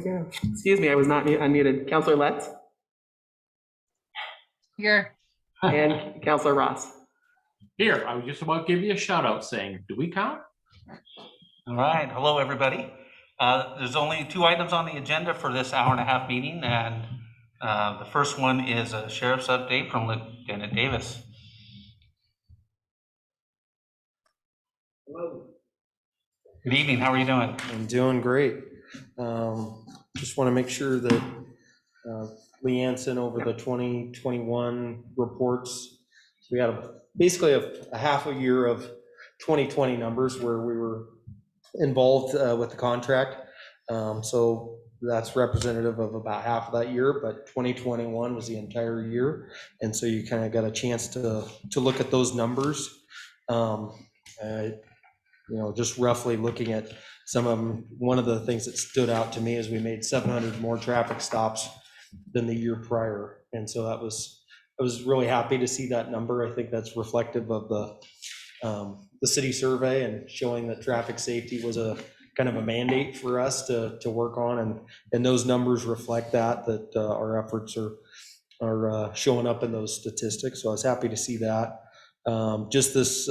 Yeah. Excuse me, I was not unmuted. Councillor Letts Here. and Councillor Ross. Here, I was just about to give you a shout out saying, do we count? All right, hello everybody. There's only 2 items on the agenda for this hour-and-a-half meeting, and the first one is a sheriff's update from Lieutenant Davis. Hello. Good evening, how are you doing? I'm doing great. Just want to make sure that Leanne sent over the 2021 reports. We had basically a half a year of 2020 numbers where we were involved with the contract. So that's representative of about half of that year, but 2021 was the entire year. And so you kind of got a chance to look at those numbers. You know, just roughly looking at some of them, one of the things that stood out to me is we made 700 more traffic stops than the year prior. And so I was really happy to see that number. I think that's reflective of the city survey and showing that traffic safety was a kind of a mandate for us to work on. And those numbers reflect that our efforts are showing up in those statistics. So I was happy to see that. Just this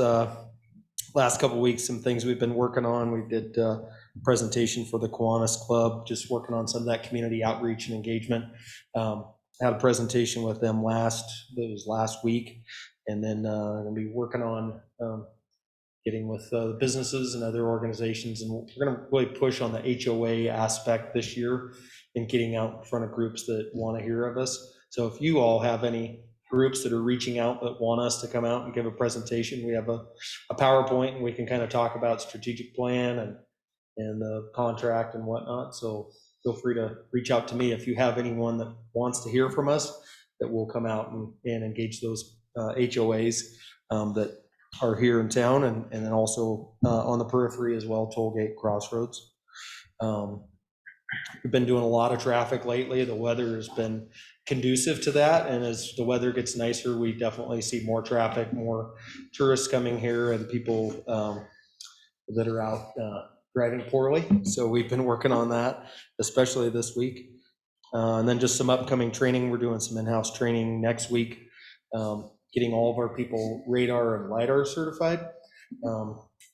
last couple of weeks, some things we've been working on. We did a presentation for the Kiwanis Club, just working on some of that community outreach and engagement. Had a presentation with them last week, and then I'm gonna be working on getting with the businesses and other organizations, and we're gonna really push on the HOA aspect this year and getting out in front of groups that want to hear of us. So if you all have any groups that are reaching out that want us to come out and give a presentation, we have a PowerPoint, and we can kind of talk about strategic plan and the contract and whatnot. So feel free to reach out to me if you have anyone that wants to hear from us, that will come out and engage those HOAs that are here in town, and then also on the periphery as well, Tollgate, Crossroads. We've been doing a lot of traffic lately. The weather has been conducive to that, and as the weather gets nicer, we definitely see more traffic, more tourists coming here, and people that are out driving poorly. So we've been working on that, especially this week. And then just some upcoming training. We're doing some in-house training next week, getting all of our people radar and LiDAR certified.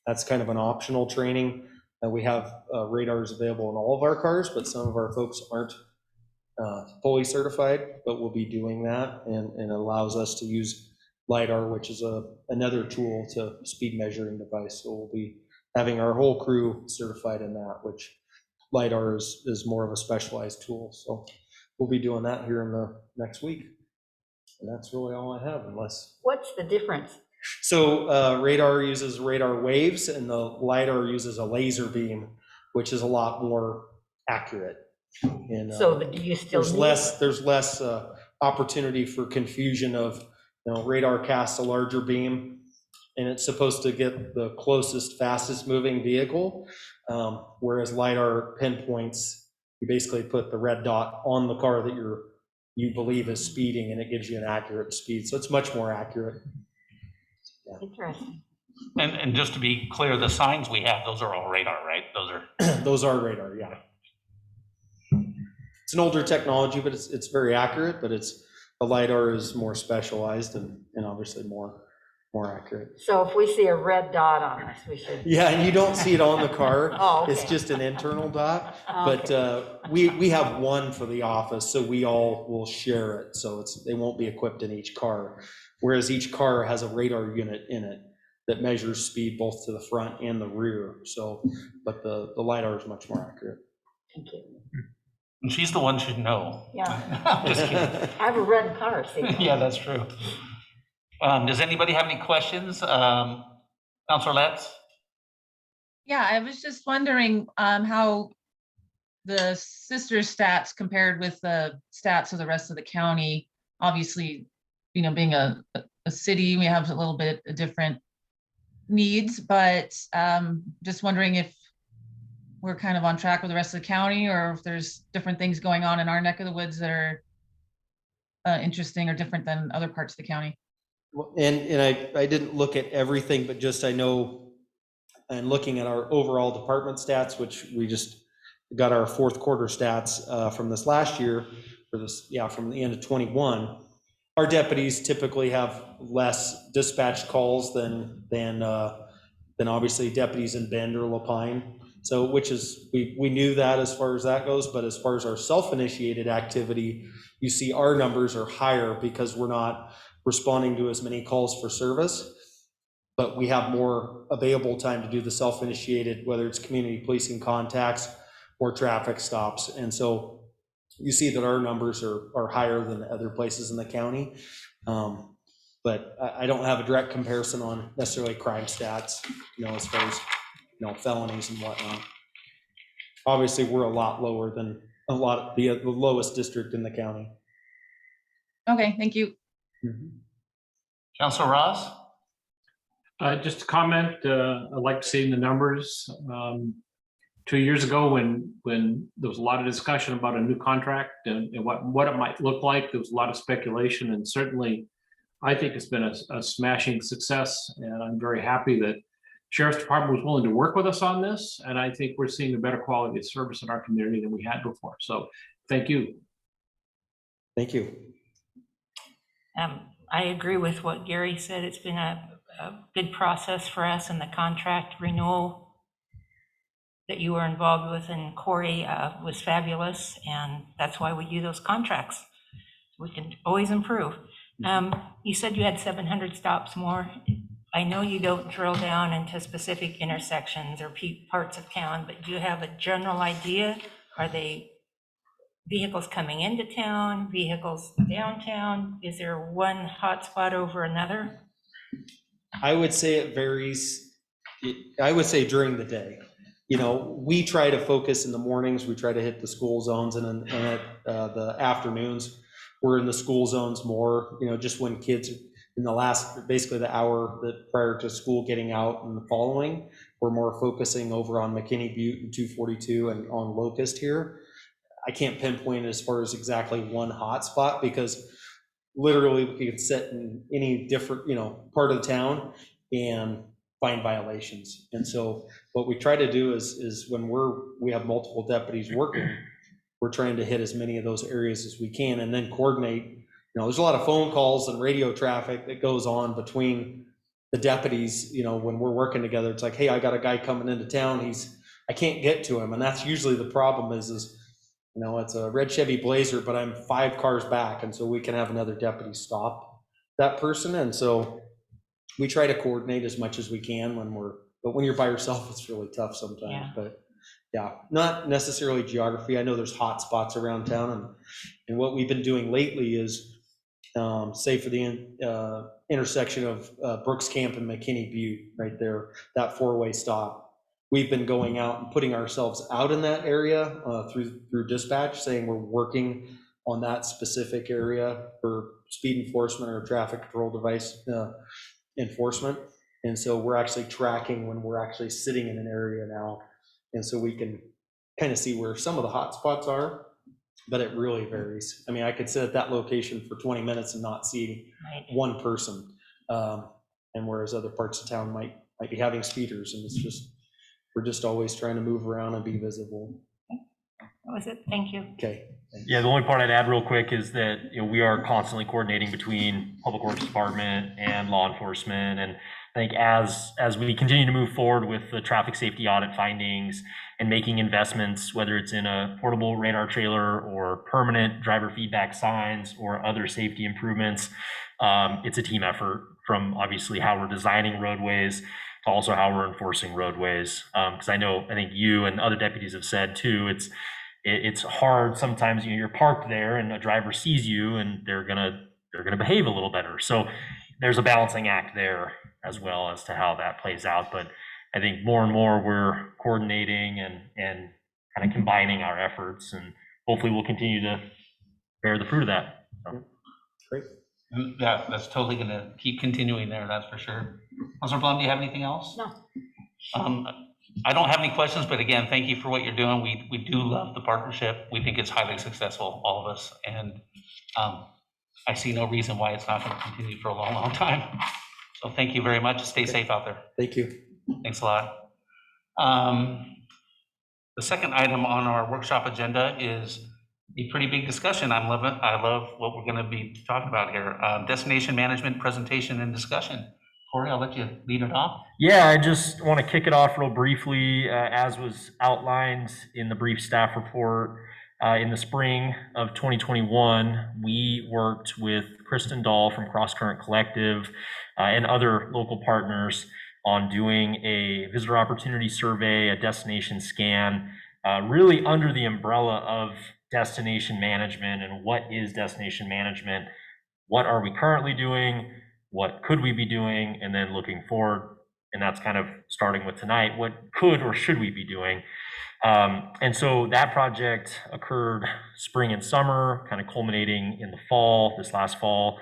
That's kind of an optional training. We have radars available in all of our cars, but some of our folks aren't fully certified, but we'll be doing that, and it allows us to use LiDAR, which is another tool to speed measuring device. So we'll be having our whole crew certified in that, which LiDAR is more of a specialized tool. So we'll be doing that here in the next week. And that's really all I have, unless. What's the difference? So radar uses radar waves, and the LiDAR uses a laser beam, which is a lot more accurate. And so do you still there's less opportunity for confusion of, radar casts a larger beam, and it's supposed to get the closest, fastest moving vehicle, whereas LiDAR pinpoints. You basically put the red dot on the car that you believe is speeding, and it gives you an accurate speed. So it's much more accurate. Yeah. Interesting. And just to be clear, the signs we have, those are all radar, right? Those are radar, yeah. It's an older technology, but it's very accurate. But the LiDAR is more specialized and obviously more accurate. So if we see a red dot on us, we should. Yeah, and you don't see it on the car. Oh, okay. It's just an internal dot. Okay. But we have one for the office, so we all will share it. So they won't be equipped in each car. Whereas each car has a radar unit in it that measures speed both to the front and the rear. So, but the LiDAR is much more accurate. Thank you. And she's the one who should know. Yeah. Just kidding. I have a red car, see? Yeah, that's true. Does anybody have any questions? Councilor Letts? Yeah, I was just wondering how the sister stats compared with the stats of the rest of the county. Obviously, being a city, we have a little bit of different needs, but just wondering if we're kind of on track with the rest of the county, or if there's different things going on in our neck of the woods that are interesting or different than other parts of the county. And I didn't look at everything, but just I know, and looking at our overall department stats, which we just got our fourth quarter stats from this last year, from the end of 21, our deputies typically have less dispatched calls than obviously deputies in Bend or Lapine. So, which is, we knew that as far as that goes, but as far as our self-initiated activity, you see our numbers are higher because we're not responding to as many calls for service, but we have more available time to do the self-initiated, whether it's community policing contacts or traffic stops. And so you see that our numbers are higher than other places in the county. But I don't have a direct comparison on necessarily crime stats, as far as, felonies and whatnot. Obviously, we're a lot lower than the lowest district in the county. Okay, thank you. Councilor Ross? Just a comment, I'd like to see the numbers. 2 years ago, when there was a lot of discussion about a new contract and what it might look like, there was a lot of speculation, and certainly I think it's been a smashing success, and I'm very happy that Sheriff's Department was willing to work with us on this, and I think we're seeing a better quality of service in our community than we had before. So thank you. Thank you. I agree with what Gary said. It's been a good process for us, and the contract renewal that you were involved with, and Corey, was fabulous, and that's why we do those contracts. We can always improve. You said you had 700 stops more. I know you don't drill down into specific intersections or parts of town, but do you have a general idea? Are they vehicles coming into town, vehicles downtown? Is there one hotspot over another? I would say it varies. I would say during the day. We try to focus in the mornings. We try to hit the school zones, and at the afternoons, we're in the school zones more, just when kids in basically the hour that prior to school getting out and the following, we're more focusing over on McKinney Butte and 242 and on Locust here. I can't pinpoint as far as exactly one hot spot, because literally we could sit in any different, part of the town and find violations. And so what we try to do is when we have multiple deputies working, we're trying to hit as many of those areas as we can, and then coordinate. There's a lot of phone calls and radio traffic that goes on between the deputies, when we're working together. It's like, hey, I got a guy coming into town. I can't get to him. And that's usually the problem is, it's a red Chevy Blazer, but I'm 5 cars back. And so we can have another deputy stop that person. And so we try to coordinate as much as we can but when you're by yourself, it's really tough sometimes. Yeah. But yeah, not necessarily geography. I know there's hot spots around town, and what we've been doing lately is, say for the intersection of Brooks Camp and McKinney Butte, right there, that 4-way stop. We've been going out and putting ourselves out in that area through dispatch, saying we're working on that specific area for speed enforcement or traffic control device enforcement. And so we're actually tracking when we're actually sitting in an area now. And so we can kind of see where some of the hot spots are, but it really varies. I mean, I could sit at that location for 20 minutes and not see one person. And whereas other parts of town might be having speeders, and we're just always trying to move around and be visible. That was it. Thank you. Okay. Yeah, the only part I'd add real quick is that we are constantly coordinating between Public Works Department and law enforcement, and I think as we continue to move forward with the traffic safety audit findings and making investments, whether it's in a portable radar trailer or permanent driver feedback signs or other safety improvements, it's a team effort, from obviously how we're designing roadways to also how we're enforcing roadways. Because I think you and other deputies have said too, it's hard sometimes. You're parked there and a driver sees you and they're gonna behave a little better. So there's a balancing act there as well as to how that plays out. But I think more and more we're coordinating and kind of combining our efforts, and hopefully we'll continue to bear the fruit of that. So. Great. Yeah, that's totally going to keep continuing there, that's for sure. Councilor Blum, do you have anything else? No. I don't have any questions, but again, thank you for what you're doing. We do love the partnership. We think it's highly successful, all of us. And I see no reason why it's not going to continue for a long, long time. So thank you very much. Stay safe out there. Thank you. Thanks a lot. The second item on our workshop agenda is a pretty big discussion. I love what we're going to be talking about here. Destination management presentation and discussion. Corey, I'll let you lead it off. Yeah, I just want to kick it off real briefly, as was outlined in the brief staff report. In the spring of 2021, we worked with Kristen Dahl from Cross Current Collective and other local partners on doing a visitor opportunity survey, a destination scan, really under the umbrella of destination management. And what is destination management? What are we currently doing? What could we be doing? And then looking forward, and that's kind of starting with tonight, what could or should we be doing? And so that project occurred spring and summer, kind of culminating in the fall, this last fall.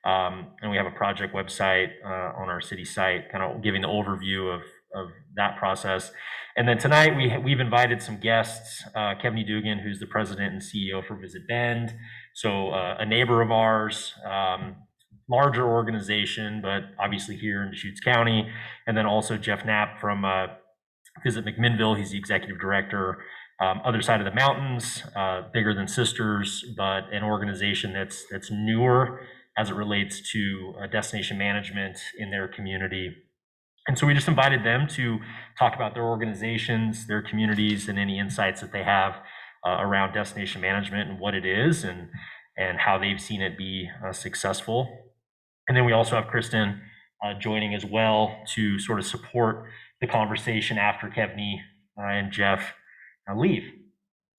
And we have a project website on our city site, kind of giving the overview of that process. And then tonight we've invited some guests, Kevin Dugan, who's the president and CEO for Visit Bend. So a neighbor of ours, larger organization, but obviously here in Deschutes County. And then also Jeff Knapp from Visit McMinnville. He's the executive director. Other side of the mountains, bigger than Sisters, but an organization that's newer as it relates to destination management in their community. And so we just invited them to talk about their organizations, their communities, and any insights that they have around destination management and what it is and how they've seen it be successful. And then we also have Kristen joining as well to sort of support the conversation after Kevney and Jeff leave.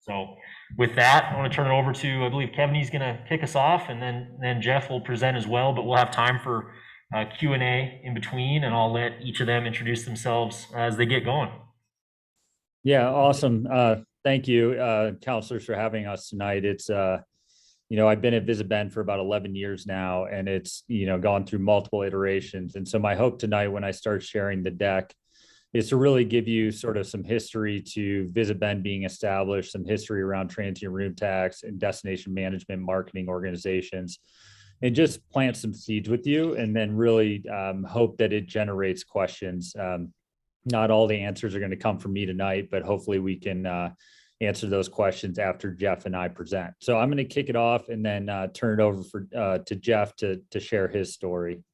So with that, I want to turn it over to, I believe Kevney's going to kick us off, and then Jeff will present as well, but we'll have time for Q&A in between, and I'll let each of them introduce themselves as they get going. Yeah, awesome. Thank you, counselors, for having us tonight. It's, I've been at Visit Bend for about 11 years now, and it's, gone through multiple iterations. And so my hope tonight when I start sharing the deck is to really give you sort of some history to Visit Bend being established, some history around transient room tax and destination management marketing organizations, and just plant some seeds with you, and then really hope that it generates questions. Not all the answers are going to come from me tonight, but hopefully we can answer those questions after Jeff and I present. So I'm going to kick it off and then turn it over to Jeff to share his story.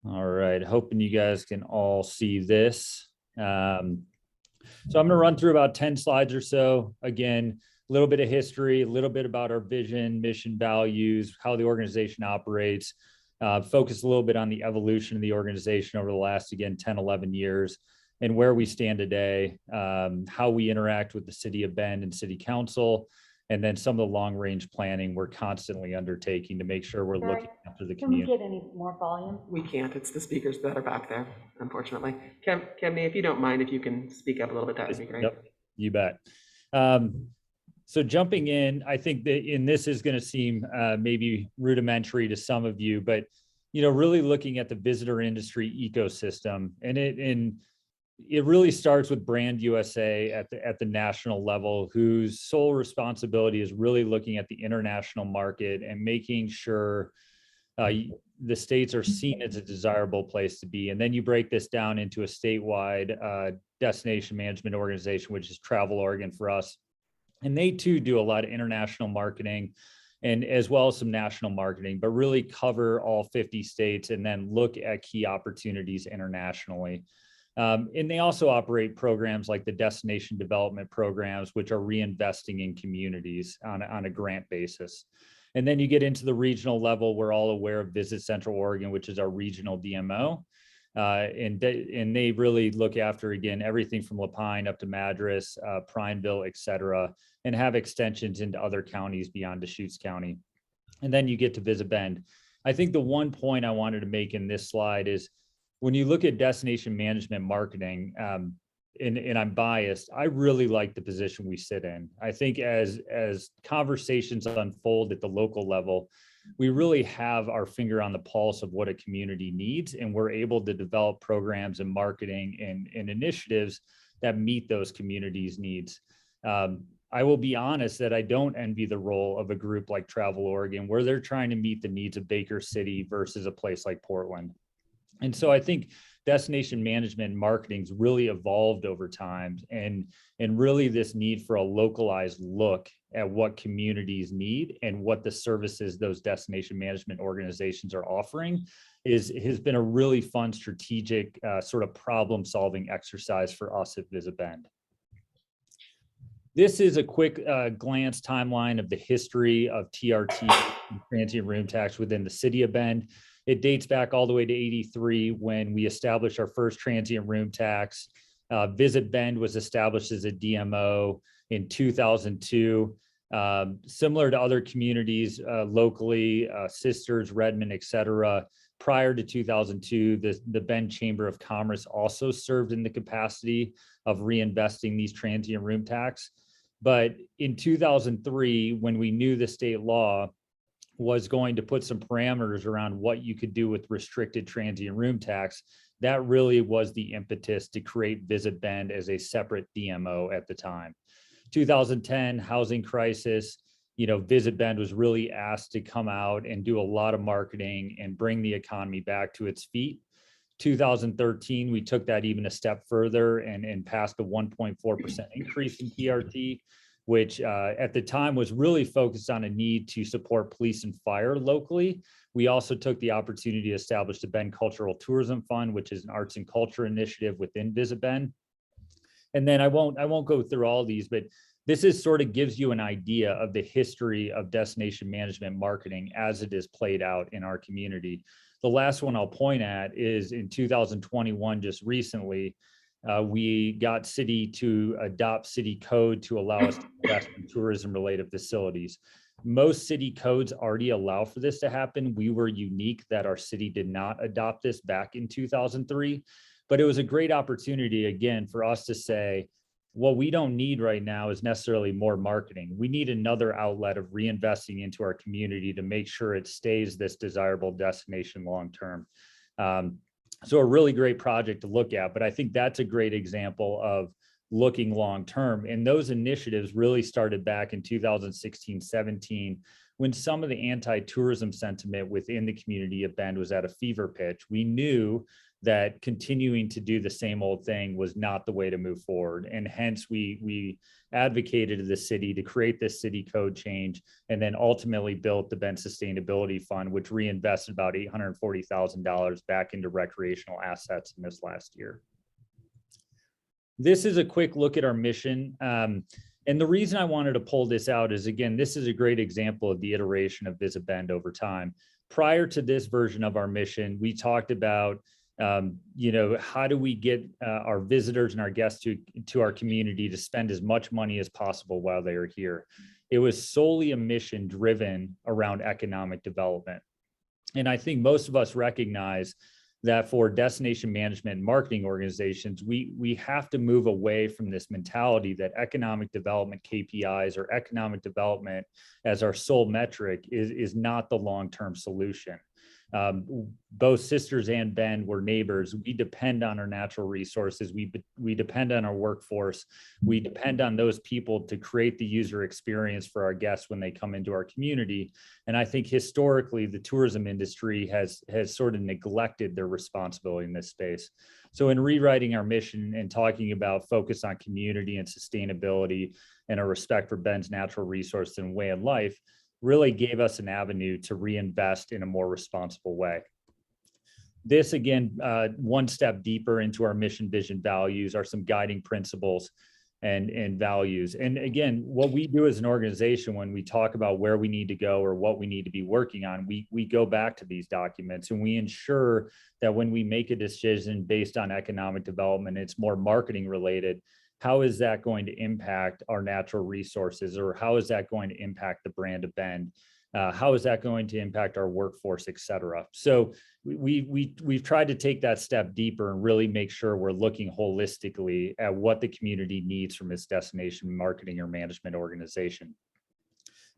All right, hoping you guys can all see this. So I'm going to run through about 10 slides or so. Again, a little bit of history, a little bit about our vision, mission, values, how the organization operates, focus a little bit on the evolution of the organization over the last, again, 10, 11 years, and where we stand today, how we interact with the city of Bend and city council, and then some of the long range planning we're constantly undertaking to make sure we're looking after the Can we community. get any more volume? We can't. It's the speakers that are back there, unfortunately. Kevney, if you don't mind, if you can speak up a little bit, that would be great. Yep, you bet. So jumping in, I think that this is going to seem maybe rudimentary to some of you, but really looking at the visitor industry ecosystem, and it really starts with Brand USA at the national level, whose sole responsibility is really looking at the international market and making sure the states are seen as a desirable place to be. And then you break this down into a statewide destination management organization, which is Travel Oregon for us. And they too do a lot of international marketing and as well as some national marketing, but really cover all 50 states and then look at key opportunities internationally. And they also operate programs like the destination development programs, which are reinvesting in communities on a grant basis. And then you get into the regional level. We're all aware of Visit Central Oregon, which is our regional DMO. And they really look after, again, everything from La Pine up to Madras, Prineville, et cetera, and have extensions into other counties beyond Deschutes County. And then you get to Visit Bend. I think the one point I wanted to make in this slide is when you look at destination management marketing, and I'm biased, I really like the position we sit in. I think as conversations unfold at the local level, we really have our finger on the pulse of what a community needs, and we're able to develop programs and marketing and initiatives that meet those communities' needs. I will be honest that I don't envy the role of a group like Travel Oregon, where they're trying to meet the needs of Baker City versus a place like Portland. And so I think destination management and marketing's really evolved over time, and really this need for a localized look at what communities need and what the services those destination management organizations are offering has been a really fun strategic sort of problem solving exercise for us at Visit Bend. This is a quick glance timeline of the history of TRT, transient room tax, within the city of Bend. It dates back all the way to '83 when we established our first transient room tax. Visit Bend was established as a DMO in 2002. Similar to other communities locally, Sisters, Redmond, et cetera, prior to 2002, the Bend Chamber of Commerce also served in the capacity of reinvesting these transient room tax. But in 2003, when we knew the state law was going to put some parameters around what you could do with restricted transient room tax, that really was the impetus to create Visit Bend as a separate DMO at the time. 2010 housing crisis, Visit Bend was really asked to come out and do a lot of marketing and bring the economy back to its feet. 2013, we took that even a step further and passed a 1.4% increase in TRT, which at the time was really focused on a need to support police and fire locally. We also took the opportunity to establish the Bend Cultural Tourism Fund, which is an arts and culture initiative within Visit Bend. And then I won't go through all these, but this is sort of gives you an idea of the history of destination management marketing as it is played out in our community. The last one I'll point at is in 2021, just recently, we got city to adopt city code to allow us to invest in tourism related facilities. Most city codes already allow for this to happen. We were unique that our city did not adopt this back in 2003, but it was a great opportunity again for us to say, what we don't need right now is necessarily more marketing. We need another outlet of reinvesting into our community to make sure it stays this desirable destination long-term. So a really great project to look at, but I think that's a great example of looking long-term. And those initiatives really started back in 2016, 17, when some of the anti-tourism sentiment within the community of Bend was at a fever pitch. We knew that continuing to do the same old thing was not the way to move forward. And hence we advocated to the city to create this city code change, and then ultimately built the Bend Sustainability Fund, which reinvested about $840,000 back into recreational assets in this last year. This is a quick look at our mission. And the reason I wanted to pull this out is, again, this is a great example of the iteration of Visit Bend over time. Prior to this version of our mission, we talked about how do we get our visitors and our guests to our community to spend as much money as possible while they are here. It was solely a mission driven around economic development. And I think most of us recognize that for destination management and marketing organizations, we have to move away from this mentality that economic development KPIs or economic development as our sole metric is not the long-term solution. Both Sisters and Bend were neighbors. We depend on our natural resources. We depend on our workforce. We depend on those people to create the user experience for our guests when they come into our community. And I think historically, the tourism industry has sort of neglected their responsibility in this space. So in rewriting our mission and talking about focus on community and sustainability and a respect for Bend's natural resources and way of life, really gave us an avenue to reinvest in a more responsible way. This, again, one step deeper into our mission, vision, values are some guiding principles and values. And again, what we do as an organization when we talk about where we need to go or what we need to be working on, we go back to these documents and we ensure that when we make a decision based on economic development, it's more marketing related. How is that going to impact our natural resources, or how is that going to impact the brand of Bend? How is that going to impact our workforce, et cetera? So we've tried to take that step deeper and really make sure we're looking holistically at what the community needs from its destination marketing or management organization.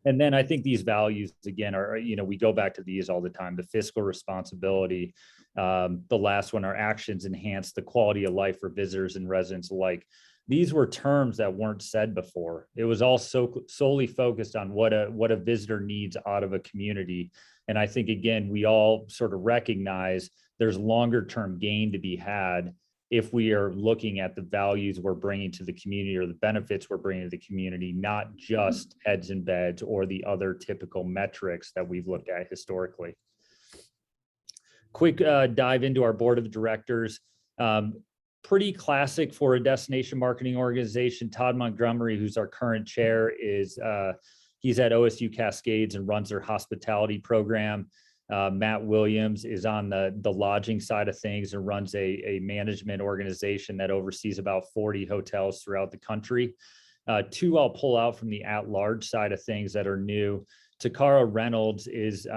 And then I think these values, again, are, we go back to these all the time: the fiscal responsibility. The last one, our actions enhance the quality of life for visitors and residents alike. These were terms that weren't said before. It was all solely focused on what a visitor needs out of a community. And I think, again, we all sort of recognize there's longer term gain to be had if we are looking at the values we're bringing to the community or the benefits we're bringing to the community, not just heads and beds or the other typical metrics that we've looked at historically. Quick dive into our board of directors. Pretty classic for a destination marketing organization. Todd Montgomery, who's our current chair, he's at OSU Cascades and runs their hospitality program. Matt Williams is on the lodging side of things and runs a management organization that oversees about 40 hotels throughout the country. Two I'll pull out from the at-large side of things that are new. Takara Reynolds is,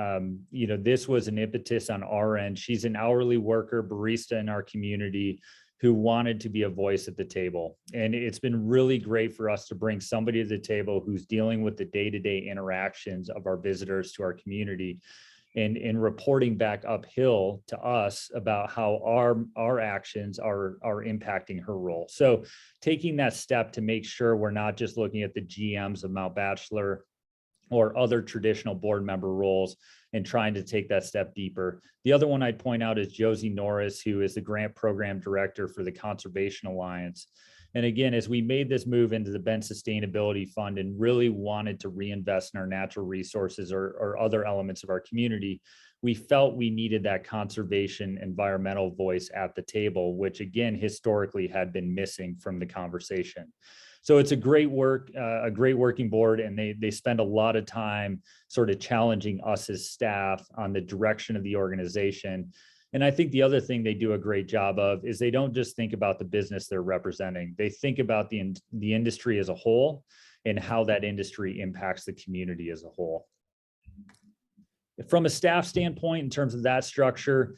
this was an impetus on our end. She's an hourly worker, barista in our community who wanted to be a voice at the table. And it's been really great for us to bring somebody to the table who's dealing with the day-to-day interactions of our visitors to our community and reporting back uphill to us about how our actions are impacting her role. So taking that step to make sure we're not just looking at the GMs of Mount Bachelor or other traditional board member roles and trying to take that step deeper. The other one I'd point out is Josie Norris, who is the grant program director for the Conservation Alliance. And again, as we made this move into the Bend Sustainability Fund and really wanted to reinvest in our natural resources or other elements of our community, we felt we needed that conservation environmental voice at the table, which again, historically had been missing from the conversation. So it's a great working board, and they spend a lot of time sort of challenging us as staff on the direction of the organization. And I think the other thing they do a great job of is they don't just think about the business they're representing. They think about the industry as a whole and how that industry impacts the community as a whole. From a staff standpoint, in terms of that structure,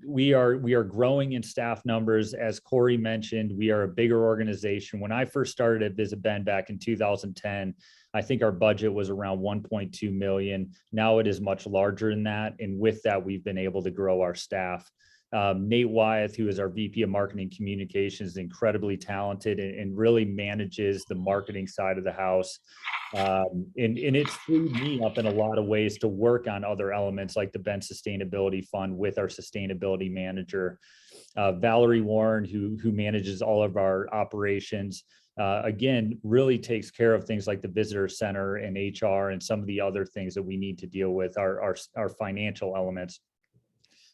we are growing in staff numbers. As Corey mentioned, we are a bigger organization. When I first started at Visit Bend back in 2010, I think our budget was around 1.2 million. Now it is much larger than that. And with that, we've been able to grow our staff. Nate Wyeth, who is our VP of Marketing Communications, is incredibly talented and really manages the marketing side of the house. And it's freed me up in a lot of ways to work on other elements like the Bend Sustainability Fund with our sustainability manager. Valerie Warren, who manages all of our operations, again, really takes care of things like the visitor center and HR and some of the other things that we need to deal with, our financial elements.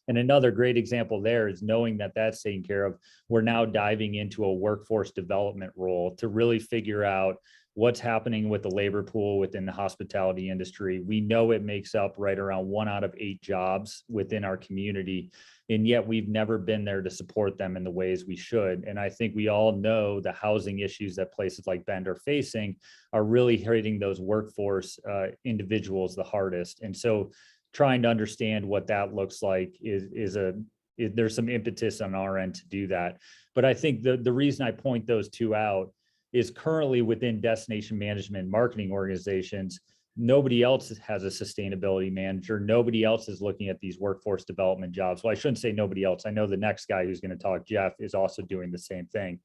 And another great example there is knowing that that's taken care of. We're now diving into a workforce development role to really figure out what's happening with the labor pool within the hospitality industry. We know it makes up right around 1 out of 8 jobs within our community, and yet we've never been there to support them in the ways we should. And I think we all know the housing issues that places like Bend are facing are really hitting those workforce individuals the hardest. And so trying to understand what that looks like there's some impetus on our end to do that. But I think the reason I point those two out is currently within destination management marketing organizations, nobody else has a sustainability manager. Nobody else is looking at these workforce development jobs. Well, I shouldn't say nobody else. I know the next guy who's going to talk, Jeff, is also doing the same thing.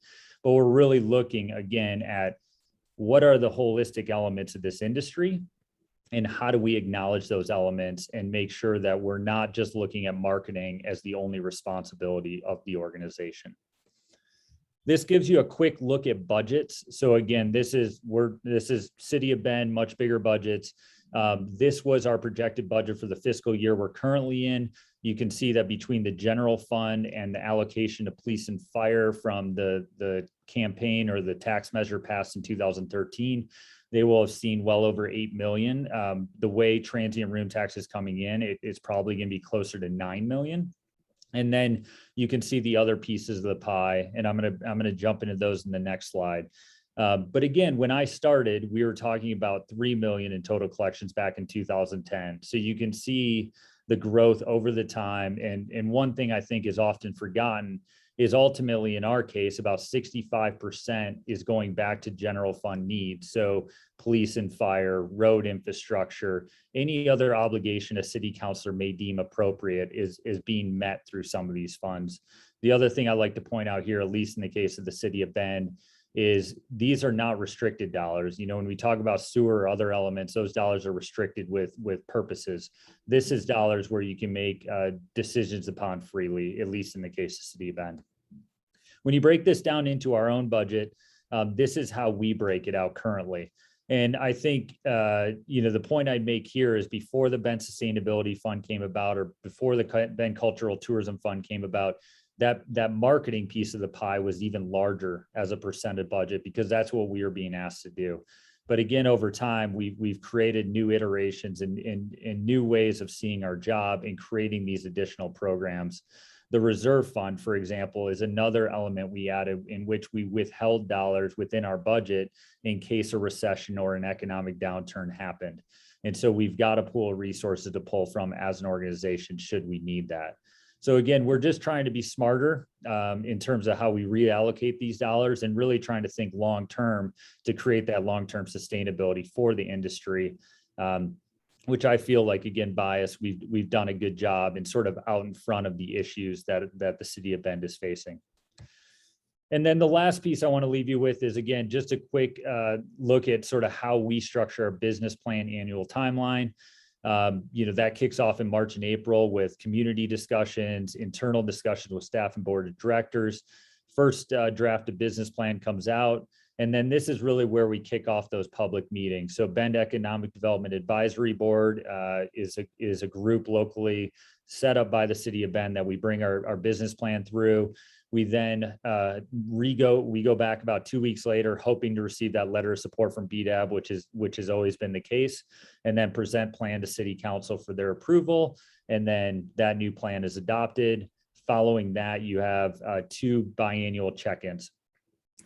But we're really looking again at what are the holistic elements of this industry and how do we acknowledge those elements and make sure that we're not just looking at marketing as the only responsibility of the organization. This gives you a quick look at budgets. So again, this is City of Bend, much bigger budgets. This was our projected budget for the fiscal year we're currently in. You can see that between the general fund and the allocation to police and fire from the campaign or the tax measure passed in 2013, they will have seen well over 8 million. The way transient room tax is coming in, it's probably going to be closer to 9 million. And then you can see the other pieces of the pie, and I'm gonna jump into those in the next slide. But again, when I started, we were talking about 3 million in total collections back in 2010. So you can see the growth over the time. And one thing I think is often forgotten is ultimately in our case, about 65% is going back to general fund needs. So police and fire, road infrastructure, any other obligation a city councilor may deem appropriate is being met through some of these funds. The other thing I like to point out here, at least in the case of the City of Bend, is these are not restricted dollars. You know, when we talk about sewer or other elements, those dollars are restricted with purposes. This is dollars where you can make decisions upon freely, at least in the case of City of Bend. When you break this down into our own budget, this is how we break it out currently. And I think, you know, the point I'd make here is before the Bend Sustainability Fund came about, or before the Bend Cultural Tourism Fund came about, that marketing piece of the pie was even larger as a percent of budget, because that's what we are being asked to do. But again, over time, we've created new iterations and new ways of seeing our job and creating these additional programs. The reserve fund, for example, is another element we added, in which we withheld dollars within our budget in case a recession or an economic downturn happened. And so we've got a pool of resources to pull from as an organization should we need that. So again, we're just trying to be smarter in terms of how we reallocate these dollars, and really trying to think long-term to create that long-term sustainability for the industry, which I feel like, again, bias, we've done a good job and sort of out in front of the issues that the city of Bend is facing. And then the last piece I want to leave you with is, again, just a quick look at sort of how we structure our business plan annual timeline. You know, that kicks off in March and April with community discussions, internal discussions with staff and board of directors. First draft of business plan comes out. And then this is really where we kick off those public meetings. So Bend Economic Development Advisory Board is a group locally set up by the city of Bend that we bring our business plan through. We then we go back about 2 weeks later, hoping to receive that letter of support from BDAB, which has always been the case, and then present plan to city council for their approval. And then that new plan is adopted. Following that, you have 2 biannual check-ins.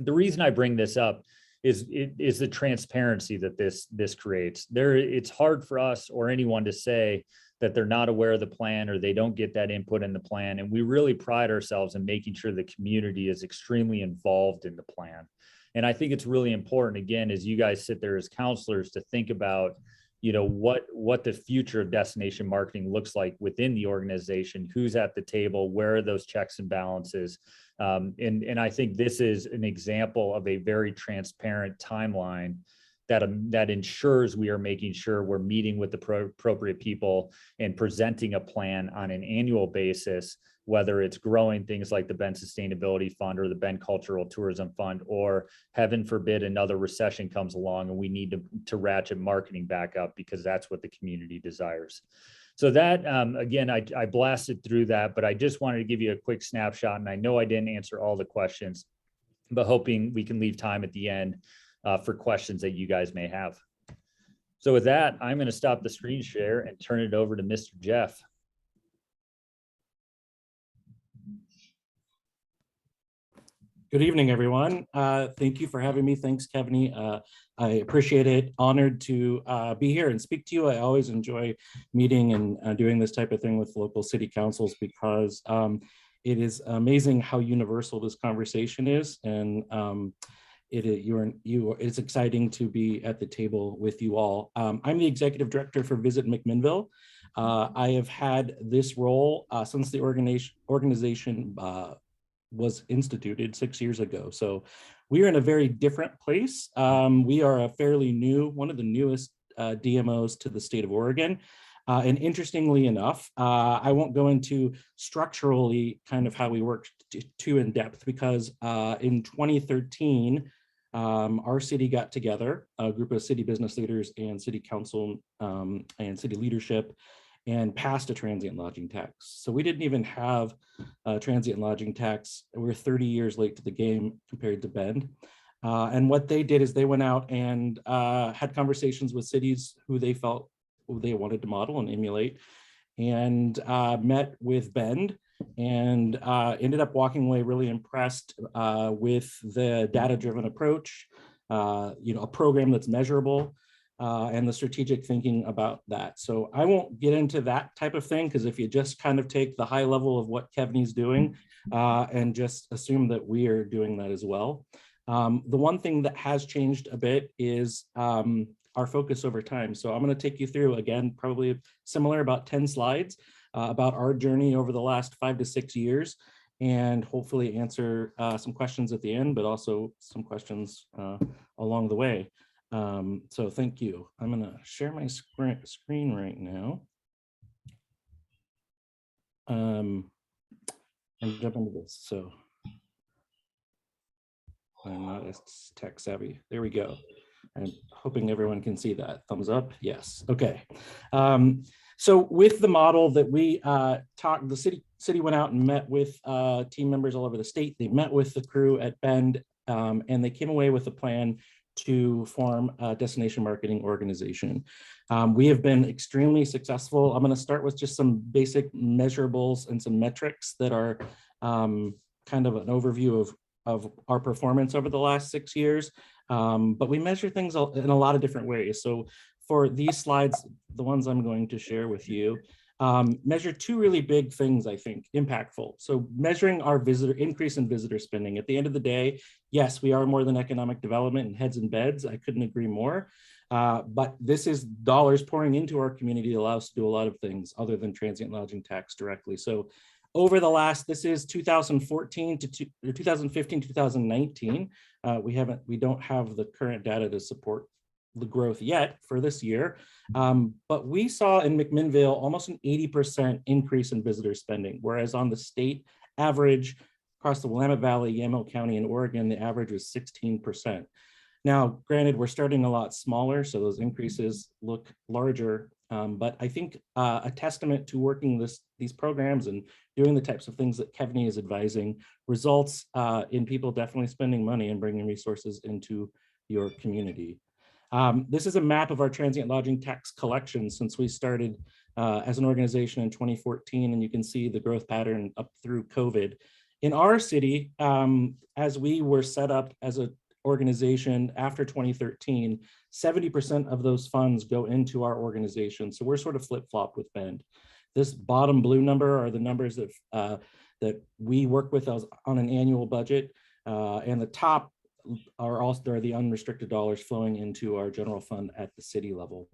The reason I bring this up is the transparency that this creates. It's hard for us or anyone to say that they're not aware of the plan or they don't get that input in the plan. And we really pride ourselves in making sure the community is extremely involved in the plan. And I think it's really important, again, as you guys sit there as counselors, to think about, you know, what the future of destination marketing looks like within the organization, who's at the table, where are those checks and balances. And I think this is an example of a very transparent timeline that ensures we are making sure we're meeting with the appropriate people and presenting a plan on an annual basis, whether it's growing things like the Bend Sustainability Fund or the Bend Cultural Tourism Fund, or heaven forbid another recession comes along and we need to ratchet marketing back up because that's what the community desires. So that, again, I blasted through that, but I just wanted to give you a quick snapshot, and I know I didn't answer all the questions, but hoping we can leave time at the end for questions that you guys may have. So with that, I'm going to stop the screen share and turn it over to Mr. Jeff. Good evening, everyone. Thank you for having me. Thanks, Kevin. I appreciate it. Honored to be here and speak to you. I always enjoy meeting and doing this type of thing with local city councils, because it is amazing how universal this conversation is. And it's exciting to be at the table with you all. I'm the executive director for Visit McMinnville. I have had this role since the organization was instituted 6 years ago. So we are in a very different place. We are a fairly new, one of the newest DMOs to the state of Oregon. And interestingly enough, I won't go into structurally kind of how we work too in depth, because in 2013, our city got together, a group of city business leaders and city council and city leadership, and passed a transient lodging tax. So we didn't even have a transient lodging tax. We're 30 years late to the game compared to Bend. And what they did is they went out and had conversations with cities who they felt they wanted to model and emulate, and met with Bend, and ended up walking away really impressed with the data-driven approach, a program that's measurable, and the strategic thinking about that. So I won't get into that type of thing, because if you just kind of take the high level of what Kevney's doing and just assume that we are doing that as well. The one thing that has changed a bit is our focus over time. So I'm going to take you through, again, probably similar, about 10 slides about our journey over the last 5 to 6 years. and hopefully answer some questions at the end, but also some questions along the way. So thank you. I'm going to share my screen right now. And jump into this. So I'm not as tech savvy. There we go. I'm hoping everyone can see that. Thumbs up. Yes. Okay. So with the model that we talked, the city went out and met with team members all over the state. They met with the crew at Bend, and they came away with a plan to form a destination marketing organization. We have been extremely successful. I'm going to start with just some basic measurables and some metrics that are kind of an overview of our performance over the last 6 years. But we measure things in a lot of different ways. So for these slides, the ones I'm going to share with you, measure two really big things, I think, impactful. So measuring our increase in visitor spending. At the end of the day, yes, we are more than economic development and heads and beds. I couldn't agree more. But this is dollars pouring into our community to allow us to do a lot of things other than transient lodging tax directly. So over the last, this is 2014 to 2015, 2019. We don't have the current data to support the growth yet for this year. But we saw in McMinnville almost an 80% increase in visitor spending, whereas on the state average across the Willamette Valley, Yamhill County, and Oregon, the average was 16%. Now, granted, we're starting a lot smaller, so those increases look larger. But I think a testament to working these programs and doing the types of things that Kevney is advising results in people definitely spending money and bringing resources into your community. This is a map of our transient lodging tax collection since we started as an organization in 2014, and you can see the growth pattern up through COVID. In our city, as we were set up as an organization after 2013, 70% of those funds go into our organization. So we're sort of flip-flop with Bend. This bottom blue number are the numbers that we work with on an annual budget, and the top are the unrestricted dollars flowing into our general fund at the city level.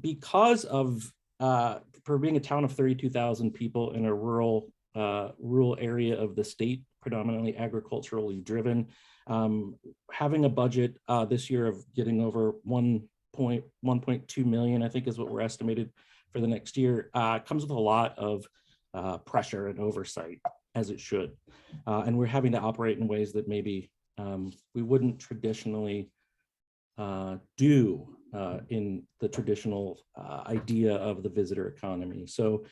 Because of for being a town of 32,000 people in a rural area of the state, predominantly agriculturally driven, having a budget this year of getting over 1.2 million, I think is what we're estimated for the next year, comes with a lot of pressure and oversight, as it should. And we're having to operate in ways that maybe we wouldn't traditionally do in the traditional idea of the visitor economy. So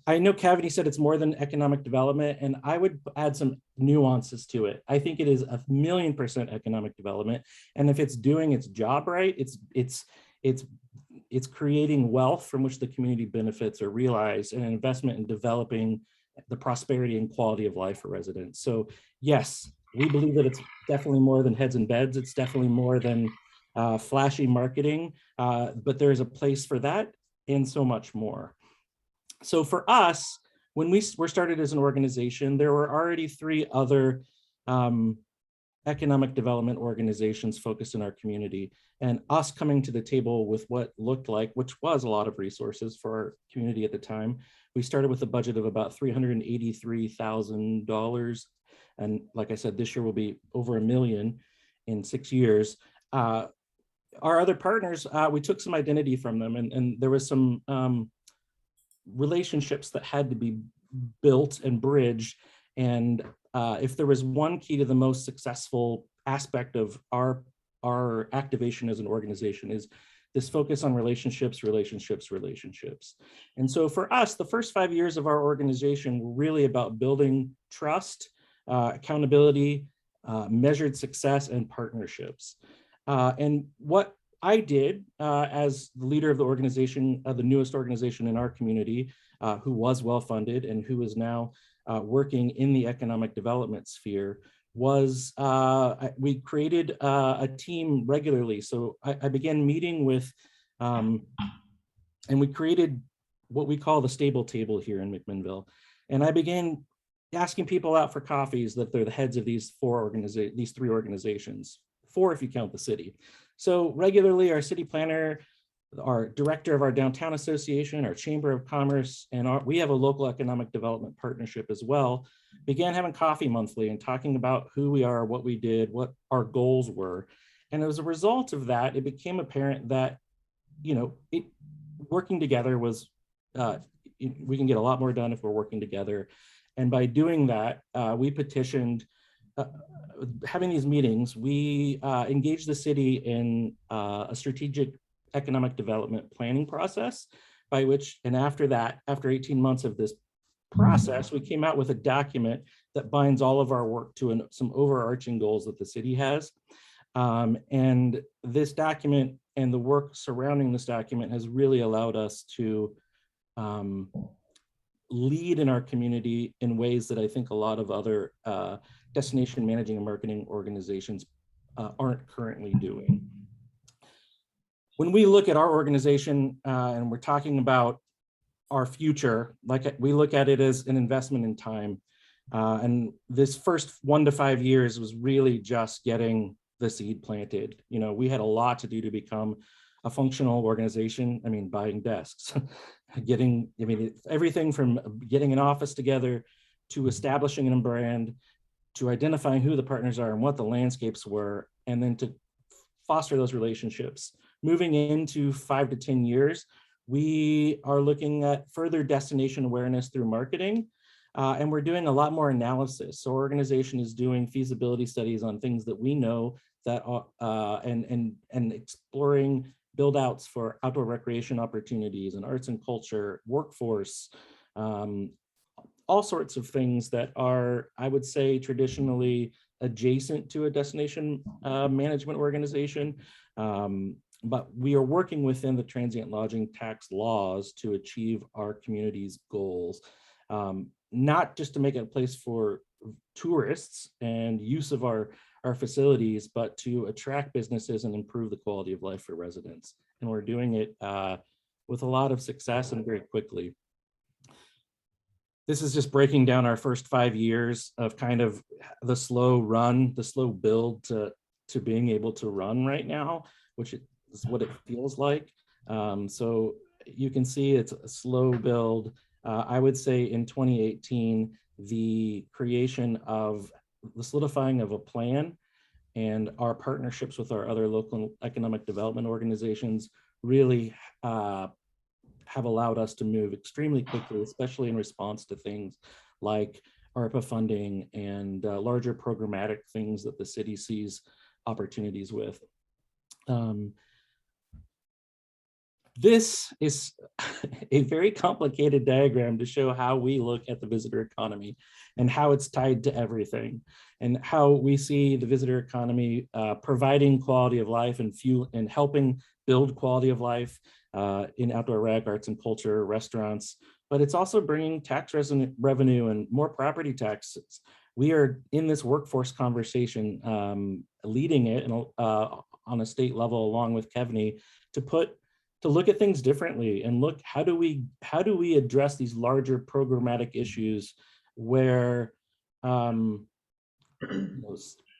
I know Kevney said it's more than economic development, and I would add some nuances to it. I think it is 1,000,000% economic development, and if it's doing its job right, it's creating wealth from which the community benefits are realized, and an investment in developing the prosperity and quality of life for residents. So yes, we believe that it's definitely more than heads and beds. It's definitely more than flashy marketing, but there is a place for that and so much more. So for us, when we were started as an organization, there were already 3 other economic development organizations focused in our community, and us coming to the table with what looked like, which was a lot of resources for our community at the time. We started with a budget of about $383,000. And like I said, this year will be over $1 million in 6 years. Our other partners, we took some identity from them, and there was some relationships that had to be built and bridged. And if there was one key to the most successful aspect of our activation as an organization, is this focus on relationships. And so for us, the first 5 years of our organization were really about building trust, accountability, measured success, and partnerships. And what I did as the leader of the organization, the newest organization in our community, who was well-funded and who is now working in the economic development sphere, was we created a team regularly. So I began meeting with, and we created what we call the stable table here in McMinnville. And I began asking people out for coffees that they're the heads of these 3 organizations, 4 if you count the city. So regularly, our city planner, our director of our downtown association, our chamber of commerce, and we have a local economic development partnership as well, began having coffee monthly and talking about who we are, what we did, what our goals were. And as a result of that, it became apparent that, working together was, we can get a lot more done if we're working together. And by doing that, we petitioned, having these meetings, we engaged the city in a strategic economic development planning process by which, and after that, after 18 months of this process, we came out with a document that binds all of our work to some overarching goals that the city has. And this document and the work surrounding this document has really allowed us to lead in our community in ways that I think a lot of other destination managing and marketing organizations aren't currently doing. When we look at our organization and we're talking about our future, like we look at it as an investment in time. And this first 1 to 5 years was really just getting the seed planted. We had a lot to do to become a functional organization. I mean, buying desks, everything from getting an office together to establishing a brand, to identifying who the partners are and what the landscapes were, and then to foster those relationships. Moving into 5 to 10 years, we are looking at further destination awareness through marketing, and we're doing a lot more analysis. So our organization is doing feasibility studies on things that we know that and exploring build outs for outdoor recreation opportunities and arts and culture, workforce, all sorts of things that are, I would say, traditionally adjacent to a destination management organization. But we are working within the transient lodging tax laws to achieve our community's goals, not just to make it a place for tourists and use of our facilities, but to attract businesses and improve the quality of life for residents. And we're doing it with a lot of success and very quickly. This is just breaking down our first 5 years of kind of the slow run, the slow build to being able to run right now, which is what it feels like. So you can see it's a slow build. I would say in 2018, the creation of the solidifying of a plan and our partnerships with our other local economic development organizations really have allowed us to move extremely quickly, especially in response to things like ARPA funding and larger programmatic things that the city sees opportunities with. This is a very complicated diagram to show how we look at the visitor economy and how it's tied to everything, and how we see the visitor economy providing quality of life and fuel and helping build quality of life in outdoor rec, arts and culture, restaurants, but it's also bringing tax revenue and more property taxes. We are in this workforce conversation, leading it on a state level along with Kevney to look at things differently and look, how do we address these larger programmatic issues where those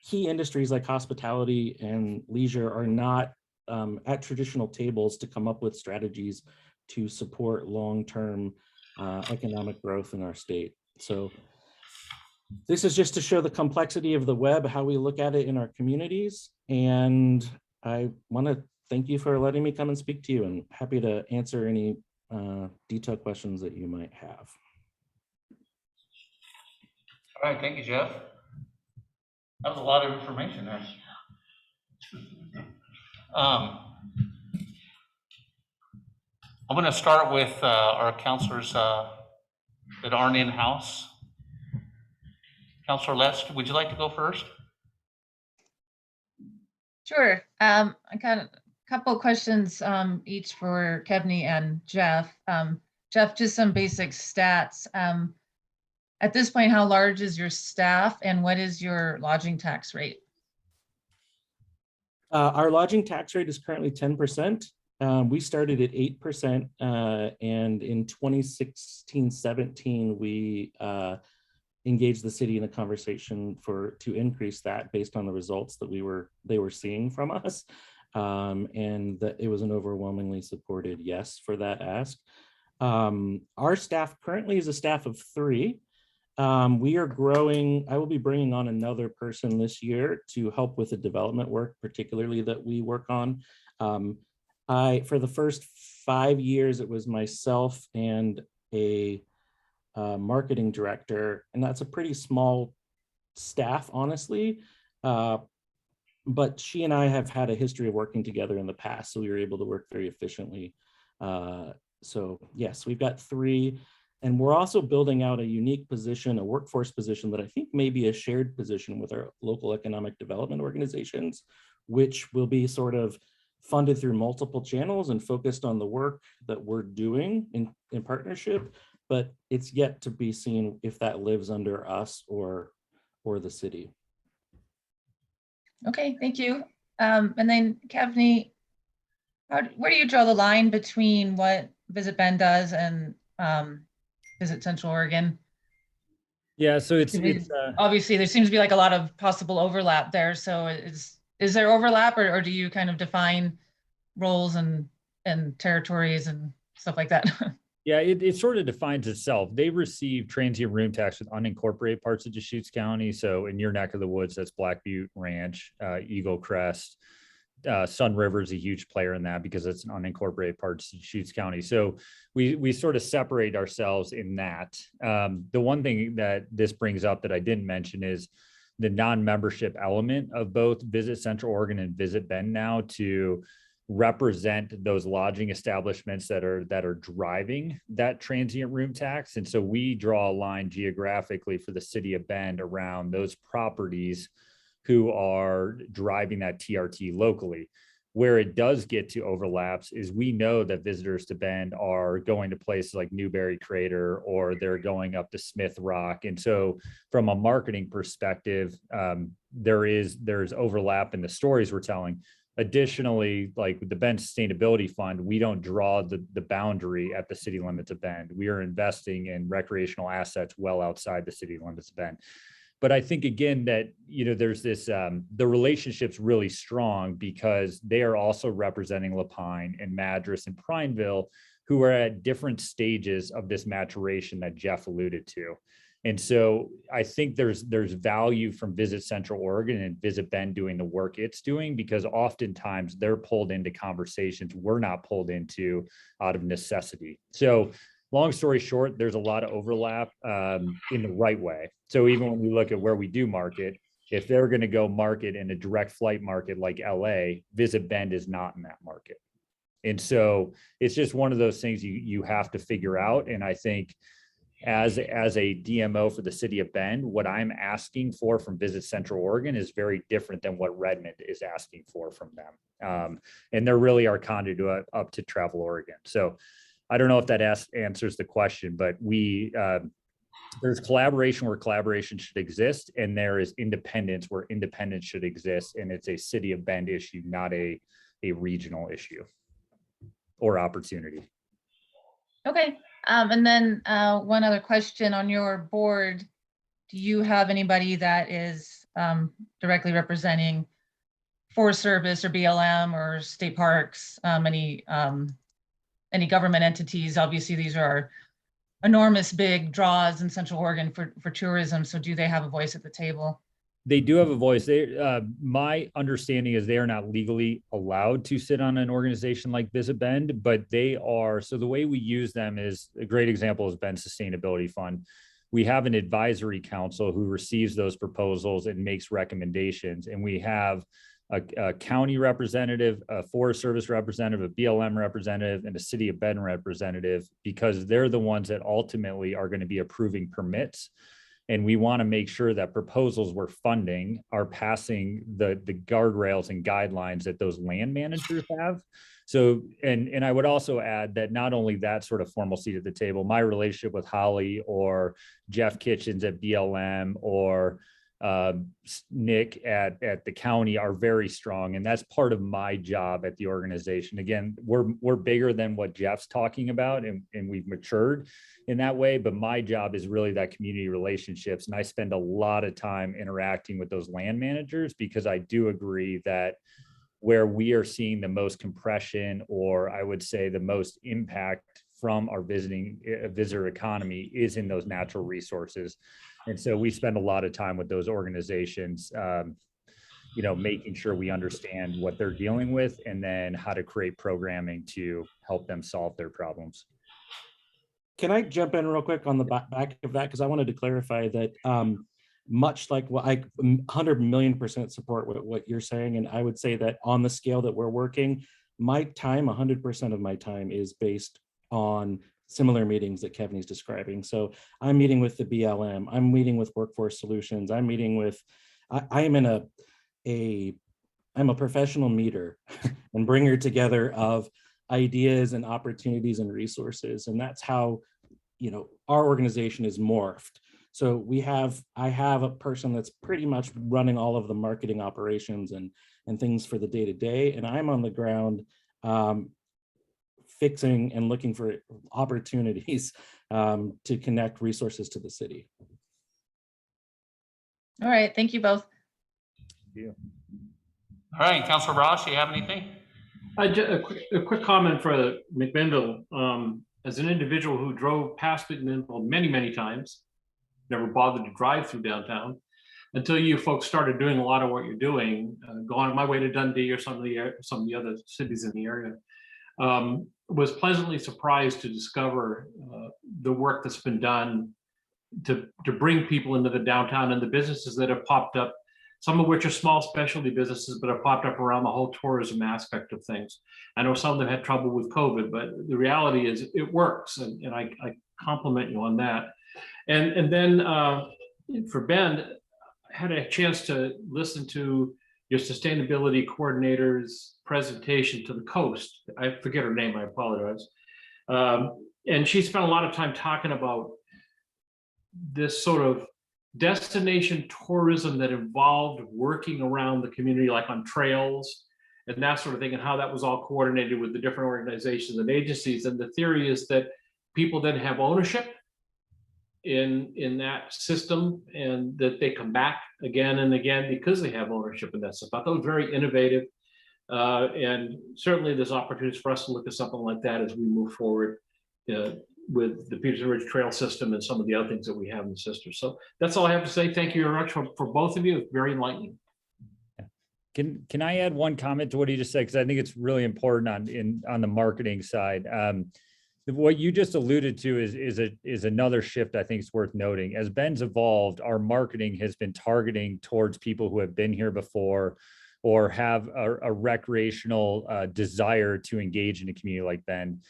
key industries like hospitality and leisure are not at traditional tables to come up with strategies to support long-term economic growth in our state. So this is just to show the complexity of the web, how we look at it in our communities. And I want to thank you for letting me come and speak to you, and happy to answer any detailed questions that you might have. All right, thank you, Jeff. That was a lot of information there. I'm going to start with our counselors that aren't in-house. Counselor Letts, would you like to go first? Sure. I got a couple of questions each for Kevney and Jeff. Jeff, just some basic stats. At this point, how large is your staff and what is your lodging tax rate? Our lodging tax rate is currently 10%. We started at 8%, and in 2016-17, we engaged the city in a conversation to increase that based on the results that they were seeing from us. and that it was an overwhelmingly supported yes for that ask. Our staff currently is a staff of 3. We are growing. I will be bringing on another person this year to help with the development work, particularly that we work on. For the first 5 years, it was myself and a marketing director, and that's a pretty small staff, honestly. But she and I have had a history of working together in the past, so we were able to work very efficiently. So yes, we've got 3. And we're also building out a unique position, a workforce position that I think may be a shared position with our local economic development organizations, which will be sort of funded through multiple channels and focused on the work that we're doing in partnership. But it's yet to be seen if that lives under us or the city. Okay, thank you. And then Kevney, where do you draw the line between what Visit Bend does and Visit Central Oregon? Yeah, so it's obviously there seems to be like a lot of possible overlap there. So is there overlap, or do you kind of define roles and territories and stuff like that? Yeah, it sort of defines itself. They receive transient room tax with unincorporated parts of Deschutes County. So in your neck of the woods, that's Black Butte Ranch, Eagle Crest. Sun River is a huge player in that because it's an unincorporated part of Deschutes County. So we sort of separate ourselves in that. The one thing that this brings up that I didn't mention is the non-membership element of both Visit Central Oregon and Visit Bend now to represent those lodging establishments that are driving that transient room tax. And so we draw a line geographically for the city of Bend around those properties who are driving that TRT locally. Where it does get to overlaps is we know that visitors to Bend are going to places like Newberry Crater, or they're going up to Smith Rock. And so from a marketing perspective, there's overlap in the stories we're telling. Additionally, like with the Bend Sustainability Fund, we don't draw the boundary at the city limits of Bend. We are investing in recreational assets well outside the city limits of Bend. But I think, again, that, there's this, the relationship's really strong because they are also representing Lapine and Madras and Prineville, who are at different stages of this maturation that Jeff alluded to. And so I think there's value from Visit Central Oregon and Visit Bend doing the work it's doing, because oftentimes they're pulled into conversations we're not pulled into out of necessity. So long story short, there's a lot of overlap in the right way. So even when we look at where we do market, if they're going to go market in a direct flight market like LA, Visit Bend is not in that market. And so it's just one of those things you have to figure out. And I think as a DMO for the city of Bend, what I'm asking for from Visit Central Oregon is very different than what Redmond is asking for from them. And they're really our conduit up to Travel Oregon. So I don't know if that answers the question, but there's collaboration where collaboration should exist, and there is independence where independence should exist. And it's a city of Bend issue, not a regional issue or opportunity. Okay. And then one other question on your board. Do you have anybody that is directly representing Forest Service or BLM or state parks, any government entities? Obviously, these are enormous big draws in Central Oregon for tourism. So do they have a voice at the table? They do have a voice. My understanding is they are not legally allowed to sit on an organization like Visit Bend, but they are. So the way we use them is a great example is Bend Sustainability Fund. We have an advisory council who receives those proposals and makes recommendations. And we have a county representative, a Forest Service representative, a BLM representative, and a city of Bend representative, because they're the ones that ultimately are going to be approving permits. And we want to make sure that proposals we're funding are passing the guardrails and guidelines that those land managers have. So, and I would also add that not only that sort of formal seat at the table, my relationship with Holly or Jeff Kitchens at BLM or Nick at the county are very strong. And that's part of my job at the organization. Again, we're bigger than what Jeff's talking about, and we've matured in that way. But my job is really that community relationships. And I spend a lot of time interacting with those land managers, because I do agree that where we are seeing the most compression, or I would say the most impact from our visitor economy, is in those natural resources. And so we spend a lot of time with those organizations, making sure we understand what they're dealing with and then how to create programming to help them solve their problems. Can I jump in real quick on the back of that? Because I wanted to clarify that much like what I 100,000,000% support what you're saying. And I would say that on the scale that we're working, my time, 100% of my time is based on similar meetings that Kevin is describing. So I'm meeting with the BLM, I'm meeting with Workforce Solutions, I'm meeting with, I'm a professional meter and bringer together of ideas and opportunities and resources. And that's how, our organization is morphed. So I have a person that's pretty much running all of the marketing operations and things for the day to day. And I'm on the ground fixing and looking for opportunities to connect resources to the city. All right, thank you both. All right, Councilor Ross, do you have anything? A quick comment for McMinnville. As an individual who drove past McMinnville many, many times, never bothered to drive through downtown until you folks started doing a lot of what you're doing, going on my way to Dundee or some of the other cities in the area. Was pleasantly surprised to discover the work that's been done to bring people into the downtown and the businesses that have popped up, some of which are small specialty businesses, but have popped up around the whole tourism aspect of things. I know some of them had trouble with COVID, but the reality is it works, and I compliment you on that. And then for Ben, I had a chance to listen to your sustainability coordinator's presentation to the coast. I forget her name, I apologize. And she spent a lot of time talking about this sort of destination tourism that involved working around the community, like on trails and that sort of thing, and how that was all coordinated with the different organizations and agencies. And the theory is that people then have ownership in that system, and that they come back again and again because they have ownership in that stuff. I thought it was very innovative. And certainly there's opportunities for us to look at something like that as we move forward with the Peterson Ridge Trail system and some of the other things that we have in the system. So that's all I have to say. Thank you very much for both of you. It's very enlightening. Can I add one comment to what he just said? Because I think it's really important on the marketing side. What you just alluded to is another shift I think is worth noting. As Ben's evolved, our marketing has been targeting towards people who have been here before or have a recreational desire to engage in a community like Ben.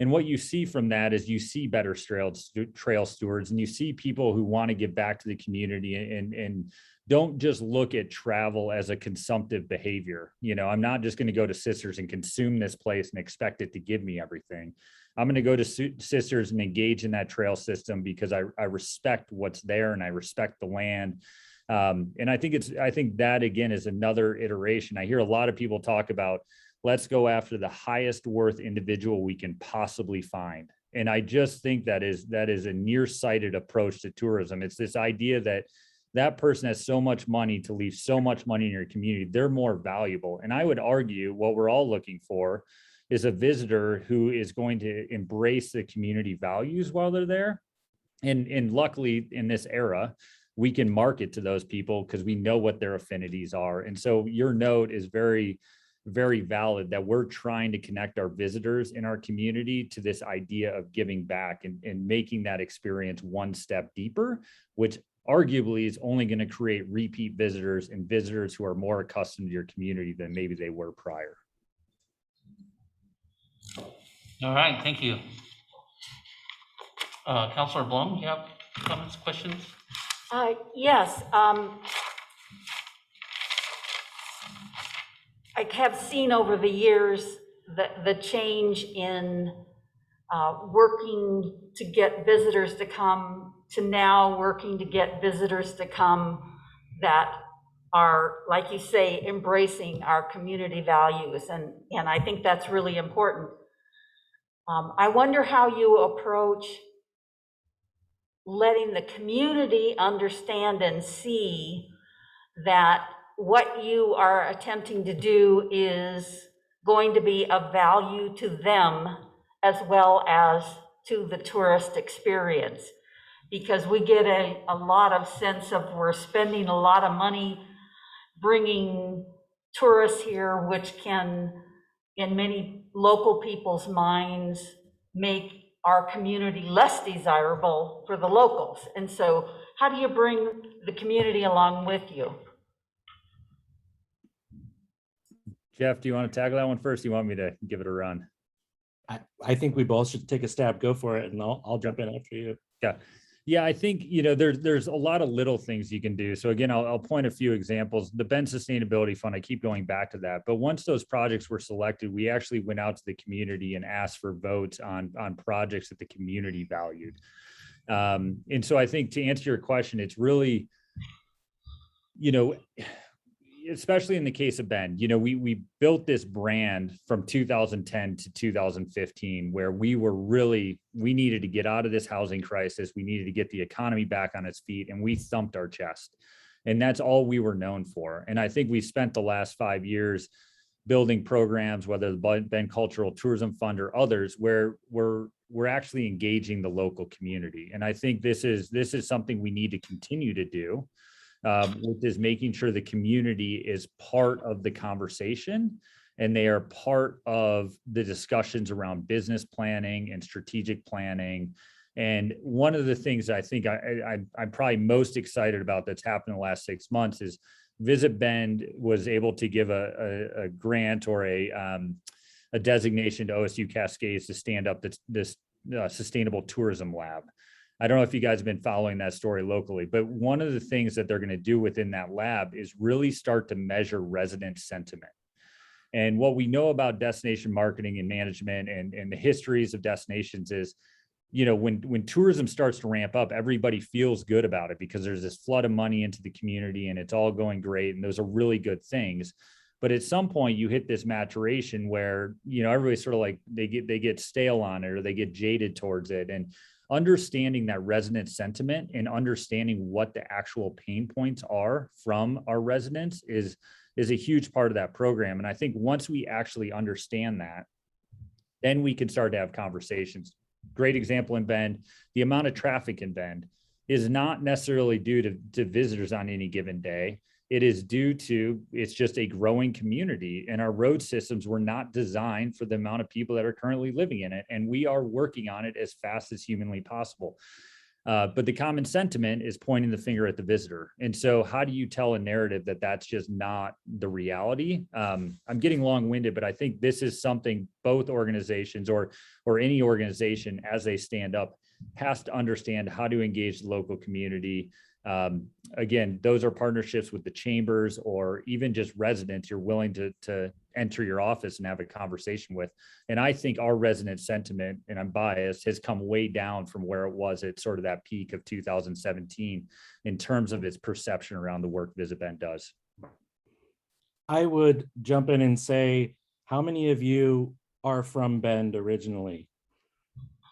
And what you see from that is you see better trail stewards, and you see people who want to give back to the community and don't just look at travel as a consumptive behavior. I'm not just going to go to Sisters and consume this place and expect it to give me everything. I'm going to go to Sisters and engage in that trail system because I respect what's there and I respect the land. And I think that again is another iteration. I hear a lot of people talk about, let's go after the highest worth individual we can possibly find. And I just think that is a nearsighted approach to tourism. It's this idea that person has so much money to leave so much money in your community, they're more valuable. And I would argue what we're all looking for is a visitor who is going to embrace the community values while they're there. And luckily in this era, we can market to those people because we know what their affinities are. And so your note is very, very valid that we're trying to connect our visitors in our community to this idea of giving back and making that experience one step deeper, which arguably is only going to create repeat visitors and visitors who are more accustomed to your community than maybe they were prior. All right, thank you. Councilor Blum, you have comments, questions? Yes. I have seen over the years the change in working to get visitors to come to now working to get visitors to come that are, like you say, embracing our community values. And I think that's really important. I wonder how you approach letting the community understand and see that what you are attempting to do is going to be of value to them as well as to the tourist experience. Because we get a lot of sense of we're spending a lot of money bringing tourists here, which can, in many local people's minds, make our community less desirable for the locals. And so how do you bring the community along with you? Jeff, do you want to tackle that one first? You want me to give it a run? I think we both should take a stab. Go for it, and I'll jump in after you. Yeah. Yeah, I think, there's a lot of little things you can do. So again, I'll point a few examples. The Bend Sustainability Fund, I keep going back to that. But once those projects were selected, we actually went out to the community and asked for votes on projects that the community valued. And so I think to answer your question, it's really, especially in the case of Bend, we built this brand from 2010 to 2015, where we needed to get out of this housing crisis. We needed to get the economy back on its feet, and we thumped our chest. And that's all we were known for. And I think we spent the last 5 years building programs, whether the Bend Cultural Tourism Fund or others, where we're actually engaging the local community. And I think this is something we need to continue to do. Which is making sure the community is part of the conversation and they are part of the discussions around business planning and strategic planning. And one of the things I think I'm probably most excited about that's happened in the last 6 months is Visit Bend was able to give a grant or a designation to OSU Cascades to stand up this sustainable tourism lab. I don't know if you guys have been following that story locally, but one of the things that they're going to do within that lab is really start to measure resident sentiment. And what we know about destination marketing and management and the histories of destinations is, when tourism starts to ramp up, everybody feels good about it because there's this flood of money into the community and it's all going great. And those are really good things. But at some point you hit this maturation where, everybody's sort of like, they get stale on it or they get jaded towards it. And understanding that resident sentiment and understanding what the actual pain points are from our residents is a huge part of that program. And I think once we actually understand that, then we can start to have conversations. Great example in Bend, the amount of traffic in Bend is not necessarily due to visitors on any given day. It is due to, it's just a growing community, and our road systems were not designed for the amount of people that are currently living in it. And we are working on it as fast as humanly possible. But the common sentiment is pointing the finger at the visitor. And so how do you tell a narrative that that's just not the reality? I'm getting long-winded, but I think this is something both organizations or any organization as they stand up has to understand how to engage the local community. Again, those are partnerships with the chambers or even just residents you're willing to enter your office and have a conversation with. And I think our resident sentiment, and I'm biased, has come way down from where it was at sort of that peak of 2017 in terms of its perception around the work Visit Bend does. I would jump in and say, how many of you are from Bend originally?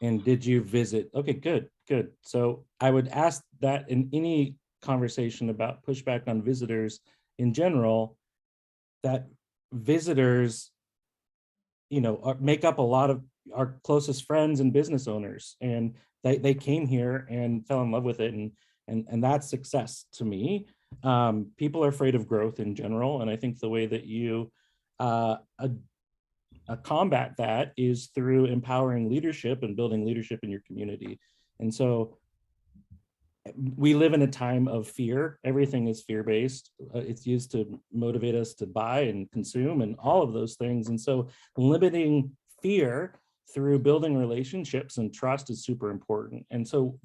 And did you visit? Okay, good. So I would ask that in any conversation about pushback on visitors in general, that visitors, make up a lot of our closest friends and business owners, and they came here and fell in love with it, and that's success to me. People are afraid of growth in general, and I think the way that you combat that is through empowering leadership and building leadership in your community. And so we live in a time of fear. Everything is fear-based. It's used to motivate us to buy and consume and all of those things. And so limiting fear through building relationships and trust is super important. And so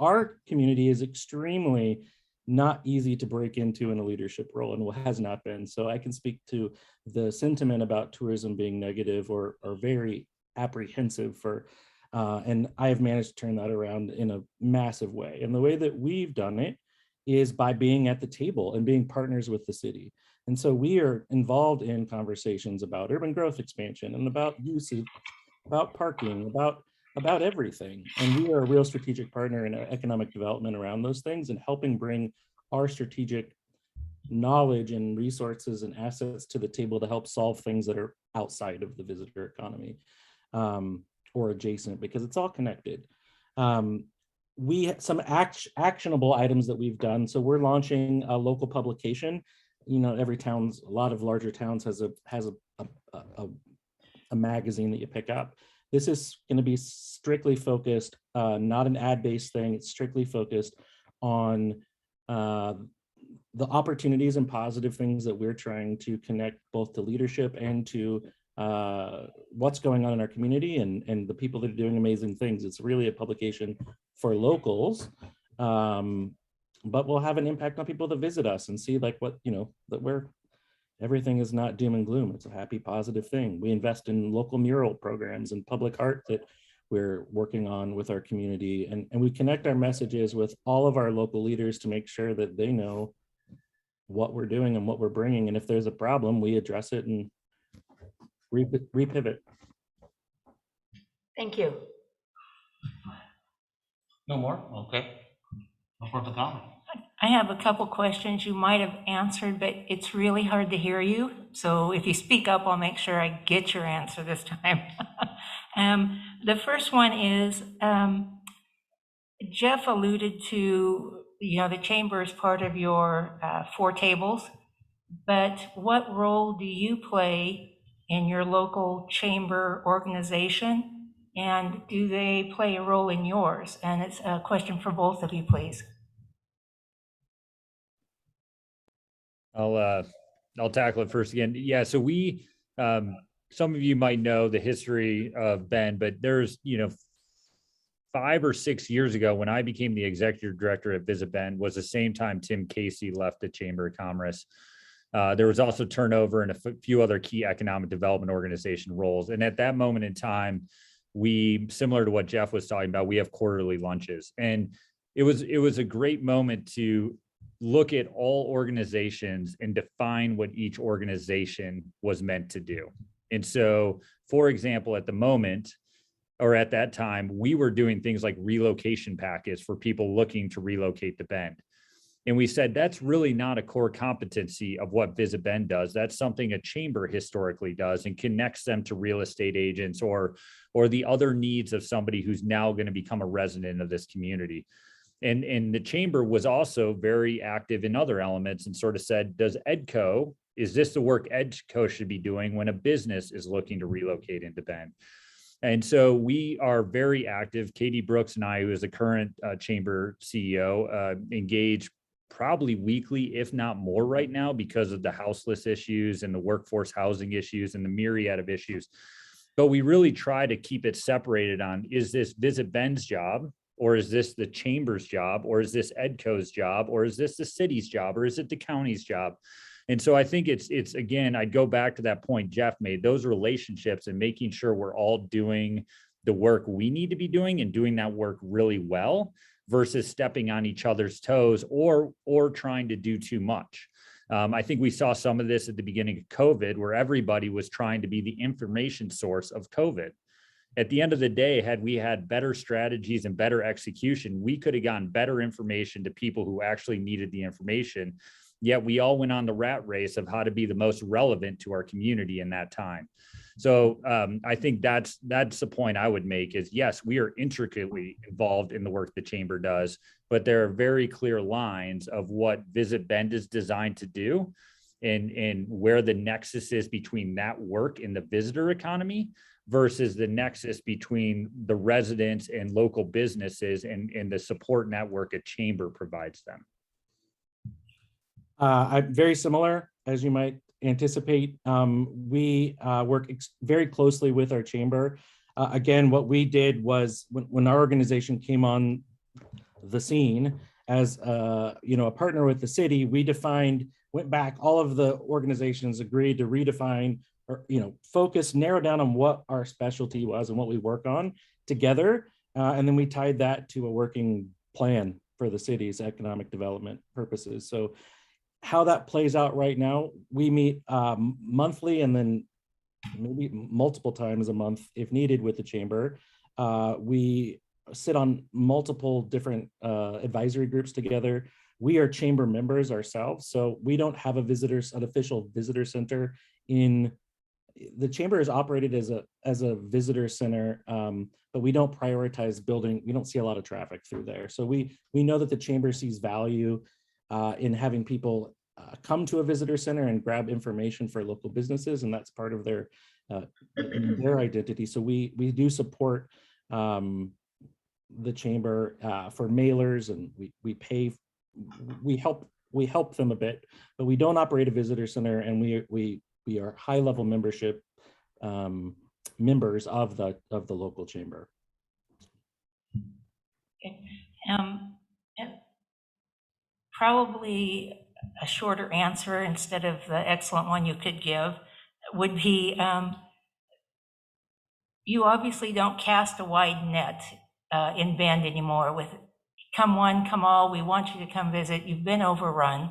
our community is extremely not easy to break into in a leadership role, and has not been. So I can speak to the sentiment about tourism being negative or very apprehensive for, and I have managed to turn that around in a massive way. And the way that we've done it is by being at the table and being partners with the city. And so we are involved in conversations about urban growth expansion and about usage, about parking, about everything. And we are a real strategic partner in economic development around those things and helping bring our strategic knowledge and resources and assets to the table to help solve things that are outside of the visitor economy, or adjacent, because it's all connected. We have some actionable items that we've done. So we're launching a local publication. You know, a lot of larger towns has a magazine that you pick up. This is going to be strictly focused, not an ad-based thing. It's strictly focused on the opportunities and positive things that we're trying to connect both to leadership and to what's going on in our community and the people that are doing amazing things. It's really a publication for locals, but we'll have an impact on people that visit us and see like what, you know, that everything is not doom and gloom. It's a happy, positive thing. We invest in local mural programs and public art that we're working on with our community. And we connect our messages with all of our local leaders to make sure that they know what we're doing and what we're bringing. And if there's a problem, we address it and repivot. Thank you. No more? Okay. No further comment. I have a couple questions you might have answered, but it's really hard to hear you. So if you speak up, I'll make sure I get your answer this time. The first one is, Jeff alluded to, you know, the chamber is part of your 4 tables, but what role do you play in your local chamber organization? And do they play a role in yours? And it's a question for both of you, please. I'll tackle it first again. Yeah, so we, some of you might know the history of Bend, but there's, you know, 5 or 6 years ago when I became the executive director at Visit Bend was the same time Tim Casey left the Chamber of Commerce. There was also turnover in a few other key economic development organization roles. And at that moment in time, we, similar to what Jeff was talking about, we have quarterly lunches. And it was a great moment to look at all organizations and define what each organization was meant to do. And so, for example, at the moment, or at that time, we were doing things like relocation packets for people looking to relocate to Bend. And we said, that's really not a core competency of what Visit Bend does. That's something a chamber historically does and connects them to real estate agents or the other needs of somebody who's now going to become a resident of this community. And the chamber was also very active in other elements and sort of said, is this the work EDCO should be doing when a business is looking to relocate into Bend? And so we are very active. Katie Brooks and I, who is the current chamber CEO, engage probably weekly, if not more right now, because of the houseless issues and the workforce housing issues and the myriad of issues. But we really try to keep it separated on, is this Visit Bend's job? Or is this the chamber's job? Or is this EDCO's job? Or is this the city's job? Or is it the county's job? And so I think it's again, I'd go back to that point Jeff made, those relationships and making sure we're all doing the work we need to be doing and doing that work really well versus stepping on each other's toes or trying to do too much. I think we saw some of this at the beginning of COVID, where everybody was trying to be the information source of COVID. At the end of the day, had we had better strategies and better execution, we could have gotten better information to people who actually needed the information. Yet we all went on the rat race of how to be the most relevant to our community in that time. So I think that's the point I would make is, yes, we are intricately involved in the work the chamber does, but there are very clear lines of what Visit Bend is designed to do and where the nexus is between that work in the visitor economy versus the nexus between the residents and local businesses and the support network a chamber provides them. I'm very similar, as you might anticipate. We work very closely with our chamber. Again, what we did was when our organization came on the scene as a partner with the city, we went back, all of the organizations agreed to redefine or focus, narrow down on what our specialty was and what we work on together. And then we tied that to a working plan for the city's economic development purposes. So how that plays out right now, we meet monthly and then maybe multiple times a month if needed with the chamber. We sit on multiple different advisory groups together. We are chamber members ourselves, so we don't have an official visitor center. In the chamber is operated as a visitor center, but we don't prioritize building. We don't see a lot of traffic through there, so we know that the chamber sees value in having people come to a visitor center and grab information for local businesses, and that's part of their identity. So we do support the chamber for mailers, and we help them a bit, but we don't operate a visitor center, and we are high level membership members of the local chamber. Okay. And probably a shorter answer instead of the excellent one you could give would be, you obviously don't cast a wide net in Bend anymore with come one, come all, we want you to come visit, you've been overrun.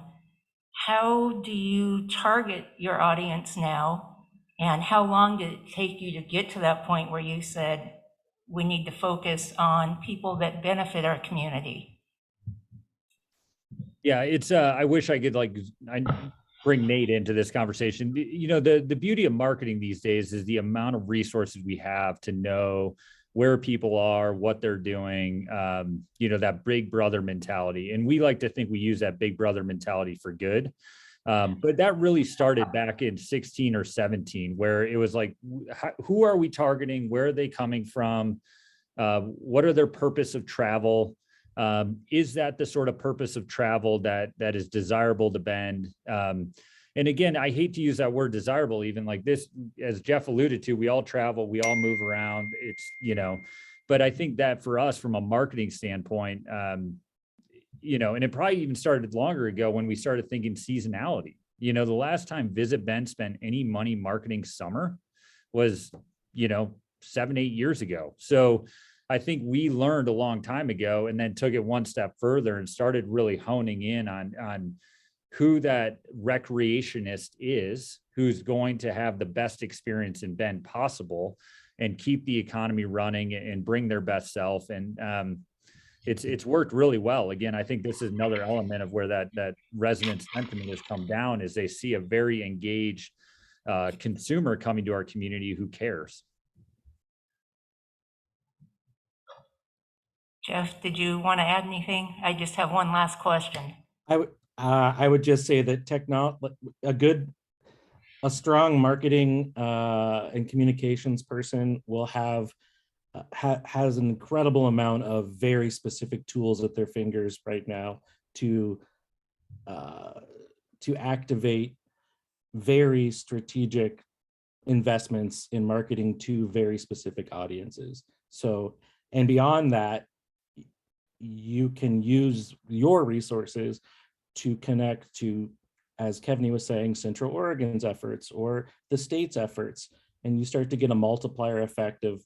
How do you target your audience now? And how long did it take you to get to that point where you said, we need to focus on people that benefit our community? Yeah, it's I wish I could bring Nate into this conversation. You know, the beauty of marketing these days is the amount of resources we have to know where people are, what they're doing, you know, that big brother mentality. And we like to think we use that big brother mentality for good. But that really started back in 16 or 17, where it was like, who are we targeting? Where are they coming from? What are their purpose of travel? Is that the sort of purpose of travel that is desirable to Bend? And again, I hate to use that word desirable, even like this, as Jeff alluded to, we all travel, we all move around. It's, you know, but I think that for us from a marketing standpoint, you know, and it probably even started longer ago when we started thinking seasonality. You know, the last time Visit Bend spent any money marketing summer was, you know, 7-8 years ago. So I think we learned a long time ago and then took it one step further and started really honing in on who that recreationist is, who's going to have the best experience in Bend possible and keep the economy running and bring their best self. And it's worked really well. Again, I think this is another element of where that resident sentiment has come down, is they see a very engaged consumer coming to our community who cares. Jeff, did you want to add anything? I just have one last question. I would just say that a strong marketing and communications person will has an incredible amount of very specific tools at their fingers right now to activate very strategic investments in marketing to very specific audiences. So, and beyond that, you can use your resources to connect to, as Kevney was saying, Central Oregon's efforts or the state's efforts. And you start to get a multiplier effect of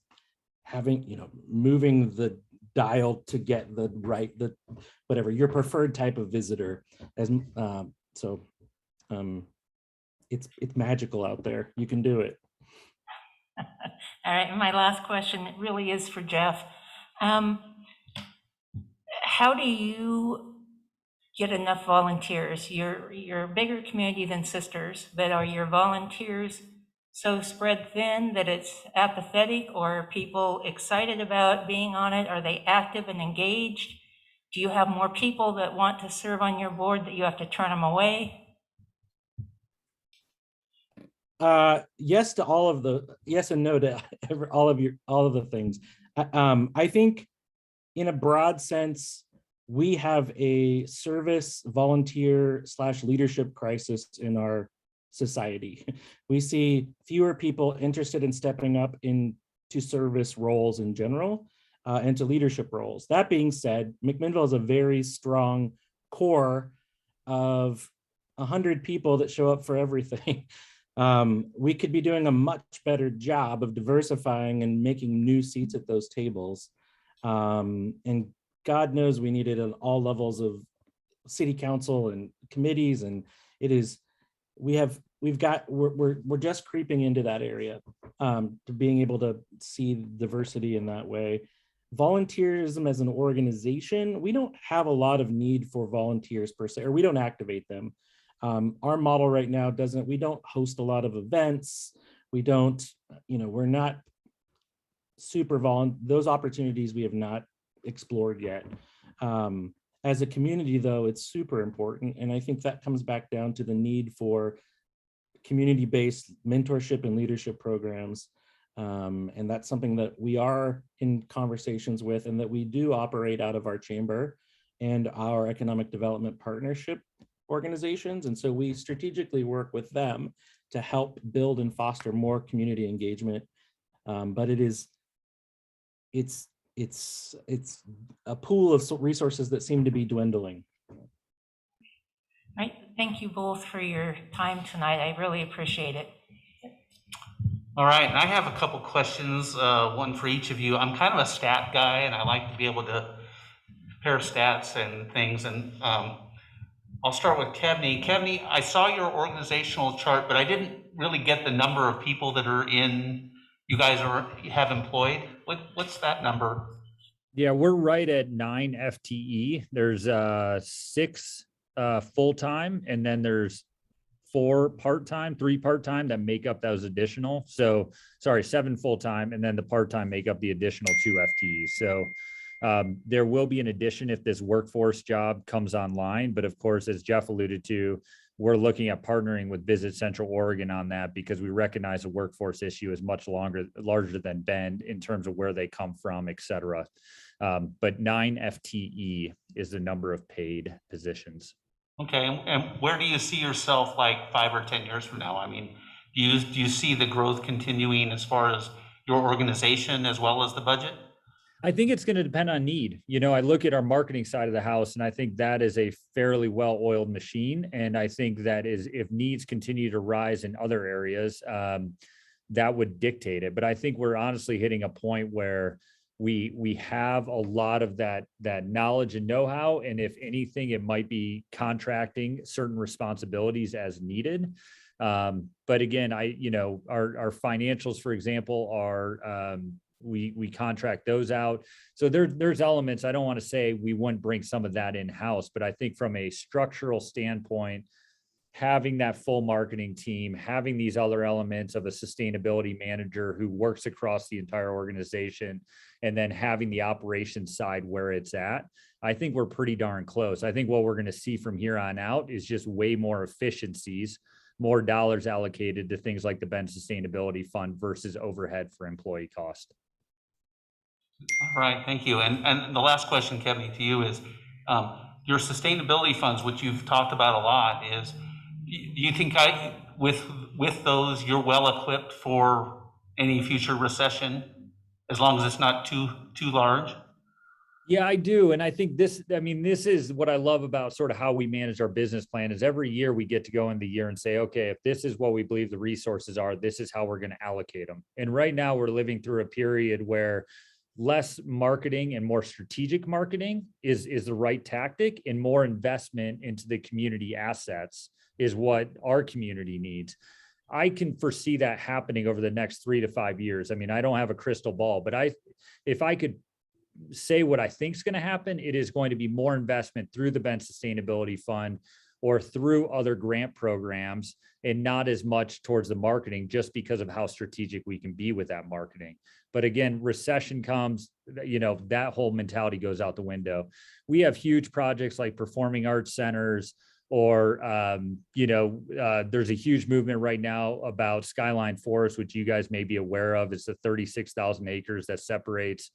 having, you know, moving the dial to get the right, whatever, your preferred type of visitor. It's magical out there. You can do it. All right, and my last question, it really is for Jeff. How do you get enough volunteers? You're a bigger community than Sisters, but are your volunteers so spread thin that it's apathetic, or are people excited about being on it? Are they active and engaged? Do you have more people that want to serve on your board that you have to turn them away? Yes to all of the, yes and no to all of the things. I think in a broad sense, we have a service volunteer / leadership crisis in our society. We see fewer people interested in stepping up into service roles in general and to leadership roles. That being said, McMinnville is a very strong core of 100 people that show up for everything. We could be doing a much better job of diversifying and making new seats at those tables. And God knows we need it at all levels of city council and committees. And it is, we're just creeping into that area to being able to see diversity in that way. volunteerism as an organization, we don't have a lot of need for volunteers per se, or we don't activate them. Our model right now we don't host a lot of events. We don't, we're not those opportunities we have not explored yet. As a community though, it's super important. And I think that comes back down to the need for community-based mentorship and leadership programs. And that's something that we are in conversations with, and that we do operate out of our chamber and our economic development partnership organizations. And so we strategically work with them to help build and foster more community engagement. But it's a pool of resources that seem to be dwindling. Right. Thank you both for your time tonight. I really appreciate it. All right, and I have a couple questions, one for each of you. I'm kind of a stat guy, and I like to be able to compare stats and things. And I'll start with Kevney. Kevney, I saw your organizational chart, but I didn't really get the number of people that are you guys have employed. What's that number? Yeah, we're right at 9 FTE. There's 6 full-time, and then there's 4 part-time, 3 part-time that make up those additional. So, sorry, 7 full-time, and then the part-time make up the additional 2 FTEs. So there will be an addition if this workforce job comes online. But of course, as Jeff alluded to, we're looking at partnering with Visit Central Oregon on that, because we recognize the workforce issue is much larger than Bend in terms of where they come from, et cetera. But 9 FTE is the number of paid positions. Okay, and where do you see yourself like 5 or 10 years from now? I mean, do you see the growth continuing as far as your organization as well as the budget? I think it's going to depend on need. I look at our marketing side of the house, and I think that is a fairly well-oiled machine. And I think that if needs continue to rise in other areas, that would dictate it. But I think we're honestly hitting a point where we have a lot of that knowledge and know-how. And if anything, it might be contracting certain responsibilities as needed. But again, our financials, for example, are, we contract those out. So there's elements, I don't want to say we wouldn't bring some of that in-house, but I think from a structural standpoint, having that full marketing team, having these other elements of a sustainability manager who works across the entire organization, and then having the operations side where it's at, I think we're pretty darn close. I think what we're going to see from here on out is just way more efficiencies, more dollars allocated to things like the Bend Sustainability Fund versus overhead for employee cost. All right, thank you. And the last question, Kevin, to you is, your sustainability funds, which you've talked about a lot, is, do you think with those, you're well equipped for any future recession, as long as it's not too large? Yeah, I do. And I think this is what I love about sort of how we manage our business plan, is every year we get to go in the year and say, okay, if this is what we believe the resources are, this is how we're going to allocate them. And right now we're living through a period where less marketing and more strategic marketing is the right tactic, and more investment into the community assets is what our community needs. I can foresee that happening over the next 3 to 5 years. I mean, I don't have a crystal ball, but if I could say what I think is going to happen, it is going to be more investment through the Bend Sustainability Fund or through other grant programs, and not as much towards the marketing, just because of how strategic we can be with that marketing. But again, recession comes, that whole mentality goes out the window. We have huge projects like performing arts centers, or, there's a huge movement right now about Skyline Forest, which you guys may be aware of. It's the 36,000 acres that separates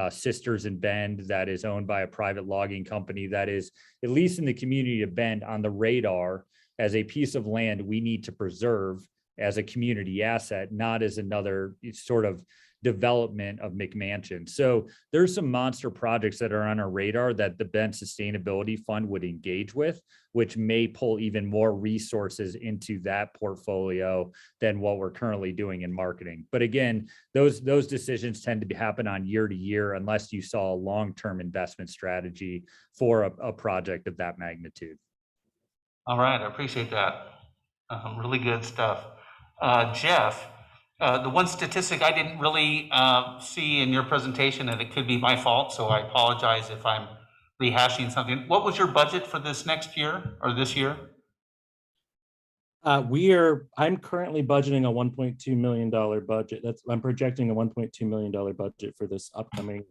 Sisters and Bend, that is owned by a private logging company, that is, at least in the community of Bend, on the radar as a piece of land we need to preserve as a community asset, not as another sort of development of McMansion. So there's some monster projects that are on our radar that the Bend Sustainability Fund would engage with, which may pull even more resources into that portfolio than what we're currently doing in marketing. But again, those decisions tend to happen on year to year, unless you saw a long-term investment strategy for a project of that magnitude. All right, I appreciate that. Really good stuff. Jeff, The one statistic I didn't really see in your presentation, and it could be my fault, so I apologize if I'm rehashing something. What was your budget for this next year or this year? I'm currently budgeting a $1.2 million budget. I'm projecting a $1.2 million budget for this upcoming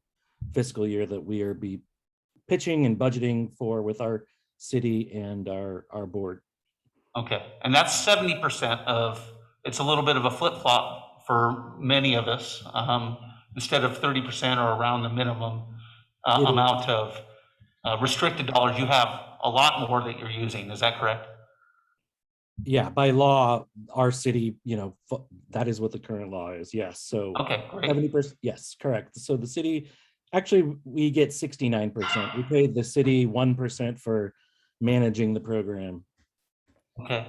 fiscal year that we are be pitching and budgeting for with our city and our board. Okay, and that's 70% of, it's a little bit of a flip-flop for many of us. Instead of 30% or around the minimum It is. amount of restricted dollars, you have a lot more that you're using, is that correct? Yeah, by law, our city, that is what the current law is. Yes. So Okay, great. 70%. Yes, correct. So the city, actually, we get 69%. We pay the city 1% for managing the program. Okay.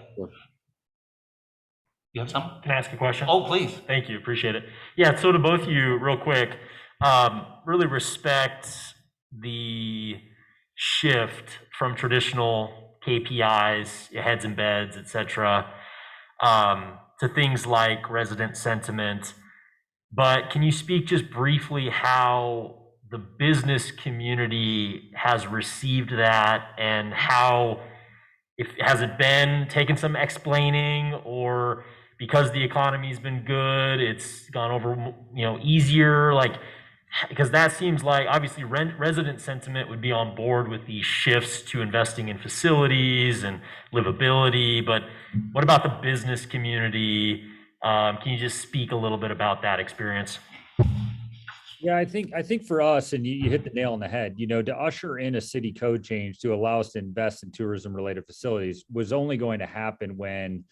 You have some? Can I ask a question? Oh, please. Thank you, appreciate it. Yeah, so to both of you, real quick, really respect the shift from traditional KPIs, heads and beds, et cetera, to things like resident sentiment. But can you speak just briefly how the business community has received that, and how, has it been taken some explaining, or because the economy's been good, it's gone over, easier? Like, because that seems like, obviously resident sentiment would be on board with these shifts to investing in facilities and livability, but what about the business community? Can you just speak a little bit about that experience? Yeah, I think for us, and you hit the nail on the head, to usher in a city code change to allow us to invest in tourism related facilities was only going to happen when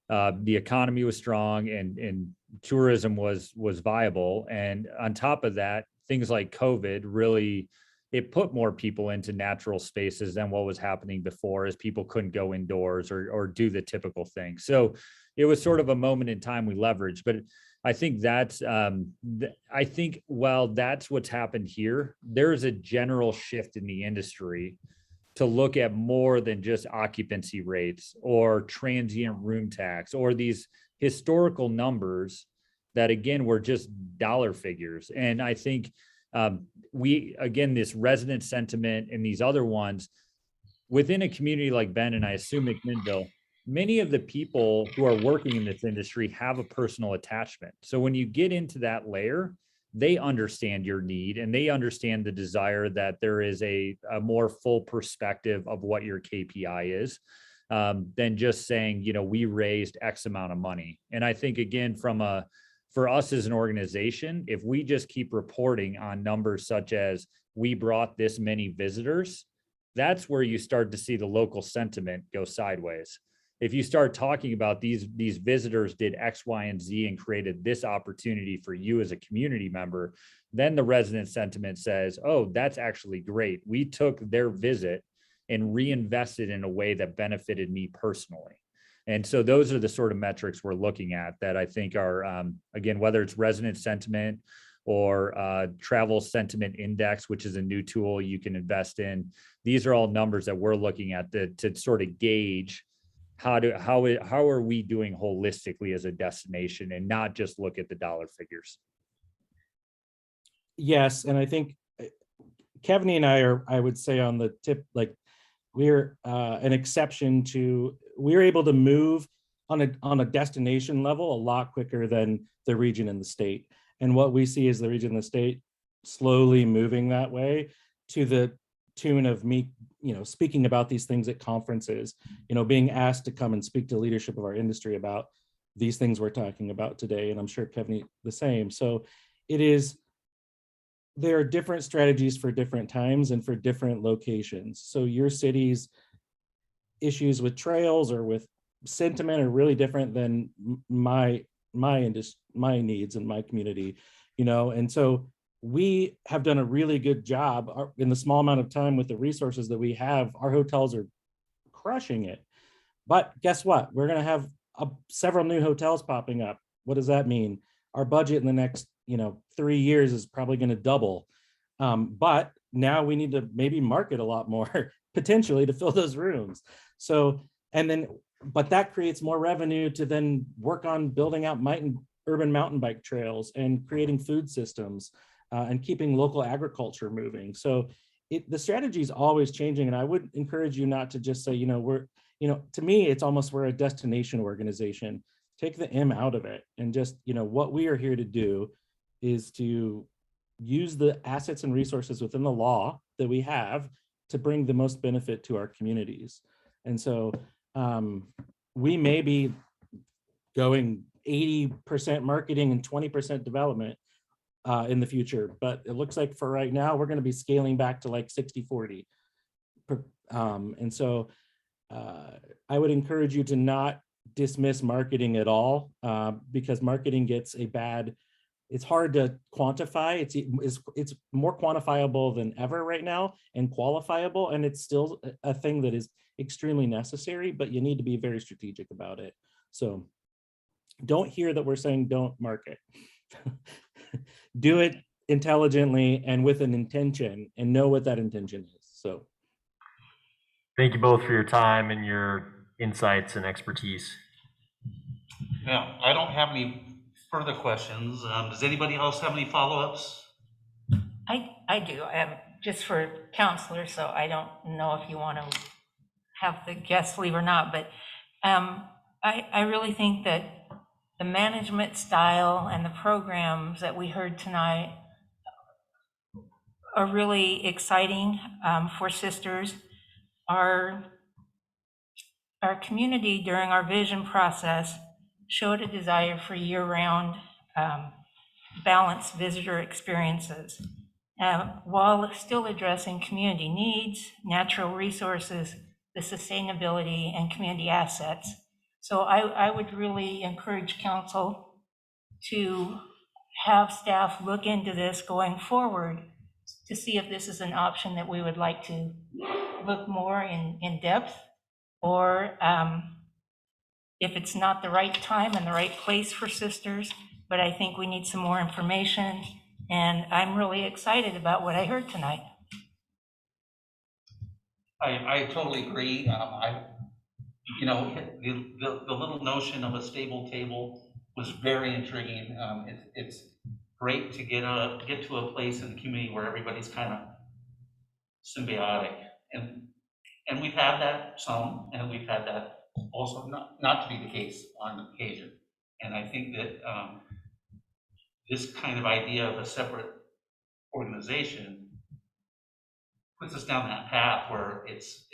the economy was strong and tourism was viable. And on top of that, things like COVID really, it put more people into natural spaces than what was happening before, as people couldn't go indoors or do the typical thing. So it was sort of a moment in time we leveraged. But I think that's, I think while that's what's happened here, there's a general shift in the industry to look at more than just occupancy rates or transient room tax or these historical numbers that, again, were just dollar figures. And I think again, this resident sentiment and these other ones within a community like Bend, and I assume McMinnville, many of the people who are working in this industry have a personal attachment. So when you get into that layer, they understand your need and they understand the desire that there is a more full perspective of what your KPI is, than just saying, we raised X amount of money. And I think, again, for us as an organization, if we just keep reporting on numbers such as we brought this many visitors, that's where you start to see the local sentiment go sideways. If you start talking about these visitors did X, Y, and Z and created this opportunity for you as a community member, then the resident sentiment says, oh, that's actually great. We took their visit and reinvested in a way that benefited me personally. And so those are the sort of metrics we're looking at that I think are, again, whether it's resident sentiment or travel sentiment index, which is a new tool you can invest in. These are all numbers that we're looking at to sort of gauge how are we doing holistically as a destination and not just look at the dollar figures. Yes, and I think Kevin and I are, I would say, on the tip, like we're an exception to, we're able to move on a destination level a lot quicker than the region and the state. And what we see is the region and the state slowly moving that way, to the tune of me, speaking about these things at conferences, being asked to come and speak to leadership of our industry about these things we're talking about today. And I'm sure Kevin the same. So there are different strategies for different times and for different locations. So your city's issues with trails or with sentiment are really different than my needs and my community, and so we have done a really good job in the small amount of time with the resources that we have. Our hotels are crushing it, but guess what? We're going to have several new hotels popping up. What does that mean? Our budget in the next 3 years is probably going to double, but now we need to maybe market a lot more potentially to fill those rooms. So, but that creates more revenue to then work on building out urban mountain bike trails and creating food systems and keeping local agriculture moving. So the strategy is always changing. And I would encourage you not to just say, to me, it's almost we're a destination organization. Take the M out of it and just, what we are here to do is to use the assets and resources within the law that we have to bring the most benefit to our communities. And so we may be going 80% marketing and 20% development in the future, but it looks like for right now, we're going to be scaling back to like 60-40. And so I would encourage you to not dismiss marketing at all because marketing gets it's hard to quantify. It's more quantifiable than ever right now and qualifiable. And it's still a thing that is extremely necessary, but you need to be very strategic about it. So don't hear that we're saying don't market. Do it intelligently and with an intention and know what that intention is. So Thank you both for your time and your insights and expertise. Now, I don't have any further questions. Does anybody else have any follow-ups? I do, just for counselors, so I don't know if you want to have the guests leave or not, but I really think that the management style and the programs that we heard tonight are really exciting for sisters. Our community during our vision process showed a desire for year-round balanced visitor experiences while still addressing community needs, natural resources, the sustainability, and community assets. So I would really encourage council to have staff look into this going forward to see if this is an option that we would like to look more in depth, or if it's not the right time and the right place for sisters. But I think we need some more information, and I'm really excited about what I heard tonight. I totally agree. The little notion of a stable table was very intriguing. It's great to get to a place in the community where everybody's kind of symbiotic, and we've had that some, and we've had that also not to be the case on occasion. And I think that this kind of idea of a separate organization puts us down that path where it's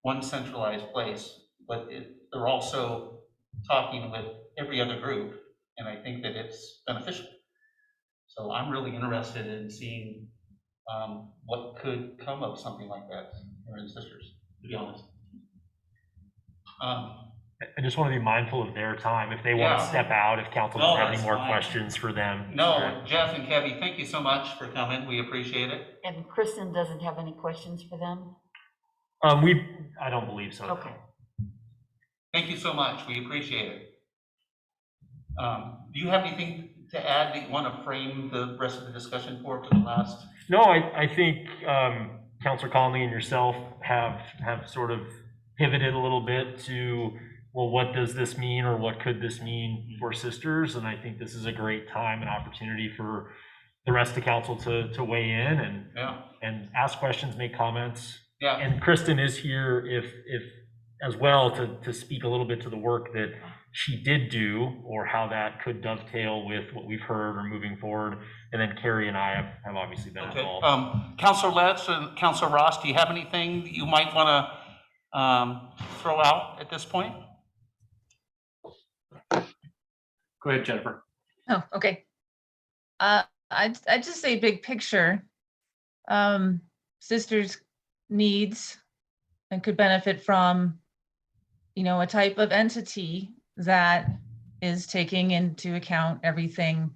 one centralized place, but they're also talking with every other group, and I think that it's beneficial. So I'm really interested in seeing what could come of something like that here in Sisters, to be honest. I just want to be mindful of their time. If they want to step out, if council doesn't have any more questions for them. No, Jeff and Kevin, thank you so much for coming. We appreciate it. And Kristen doesn't have any questions for them? I don't believe so. Okay. Thank you so much. We appreciate it. Do you have anything to add that you want to frame the rest of the discussion for the last? No, I think Councilor Conley and yourself have sort of pivoted a little bit to, well, what does this mean, or what could this mean for sisters? And I think this is a great time and opportunity for the rest of council to weigh in and ask questions, make comments. Yeah. And Kristen is here if as well to speak a little bit to the work that she did do, or how that could dovetail with what we've heard or moving forward. And then Carrie and I have obviously been involved. Councilor Letts and Councilor Ross, do you have anything that you might want to throw out at this point? Go ahead, Jennifer. Oh, okay. I'd just say big picture. Sisters needs and could benefit from, a type of entity that is taking into account everything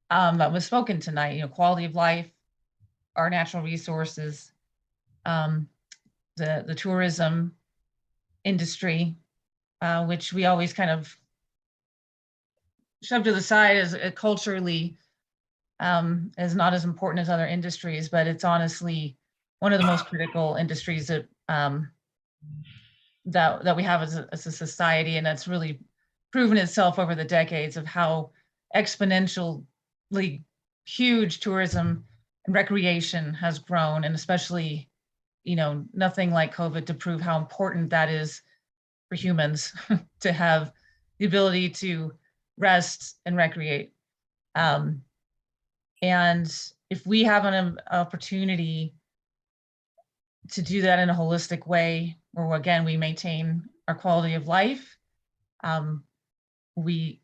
that was spoken tonight, quality of life, our natural resources, the tourism industry, which we always kind of shove to the side as culturally as not as important as other industries, but it's honestly one of the most critical industries that that we have as a society, and that's really proven itself over the decades of how exponentially huge tourism and recreation has grown, and especially, nothing like COVID to prove how important that is for humans to have the ability to rest and recreate. And if we have an opportunity to do that in a holistic way, where again, we maintain our quality of life, we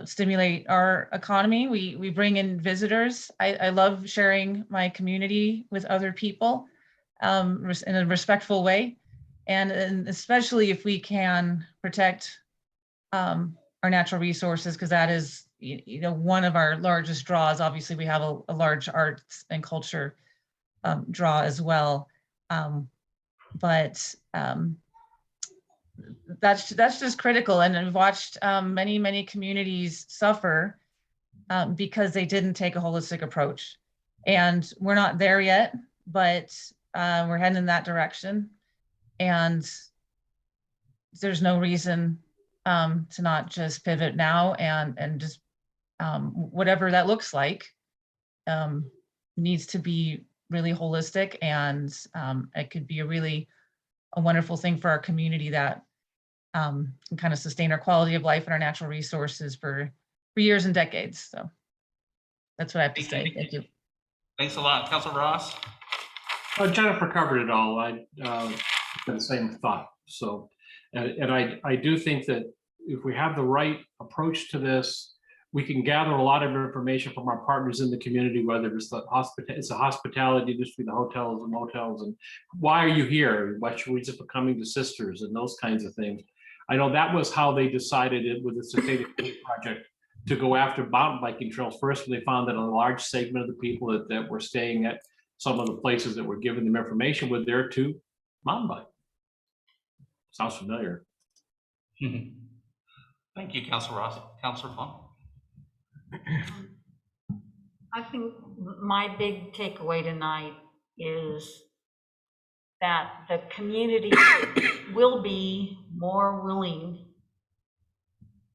stimulate our economy, we bring in visitors. I love sharing my community with other people in a respectful way. And especially if we can protect our natural resources, because that is, one of our largest draws. Obviously, we have a large arts and culture draw as well. But that's just critical. And I've watched many communities suffer because they didn't take a holistic approach. And we're not there yet, but we're heading in that direction. And there's no reason to not just pivot now and just whatever that looks like needs to be really holistic, and it could be a wonderful thing for our community that can kind of sustain our quality of life and our natural resources for years and decades. So that's what I have to say. Thank you. Thanks a lot. Councilor Ross? Jennifer covered it all. I had the same thought. So, and I do think that if we have the right approach to this, we can gather a lot of information from our partners in the community, whether it's the hospitality industry, the hotels and motels, and why are you here? What's your reason for coming to Sisters, and those kinds of things. I know that was how they decided it with the sustainability project to go after mountain biking trails first, when they found that a large segment of the people that were staying at some of the places that were giving them information were there to mountain bike. Sounds familiar. Thank you, Councilor Ross. Councilor Plum? I think my big takeaway tonight is that the community will be more willing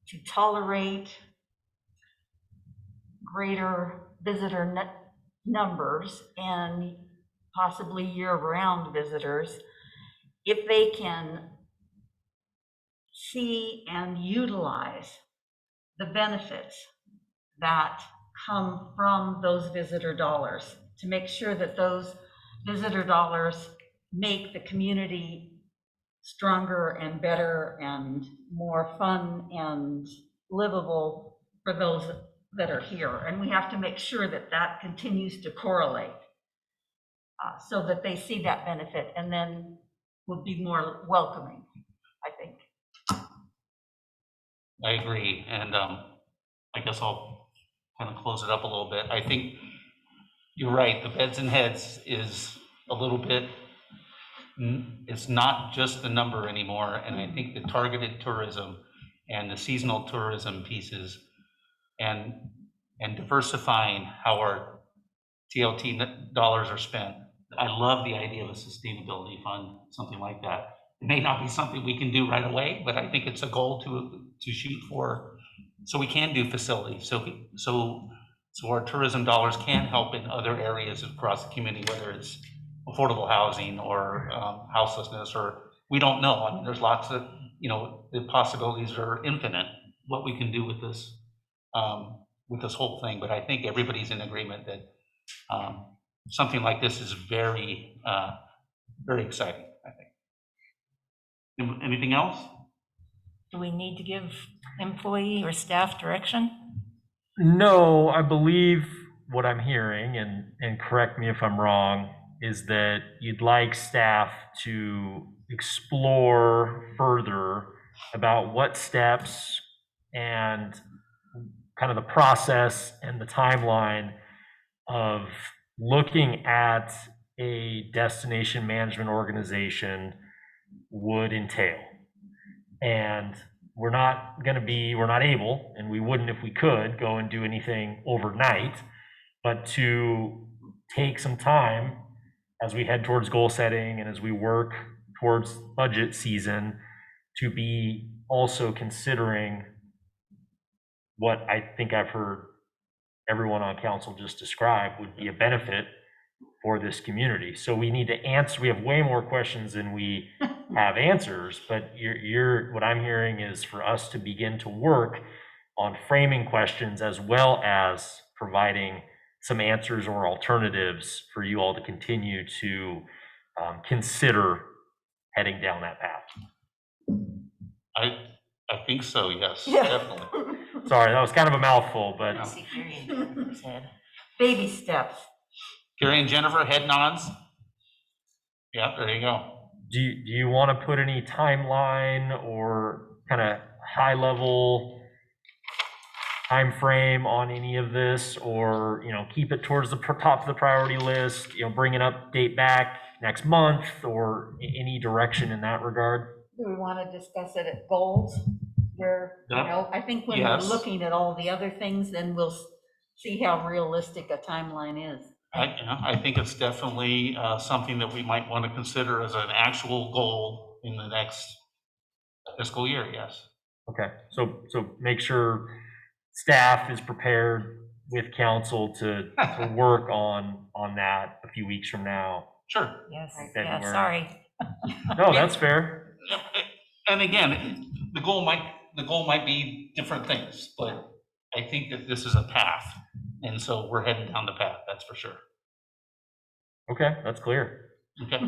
to tolerate greater visitor numbers and possibly year-round visitors if they can see and utilize the benefits that come from those visitor dollars, to make sure that those visitor dollars make the community stronger and better and more fun and livable for those that are here. And we have to make sure that that continues to correlate so that they see that benefit and then would be more welcoming, I think. I agree. And I guess I'll kind of close it up a little bit. I think you're right. The beds and heads is a little bit, it's not just the number anymore. And I think the targeted tourism and the seasonal tourism pieces and diversifying how our TLT dollars are spent. I love the idea of a sustainability fund, something like that. It may not be something we can do right away, but I think it's a goal to shoot for, so we can do facilities. So our tourism dollars can help in other areas across the community, whether it's affordable housing or houselessness, or we don't know. I mean, there's lots of, the possibilities are infinite, what we can do with this whole thing. But I think everybody's in agreement that something like this is very, very exciting, I think. Anything else? Do we need to give employee or staff direction? No, I believe what I'm hearing, and correct me if I'm wrong, is that you'd like staff to explore further about what steps and kind of the process and the timeline of looking at a destination management organization would entail. And we're not able, and we wouldn't if we could, go and do anything overnight, but to take some time as we head towards goal setting and as we work towards budget season to be also considering what I think I've heard everyone on council just describe would be a benefit for this community. So we need to answer, we have way more questions than we have answers, but what I'm hearing is for us to begin to work on framing questions as well as providing some answers or alternatives for you all to continue to consider heading down that path. I think so, yes, Yeah. definitely. Sorry, that was kind of a mouthful, but I see Gary and Jennifer's head. Baby steps. Gary and Jennifer, head nods. Yeah, there you go. do you want to put any timeline or kind of high level time frame on any of this, or keep it towards the top of the priority list, bring an update back next month, or any direction in that regard? Do we want to discuss it at goals? Where, I think when we're Yes. looking at all the other things, then we'll see how realistic a timeline is. I think it's definitely something that we might want to consider as an actual goal in the next fiscal year, yes. Okay, so make sure staff is prepared with council to work on that a few weeks from now. Sure. Yes, February. yeah, sorry. No, that's fair. And again, the goal might be different things, but I think that this is a path. And so we're heading down the path, that's for sure. Okay, that's clear. Okay.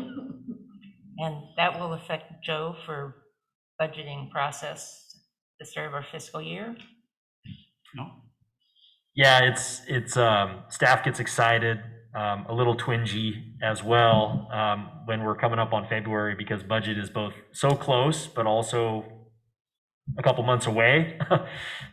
And that will affect Joe for budgeting process the start of our fiscal year. No? Yeah, it's staff gets excited, a little twingy as well, when we're coming up on February, because budget is both so close, but also a couple months away.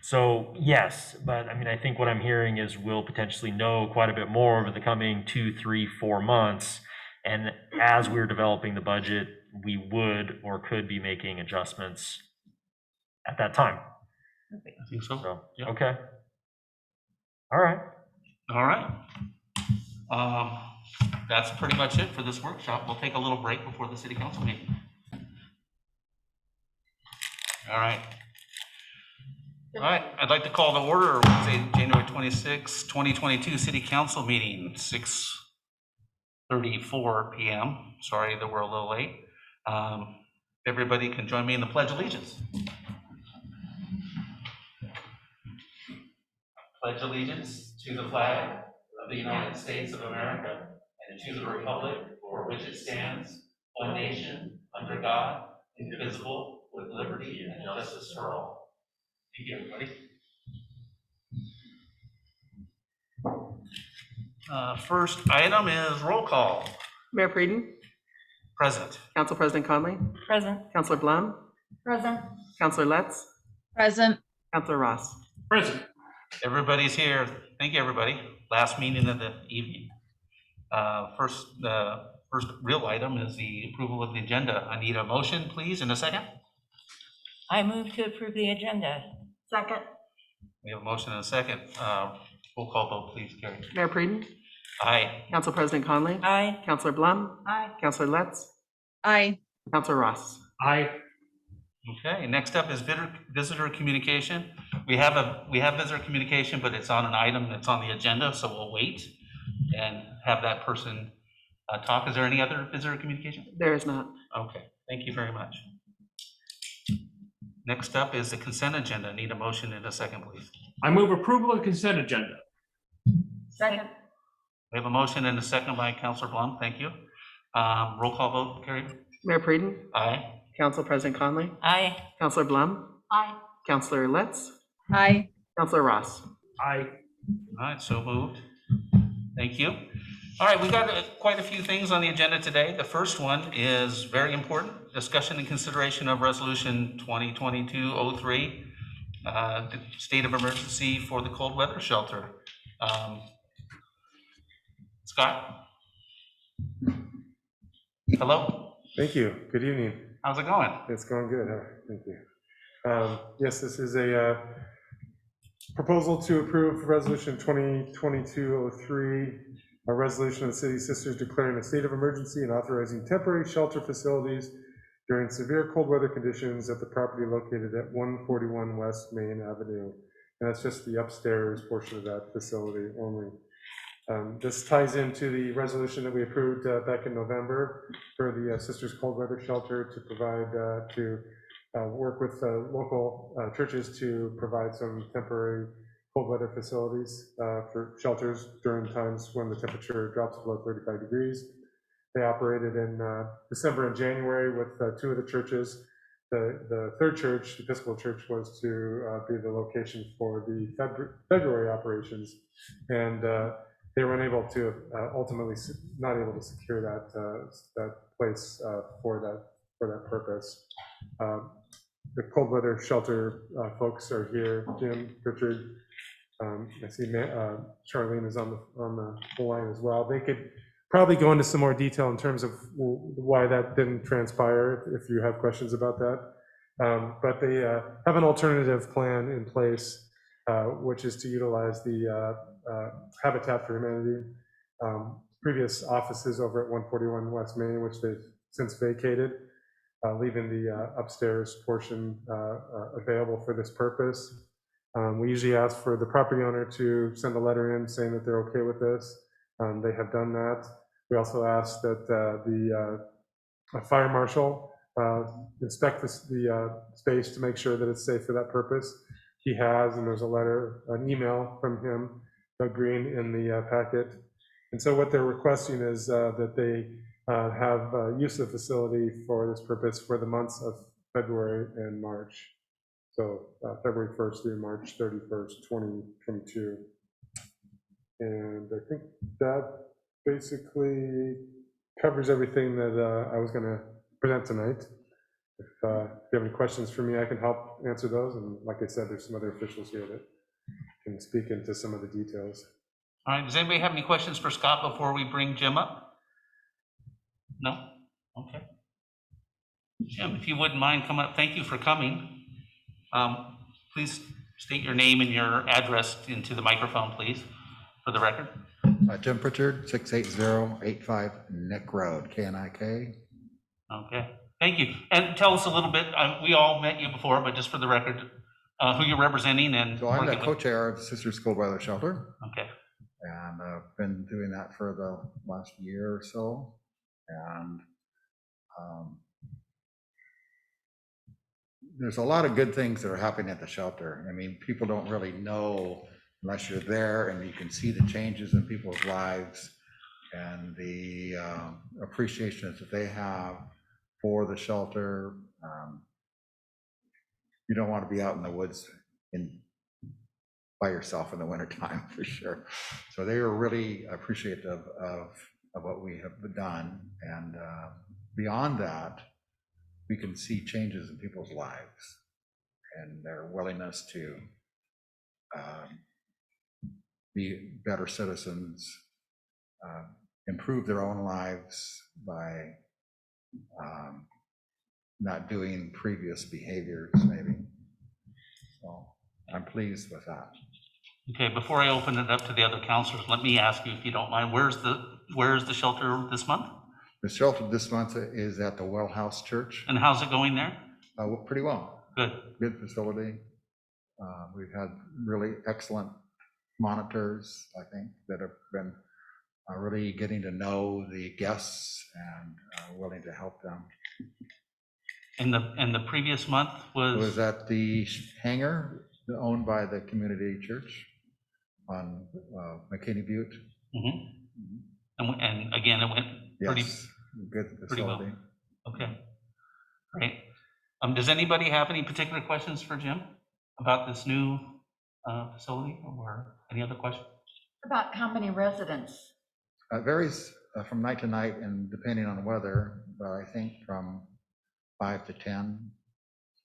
So yes, but I mean, I think what I'm hearing is we'll potentially know quite a bit more over the coming 2, 3, 4 months. And as we're developing the budget, we would or could be making adjustments at that time. I think so. So, Yeah. okay. All right. All right. That's pretty much it for this workshop. We'll take a little break before the city council meeting. All right. All right, I'd like to call the order Wednesday, January 26, 2022 City Council meeting, 6:34 p.m. Sorry that we're a little late. Everybody can join me in the Pledge of Allegiance. Pledge allegiance to the flag of the United States of America and to the republic for which it stands, one nation, under God, indivisible, with liberty and justice for all. Thank you, everybody. First item is roll call. Mayor Breeden, Present. Council President Conley, Present. Councilor Blum, Present. Councilor Letts, Present. Councilor Ross. Present. Everybody's here. Thank you, everybody. Last meeting of the evening. First real item is the approval of the agenda. I need a motion, please, in a second. I move to approve the agenda. Second. We have a motion and a second. Roll call vote, please, Carrie. Mayor Breeden, Aye. Council President Conley, Aye. Councilor Blum, Aye. Councilor Letts, Aye. Councilor Ross. Aye. Okay, next up is visitor communication. We have visitor communication, but it's on an item that's on the agenda, so we'll wait and have that person talk. Is there any other visitor communication? There is not. Okay, thank you very much. Next up is the consent agenda. Need a motion in a second, please. I move approval of consent agenda. Second. We have a motion and a second by Councilor Blum. Thank you. Roll call vote, Carrie. Mayor Breeden, Aye. Council President Conley, Aye. Councilor Blum, Aye. Councilor Letts, Aye. Councilor Ross. Aye. All right, so moved. Thank you. All right, we got quite a few things on the agenda today. The first one is very important, discussion and consideration of resolution 2022-03, the state of emergency for the cold weather shelter. Scott? Hello, Thank you. Good evening. how's it going? It's going good. Thank you. Yes, this is a proposal to approve resolution 2022-03, a resolution of the City Sisters declaring a state of emergency and authorizing temporary shelter facilities during severe cold weather conditions at the property located at 141 West Main Avenue. And that's just the upstairs portion of that facility only. This ties into the resolution that we approved back in November for the Sisters Cold Weather Shelter to provide, work with local churches to provide some temporary cold weather facilities for shelters during times when the temperature drops below 35 degrees. They operated in December and January with two of the churches. The third church, the Episcopal Church, was to be the location for the February operations. And they were unable to, ultimately not able to secure that place for that purpose. The cold weather shelter folks are here. Jim, Richard, I see Charlene is on the line as well. They could probably go into some more detail in terms of why that didn't transpire, if you have questions about that. But they have an alternative plan in place, which is to utilize the Habitat for Humanity previous offices over at 141 West Main, which they've since vacated, leaving the upstairs portion available for this purpose. We usually ask for the property owner to send a letter in saying that they're okay with this. They have done that. We also ask that the fire marshal inspect the space to make sure that it's safe for that purpose. He has, and there's a letter, an email from him, Doug Green, in the packet. And so what they're requesting is that they have use of the facility for this purpose for the months of February and March. So February 1st through March 31st, 2022. And I think that basically covers everything that I was going to present tonight. If you have any questions for me, I can help answer those. And like I said, there's some other officials here that can speak into some of the details. All right, does anybody have any questions for Scott before we bring Jim up? No? Okay. Jim, if you wouldn't mind coming up, thank you for coming. Please state your name and your address into the microphone, please, for the record. Jim Pritchard, 68085 Nick Road, K-N-I-K. Okay, thank you. And tell us a little bit, we all met you before, but just for the record, who you're representing and. So I'm the co-chair of Sisters Cold Weather Shelter. Okay. And I've been doing that for the last year or so. And there's a lot of good things that are happening at the shelter. I mean, people don't really know unless you're there and you can see the changes in people's lives and the appreciations that they have for the shelter. You don't want to be out in the woods by yourself in the wintertime, for sure. So they are really appreciative of what we have done. And beyond that, we can see changes in people's lives and their willingness to be better citizens, improve their own lives by not doing previous behaviors, maybe. So I'm pleased with that. Okay, before I open it up to the other counselors, let me ask you, if you don't mind, where's the shelter this month? The shelter this month is at the Well House Church. And how's it going there? Pretty well. Good. Good facility. We've had really excellent monitors, I think, that have been really getting to know the guests and willing to help them. And the previous month was? It was at the hangar owned by the community church on McKinney Butte. Mm-hmm. And again, it went pretty, yes, good facility. Pretty well. Okay, great. Does anybody have any particular questions for Jim about this new facility, or any other questions? About how many residents? It varies from night to night and depending on the weather, but I think from 5 to 10.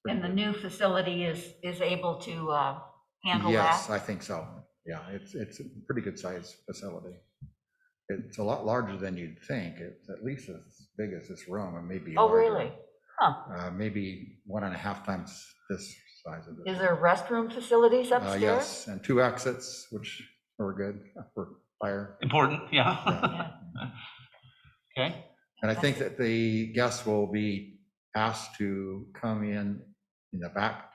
And the new facility is able to handle that? Yes, I think so. Yeah, it's a pretty good sized facility. It's a lot larger than you'd think. It's at least as big as this room, and maybe Oh, larger. really? Huh. Maybe 1.5 times this size of this. Is there restroom facilities upstairs? Yes, and 2 exits, which are good for fire. Important, yeah. Yeah. Okay. And I think that the guests will be asked to come in the back.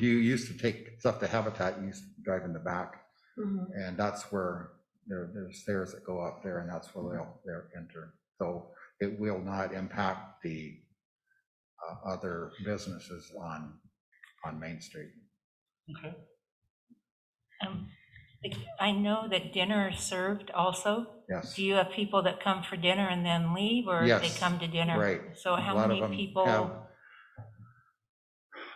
You used to take stuff to Habitat, you used to drive in the back, and that's where there's stairs that go up there, and that's where they'll enter. So it will not impact the other businesses on Main Street. Okay. I know that dinner is served also. Yes. Do you have people that come for dinner and then leave, or they Yes, come to dinner? right. So A how lot of many them people? I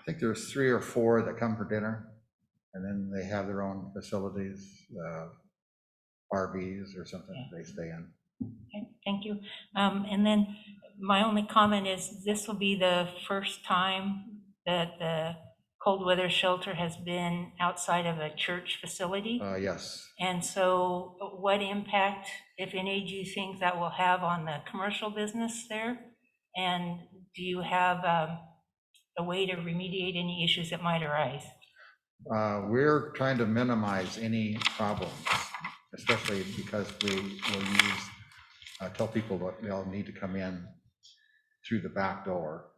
think there's 3 or 4 that come for dinner, and then they have their own facilities, RVs or something they stay in. Okay, thank you. And then my only comment is this will be the first time that the cold weather shelter has been outside of a church facility. Yes. And so what impact, if any, do you think that will have on the commercial business there? And do you have a way to remediate any issues that might arise? We're trying to minimize any problems, especially because we will tell people that they'll need to come in through the back door,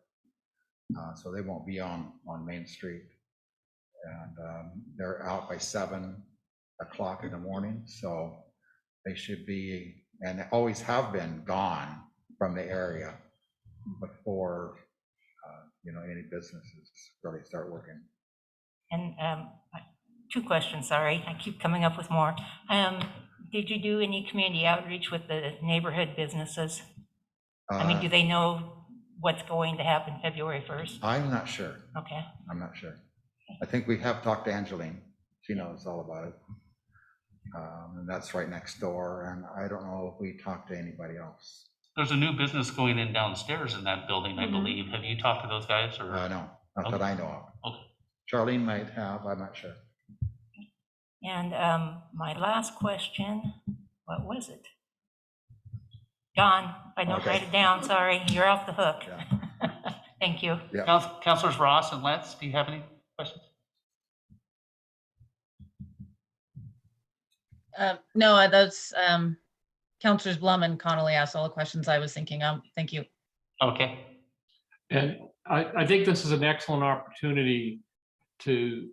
so they won't be on Main Street. And they're out by 7 o'clock in the morning, so they should be, and they always have been, gone from the area before any businesses really start working. And 2 questions, sorry, I keep coming up with more. Did you do any community outreach with the neighborhood businesses? I mean, do they know what's going to happen February 1st? I'm not sure. Okay. I'm not sure. I think we have talked to Angeline. She knows all about it. And that's right next door. And I don't know if we talked to anybody else. There's a new business going in downstairs in that building, I believe. Have you talked to those guys or? No, not that I know of. Okay. Charlene might have, I'm not sure. And my last question, what was it? Gone. I don't Okay. write it down, sorry, you're off the hook. Yeah. Thank you. Yeah. Councilors Ross and Letts, do you have any questions? No, that's Councilors Blum and Connolly asked all the questions I was thinking of. Thank you. Okay. And I think this is an excellent opportunity to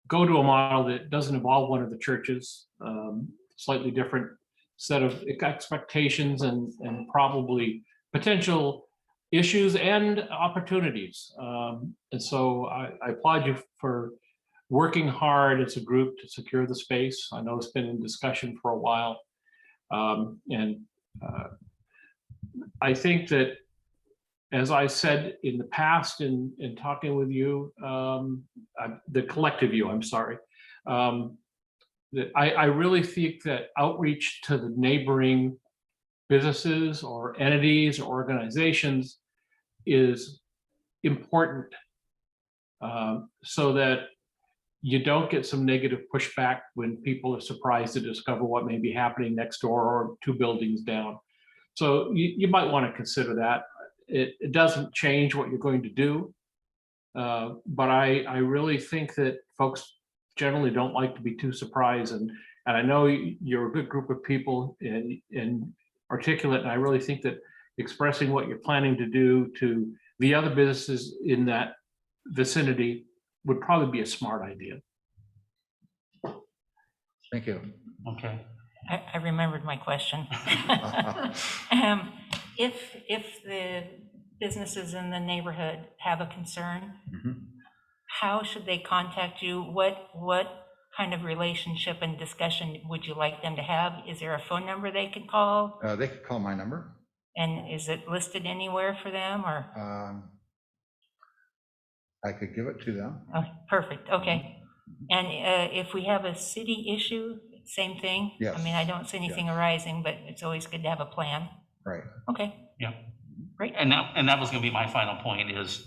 go to a model that doesn't involve one of the churches, slightly different set of expectations and probably potential issues and opportunities. And so I applaud you for working hard as a group to secure the space. I know it's been in discussion for a while. I think that, as I said in the past in talking with you, the collective you, I'm sorry, that I really think that outreach to the neighboring businesses or entities or organizations is important, so that you don't get some negative pushback when people are surprised to discover what may be happening next door or 2 buildings down. So you might want to consider that. It doesn't change what you're going to do, but I really think that folks generally don't like to be too surprised, and I know you're a good group of people and articulate, and I really think that expressing what you're planning to do to the other businesses in that vicinity would probably be a smart idea. Thank you. Okay. I remembered my question. If the businesses in the neighborhood have a concern, how should they contact you? What kind of relationship and discussion would you like them to have? Is there a phone number they can call? They could call my number. And is it listed anywhere for them, or? I could give it to them. Oh, perfect, okay. And if we have a city issue, same thing? Yes. I mean, I don't see anything arising, but it's always good to have a plan. Right. Okay. Yeah. Great. And that was going to be my final point is,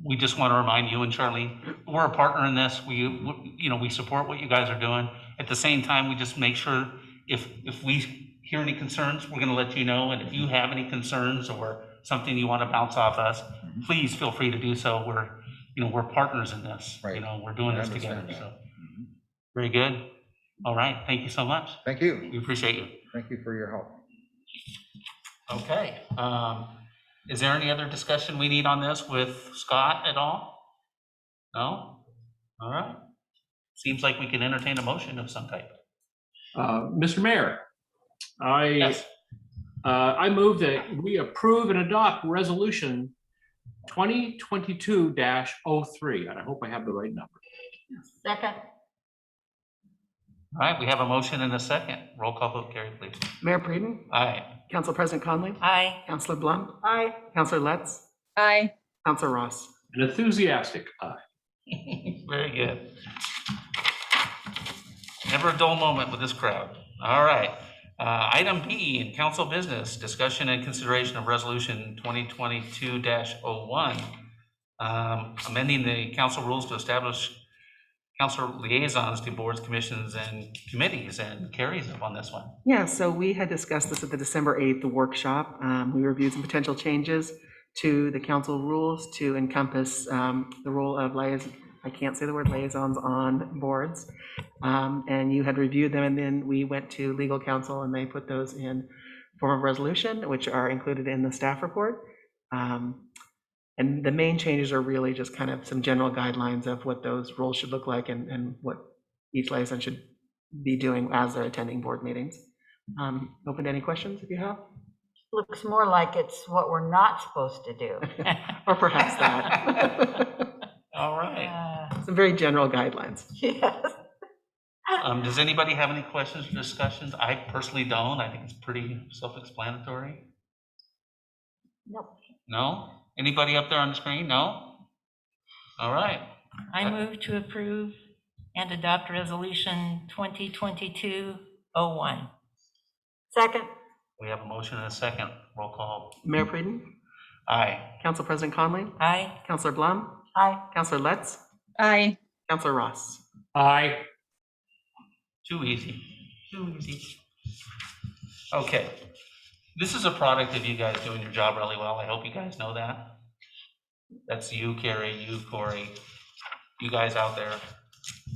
we just want to remind you and Charlene, we're a partner in this. We support what you guys are doing. At the same time, we just make sure if we hear any concerns, we're going to let you know. And if you have any concerns or something you want to bounce off us, please feel free to do so. We're partners in this. Right. We're doing this together. So very good. All right. Thank you so much. Thank you. We appreciate you. Thank you for your help. Okay. Is there any other discussion we need on this with Scott at all? No? All right. Seems like we can entertain a motion of some type. Mr. Mayor, Yes. I move that we approve and adopt resolution 2022-03, and I hope I have the right number. Second. All right, we have a motion and a second. Roll call vote, Carrie, please. Mayor Breeden, Aye. Council President Conley, Aye. Councilor Blum, Aye. Councilor Letts, Aye. Councilor Ross. An enthusiastic aye. Very good. Never a dull moment with this crowd. All right. Item B in council business, discussion and consideration of resolution 2022-01, amending the council rules to establish council liaisons to boards, commissions, and committees, and Carrie's up on this one. Yeah, so we had discussed this at the December 8th workshop. We reviewed some potential changes to the council rules to encompass the role of I can't say the word liaisons on boards. And you had reviewed them, and then we went to legal counsel and they put those in form of resolution, which are included in the staff report. And the main changes are really just kind of some general guidelines of what those roles should look like and what each liaison should be doing as they're attending board meetings. Open to any questions if you have? Looks more like it's what we're not supposed to do. Or perhaps that. All right. Some very general guidelines. Yes. Does anybody have any questions or discussions? I personally don't. I think it's pretty self-explanatory. Nope. No? Anybody up there on the screen? No? All right. I move to approve and adopt resolution 2022-01. Second. We have a motion and a second. Roll call. Mayor Breeden, Aye. Council President Conley, Aye. Councilor Blum, Aye. Councilor Letts, Aye. Councilor Ross. Aye. Too easy. Too easy. Okay. This is a product of you guys doing your job really well. I hope you guys know that. That's you, Carrie, you, Corey, you guys out there,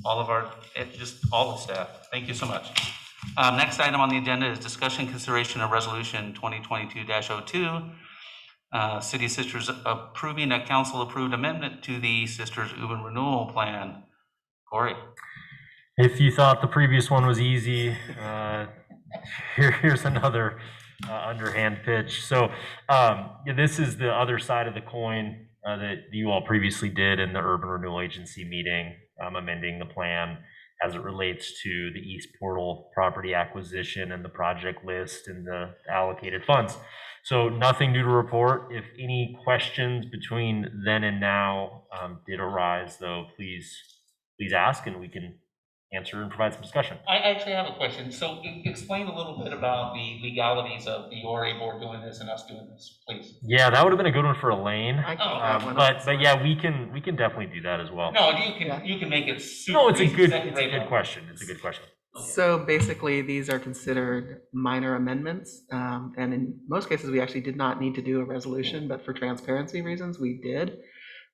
all of our, just all the staff. Thank you so much. Next item on the agenda is discussion consideration of resolution 2022-02. City Sisters approving a council approved amendment to the Sisters Urban Renewal Plan. Corey. If you thought the previous one was easy, here's another underhand pitch. So this is the other side of the coin that you all previously did in the Urban Renewal Agency meeting, amending the plan as it relates to the East Portal property acquisition and the project list and the allocated funds. So nothing new to report. If any questions between then and now did arise, though, please ask and we can answer and provide some discussion. I actually have a question. So explain a little bit about the legalities of the ORA board doing this and us doing this, please. Yeah, that would have been a good one for Elaine. I can add one up. But yeah, we can definitely do that as well. No, you can make it super. No, it's a easy. good Second question. It's a good question. So basically, these are considered minor amendments. And in most cases, we actually did not need to do a resolution, but for transparency reasons, we did.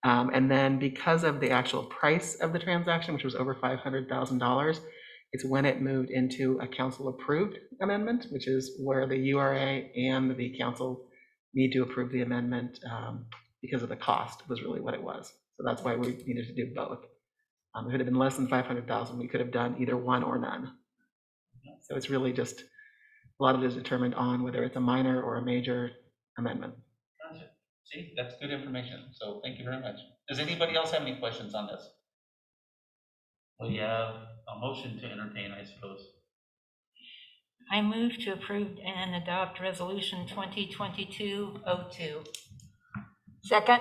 And then because of the actual price of the transaction, which was over $500,000, it's when it moved into a council-approved amendment, which is where the URA and the council need to approve the amendment because of the cost was really what it was. So that's why we needed to do both. If it had been less than 500,000, we could have done either one or none. So it's really just, a lot of it is determined on whether it's a minor or a major amendment. Gotcha. See, that's good information. So thank you very much. Does anybody else have any questions on this? We have a motion to entertain, I suppose. I move to approve and adopt resolution 2022-02. Second.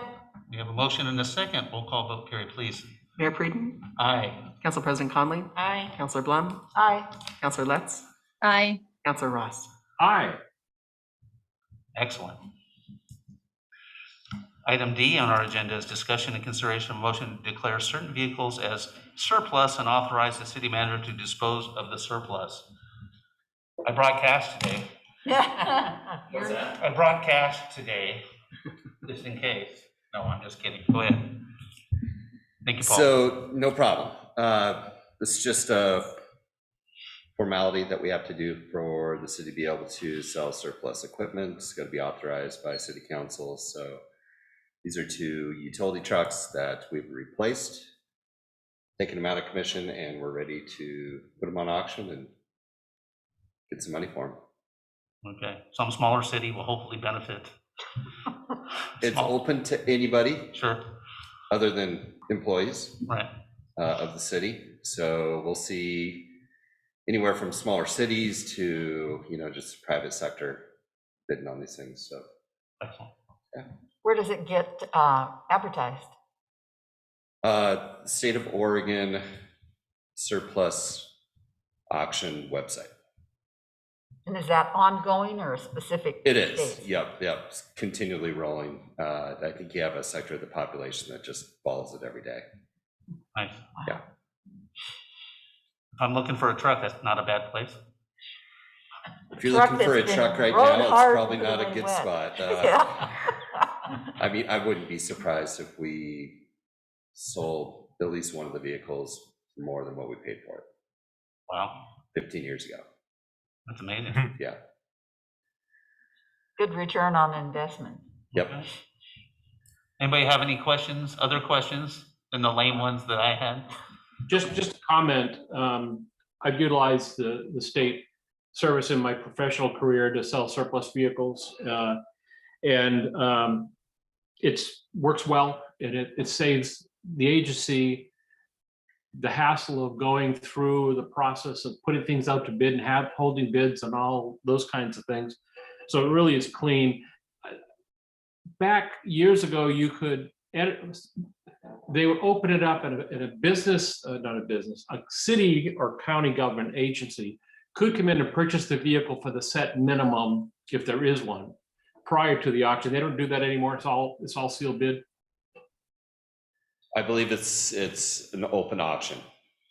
We have a motion and a second. Roll call vote, Carrie, please. Mayor Breeden, Aye. Council President Conley, Aye. Councilor Blum, Aye. Councilor Letts, Aye. Councilor Ross. Aye. Excellent. Item D on our agenda is discussion and consideration of motion to declare certain vehicles as surplus and authorize the city manager to dispose of the surplus. I brought cash today. What's I brought cash today, just in case. No, I'm just kidding. Go ahead. Thank you, Paul. So, no problem. This is just a formality that we have to do for the city to be able to sell surplus equipment. It's got to be authorized by city council. So these are 2 utility trucks that we've replaced, taken them out of commission, and we're ready to put them on auction and get some money for them. Okay, some smaller city will hopefully benefit. It's Small. open to anybody Sure, other than employees right. of the city. So we'll see anywhere from smaller cities to, just private sector bidding on these things. So Excellent. Where does it get advertised? State of Oregon surplus auction website. And is that ongoing or a specific? It is, date? yep, it's continually rolling. I think you have a sector of the population that just follows it every day. Nice. Yeah. If I'm looking for a truck, that's not a bad place. If you're Truck looking for a that's truck been right rode now, it's hard probably through not a and good wet. spot. Yeah. I mean, I wouldn't be surprised if we sold at least one of the vehicles for more than what we paid for it Wow, 15 years ago. that's amazing. Yeah. Good return on investment. Yep. Okay. Anybody have any questions, other questions than the lame ones that I had? Just a comment. I've utilized the state service in my professional career to sell surplus vehicles. And it works well, and it saves the agency the hassle of going through the process of putting things out to bid and holding bids and all those kinds of things. So it really is clean. Back years ago, you could edit, they would open it up at a business, not a business, a city or county government agency could come in and purchase the vehicle for the set minimum, if there is one, prior to the auction. They don't do that anymore. It's all sealed bid. I believe it's an open auction.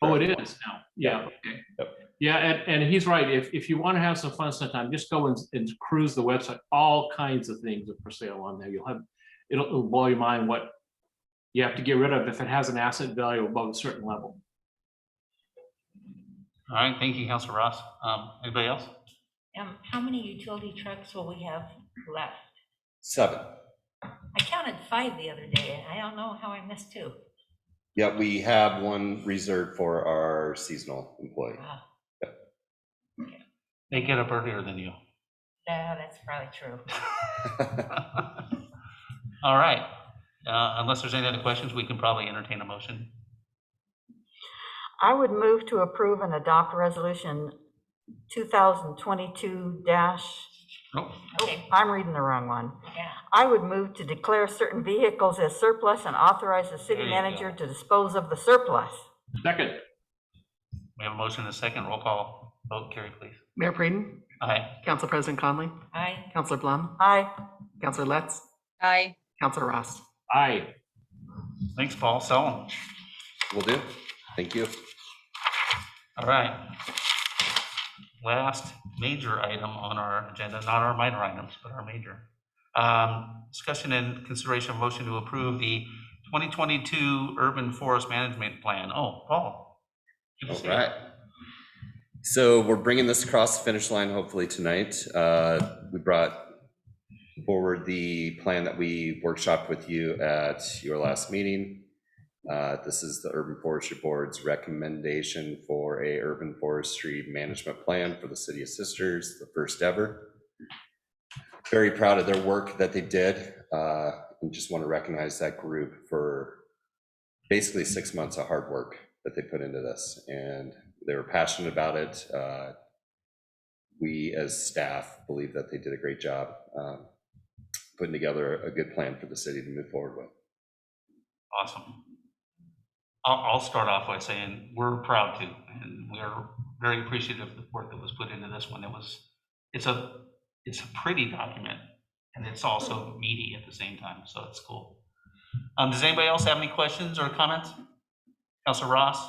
Oh, it is now. Yeah. Okay. Yep. Yeah, and he's right. If you want to have some fun sometime, just go and cruise the website. All kinds of things are for sale on there. It'll blow your mind what you have to get rid of if it has an asset value above a certain level. All right, thank you, Councilor Ross. Anybody else? How many utility trucks will we have left? 7. I counted 5 the other day. I don't know how I missed 2. Yeah, we have one reserved for our seasonal employee. Wow. They get up earlier than you. Yeah, that's probably true. All right, unless there's any other questions, we can probably entertain a motion. I would move to approve and adopt resolution 2022 Oh, Okay. I'm reading the wrong one. Yeah. I would move to declare certain vehicles as surplus and authorize the city There you manager go. to dispose of the surplus. Second. we have a motion and a second. Roll call vote. Carrie, please. Mayor Preden, Aye. Council President Conley, Aye. Councilor Blum, Aye. Councilor Letts, Aye. Councilor Ross. Aye. Thanks, Paul. Sell them. Will do. Thank you. All right. Last major item on our agenda, not our minor items, but our major. Discussion and consideration of motion to approve the 2022 Urban Forest Management Plan. Oh, Paul. Good to All see you. right. So we're bringing this across the finish line hopefully tonight. We brought forward the plan that we workshopped with you at your last meeting. This is the Urban Forestry Board's recommendation for a urban forestry management plan for the city of Sisters, the first ever. Very proud of their work that they did. And just want to recognize that group for basically 6 months of hard work that they put into this, and they were passionate about it. We as staff believe that they did a great job putting together a good plan for the city to move forward with. Awesome. I'll start off by saying we're proud to, and we're very appreciative of the work that was put into this one. It's a pretty document, and it's also meaty at the same time, so it's cool. Does anybody else have any questions or comments? Councilor Ross?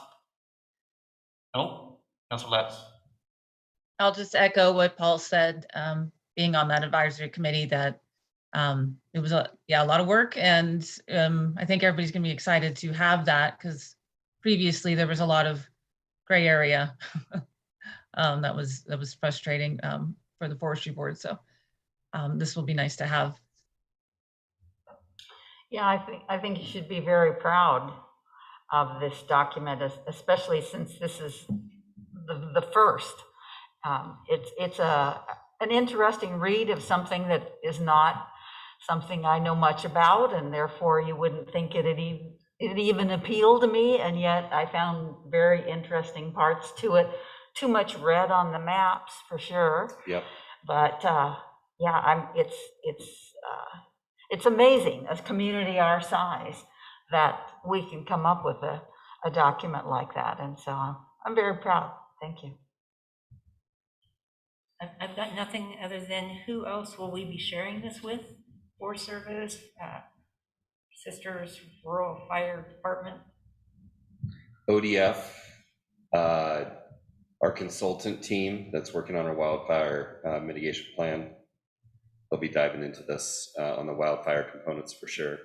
No? Councilor Letts? I'll just echo what Paul said, being on that advisory committee, that it was a lot of work, and I think everybody's gonna be excited to have that, because previously there was a lot of gray area That was frustrating for the forestry board. So this will be nice to have. Yeah, I think you should be very proud of this document, especially since this is the first. It's an interesting read of something that is not something I know much about, and therefore you wouldn't think it even appeal to me, and yet I found very interesting parts to it. Too much red on the maps for sure. Yep. But yeah, it's amazing, a community our size, that we can come up with a document like that, and so I'm very proud. Thank you. I've got nothing other than who else will we be sharing this with? Forest Service, Sisters Rural Fire Department. ODF, our consultant team that's working on our wildfire mitigation plan. They'll be diving into this on the wildfire components for sure.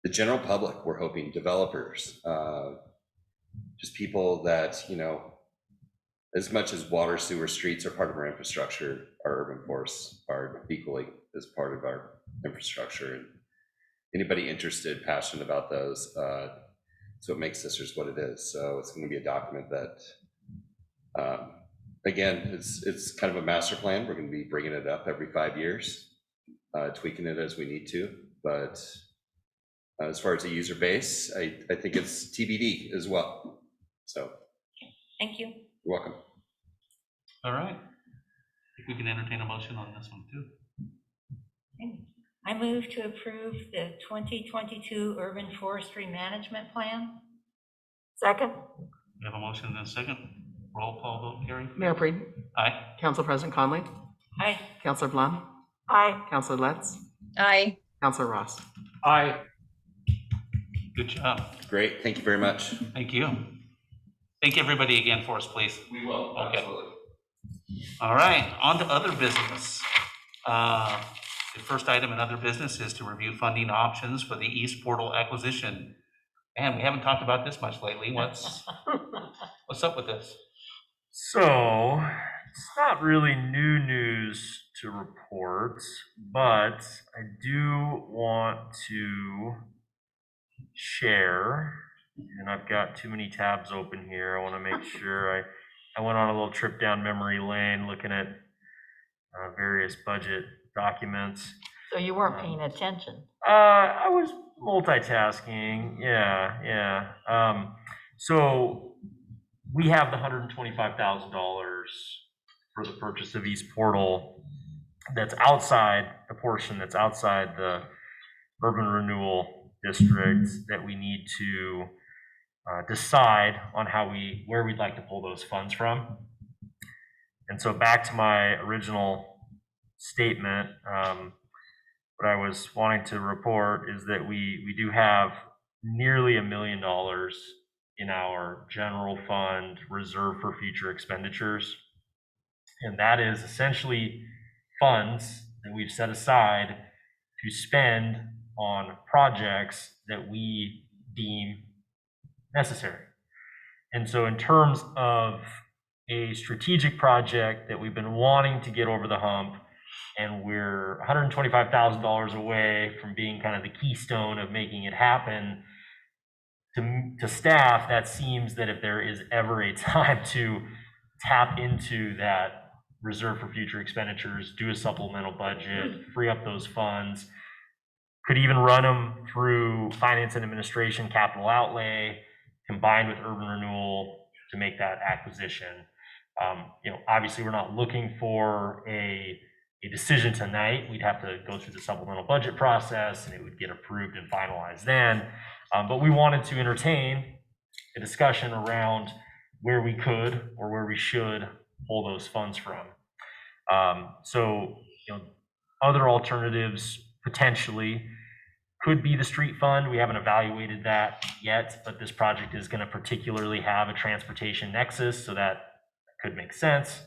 The general public, we're hoping, developers, just people that, you know, as much as water, sewer, streets are part of our infrastructure, our urban forests are equally as part of our infrastructure. And anybody interested, passionate about those, so it makes Sisters what it is. So it's going to be a document that, again, it's kind of a master plan. We're going to be bringing it up every 5 years, tweaking it as we need to. But as far as the user base, I think it's TBD as well. So Thank you. you're welcome. All right. I think we can entertain a motion on this one too. I move to approve the 2022 Urban Forestry Management Plan. Second? We have a motion and a second. Roll call vote, Carrie? Mayor Breed, Aye. Council President Conley, Aye. Councilor Blum, Aye. Councilor Letts, Aye. Councilor Ross. Aye. Good job. Great. Thank you very much. Thank you. Thank everybody again for us, please. We will. Okay. All right, on to other business. The first item in other business is to review funding options for the East Portal acquisition. Man, we haven't talked about this much lately. What's up with this? So it's not really new news to report, but I do want to share, and I've got too many tabs open here. I want to make sure I went on a little trip down memory lane looking at various budget documents. So you weren't paying attention. I was multitasking. Yeah. So we have the $125,000 for the purchase of East Portal. That's outside the portion that's outside the urban renewal district that we need to decide on where we'd like to pull those funds from. And so back to my original statement, what I was wanting to report is that we do have nearly $1 million in our general fund reserve for future expenditures. And that is essentially funds that we've set aside to spend on projects that we deem necessary. And so in terms of a strategic project that we've been wanting to get over the hump, and we're $125,000 away from being kind of the keystone of making it happen, to staff, that seems that if there is ever a time to tap into that reserve for future expenditures, do a supplemental budget, free up those funds, could even run them through finance and administration capital outlay combined with urban renewal to make that acquisition. Obviously we're not looking for a decision tonight. We'd have to go through the supplemental budget process and it would get approved and finalized then. But we wanted to entertain a discussion around where we could or where we should pull those funds from. Other alternatives potentially could be the street fund. We haven't evaluated that yet, but this project is going to particularly have a transportation nexus, so that could make sense.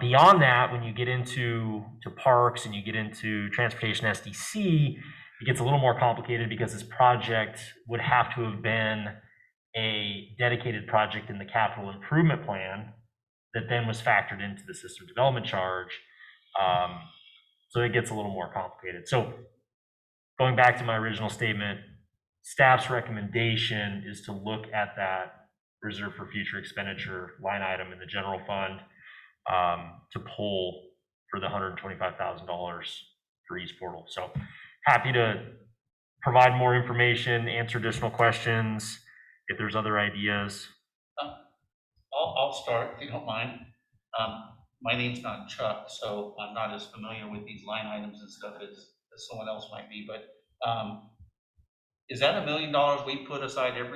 Beyond that, when you get into parks and you get into transportation SDC, it gets a little more complicated because this project would have to have been a dedicated project in the capital improvement plan. that then was factored into the system development charge. So it gets a little more complicated. So going back to my original statement, staff's recommendation is to look at that reserve for future expenditure line item in the general fund to pull for the $125,000 for East Portal. So happy to provide more information, answer additional questions if there's other ideas. I'll start if you don't mind. My name's not Chuck, so I'm not as familiar with these line items and stuff as someone else might be, but is that $1 million we put aside did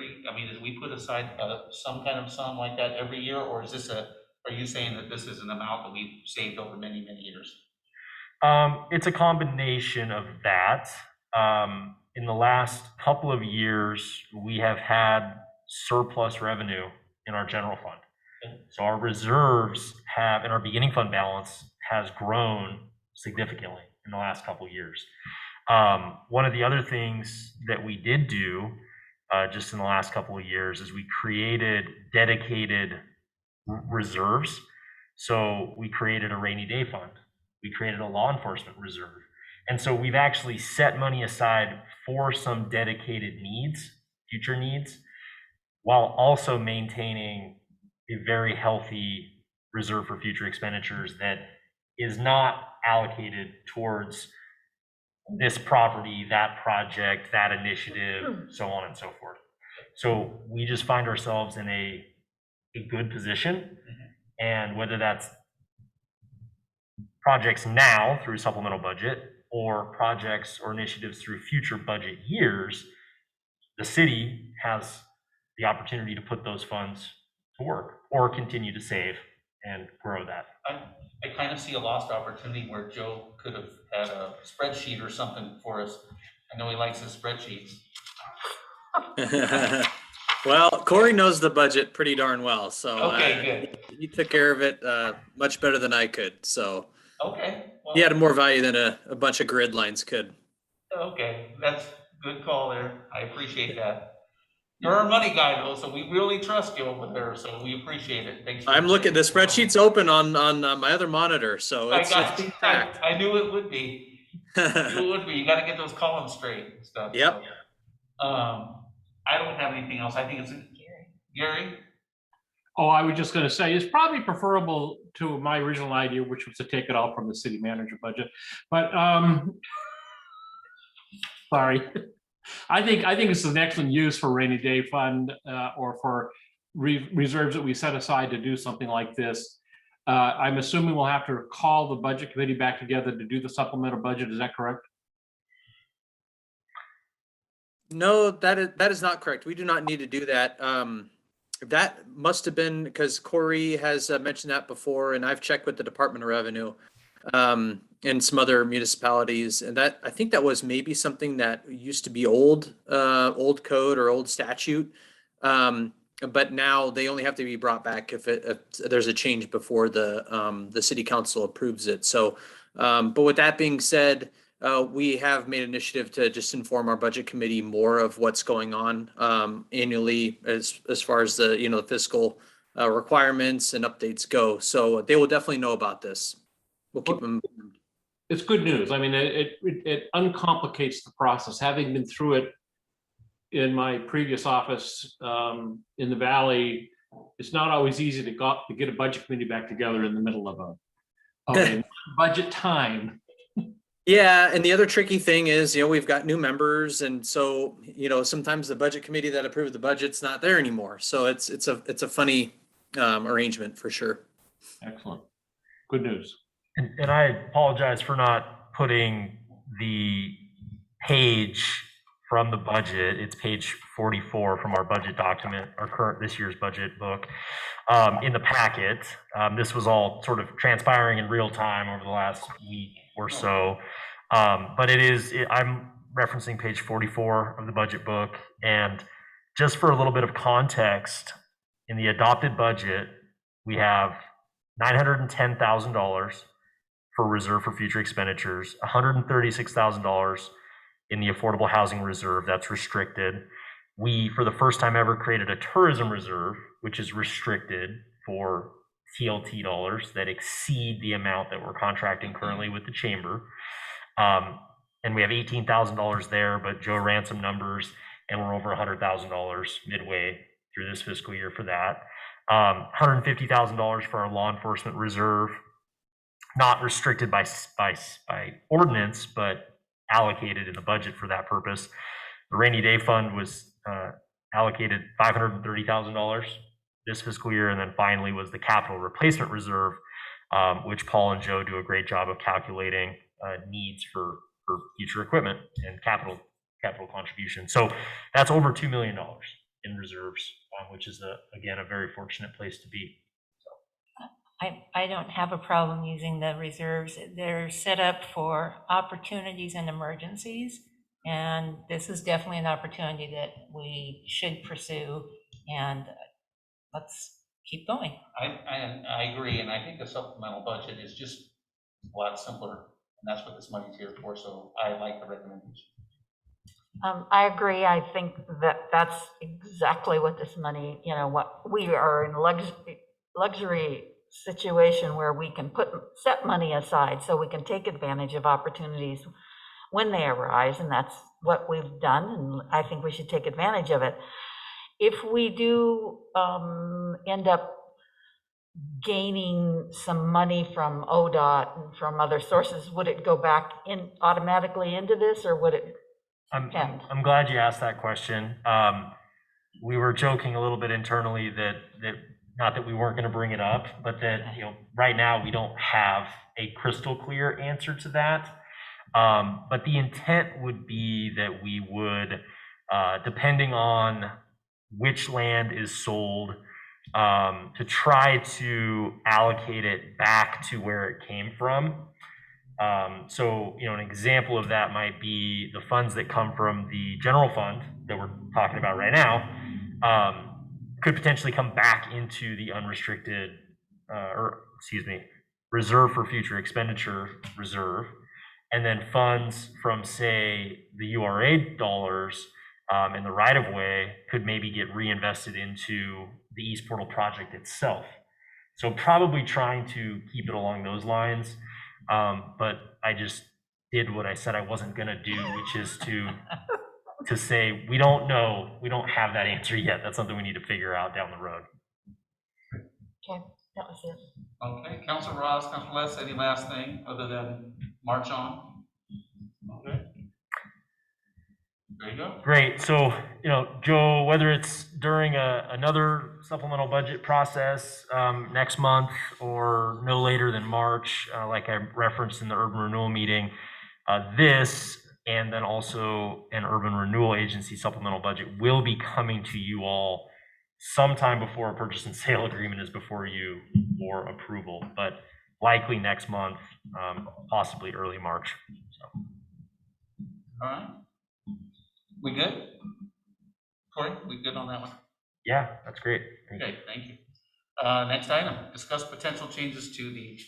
we put aside some kind of sum like that every year, or is this are you saying that this is an amount that we've saved over many, many years? It's a combination of that. In the last couple of years, we have had surplus revenue in our general fund. So our reserves have, and our beginning fund balance has grown significantly in the last couple of years. One of the other things that we did do just in the last couple of years is we created dedicated reserves. So we created a rainy day fund. We created a law enforcement reserve. And so we've actually set money aside for some dedicated needs, future needs, while also maintaining a very healthy reserve for future expenditures that is not allocated towards this property, that project, that initiative, so on and so forth. So we just find ourselves in a good position, and whether that's projects now through supplemental budget or projects or initiatives through future budget years, the city has the opportunity to put those funds to work or continue to save and grow that. I kind of see a lost opportunity where Joe could have had a spreadsheet or something for us. I know he likes his spreadsheets. Well, Corey knows the budget pretty darn well, so Okay, good. he took care of it much better than I could. So Okay. Well, he had more value than a bunch of grid lines could. okay, that's good call there. I appreciate that. You're our money guy though, so we really trust you over there, so we appreciate it. Thanks. I'm looking, the spreadsheet's open on my other monitor, so it's being tracked. I knew it would be. I knew it would be. You gotta get those columns straight and stuff. Yep. So, I don't have anything else. I think it's Gary. Oh, I was just gonna say, it's probably preferable to my original idea, which was to take it all from the city manager budget, but, sorry. I think it's an excellent use for rainy day fund, or for reserves that we set aside to do something like this. I'm assuming we'll have to call the budget committee back together to do the supplemental budget. Is that correct? No, that is not correct. We do not need to do that. That must have been because Corey has mentioned that before, and I've checked with the Department of Revenue and some other municipalities, and that I think that was maybe something that used to be old code or old statute, but now they only have to be brought back if there's a change before the city council approves it. So, but with that being said, we have made initiative to just inform our budget committee more of what's going on annually as far as the fiscal requirements and updates go. So they will definitely know about this. We'll keep them. It's good news. I mean, it uncomplicates the process. Having been through it in my previous office in the Valley, it's not always easy to get a budget committee back together in the middle of a budget time. Yeah, and the other tricky thing is, we've got new members, and so sometimes the budget committee that approved the budget's not there anymore. So it's a funny arrangement for sure. Excellent, good news. And I apologize for not putting the page from the budget. It's page 44 from our budget document, our this year's budget book, in the packet. This was all sort of transpiring in real time over the last week or so. But I'm referencing page 44 of the budget book. And just for a little bit of context, in the adopted budget, we have $910,000 for reserve for future expenditures, $136,000 in the affordable housing reserve that's restricted. We, for the first time ever, created a tourism reserve, which is restricted for TLT dollars that exceed the amount that we're contracting currently with the chamber. And we have $18,000 there, but Joe ran some numbers and we're over $100,000 midway through this fiscal year for that. $150,000 for our law enforcement reserve, not restricted by ordinance, but allocated in the budget for that purpose. The rainy day fund was allocated $530,000 this fiscal year, and then finally was the capital replacement reserve, which Paul and Joe do a great job of calculating needs for future equipment and capital contribution. So that's over $2 million in reserves, which is again a very fortunate place to be. I don't have a problem using the reserves. They're set up for opportunities and emergencies. And this is definitely an opportunity that we should pursue, and let's keep going. I agree, and I think the supplemental budget is just a lot simpler, and that's what this money's here for, so I like the recommendation. I agree. I think that that's exactly what this money, what we are in luxury situation where we can set money aside so we can take advantage of opportunities when they arise, and that's what we've done, and I think we should take advantage of it. If we do end up gaining some money from ODOT and from other sources, would it go back in automatically into this, or would it depend? I'm glad you asked that question. We were joking a little bit internally that not that we weren't going to bring it up, but that right now we don't have a crystal clear answer to that. But the intent would be that we would, depending on which land is sold, to try to allocate it back to where it came from. So, an example of that might be the funds that come from the general fund that we're talking about right now, could potentially come back into the unrestricted, reserve for future expenditure reserve. And then funds from, say, the URA dollars in the right of way could maybe get reinvested into the East Portal project itself. So probably trying to keep it along those lines. But I just did what I said I wasn't going to do, which is to say, we don't know. We don't have that answer yet. That's something we need to figure out down the road. Okay, that was it. Okay, Councilor Ross, Councilor Les, any last thing other than march on? Okay. There you go. Great. So, Joe, whether it's during another supplemental budget process next month or no later than March, like I referenced in the urban renewal meeting, this and then also an urban renewal agency supplemental budget will be coming to you all sometime before a purchase and sale agreement is before you for approval, but likely next month, possibly early March. So. All right. We good? Corey, we good on that one? Yeah, that's great. Okay, thank you. Next item, discuss potential changes to the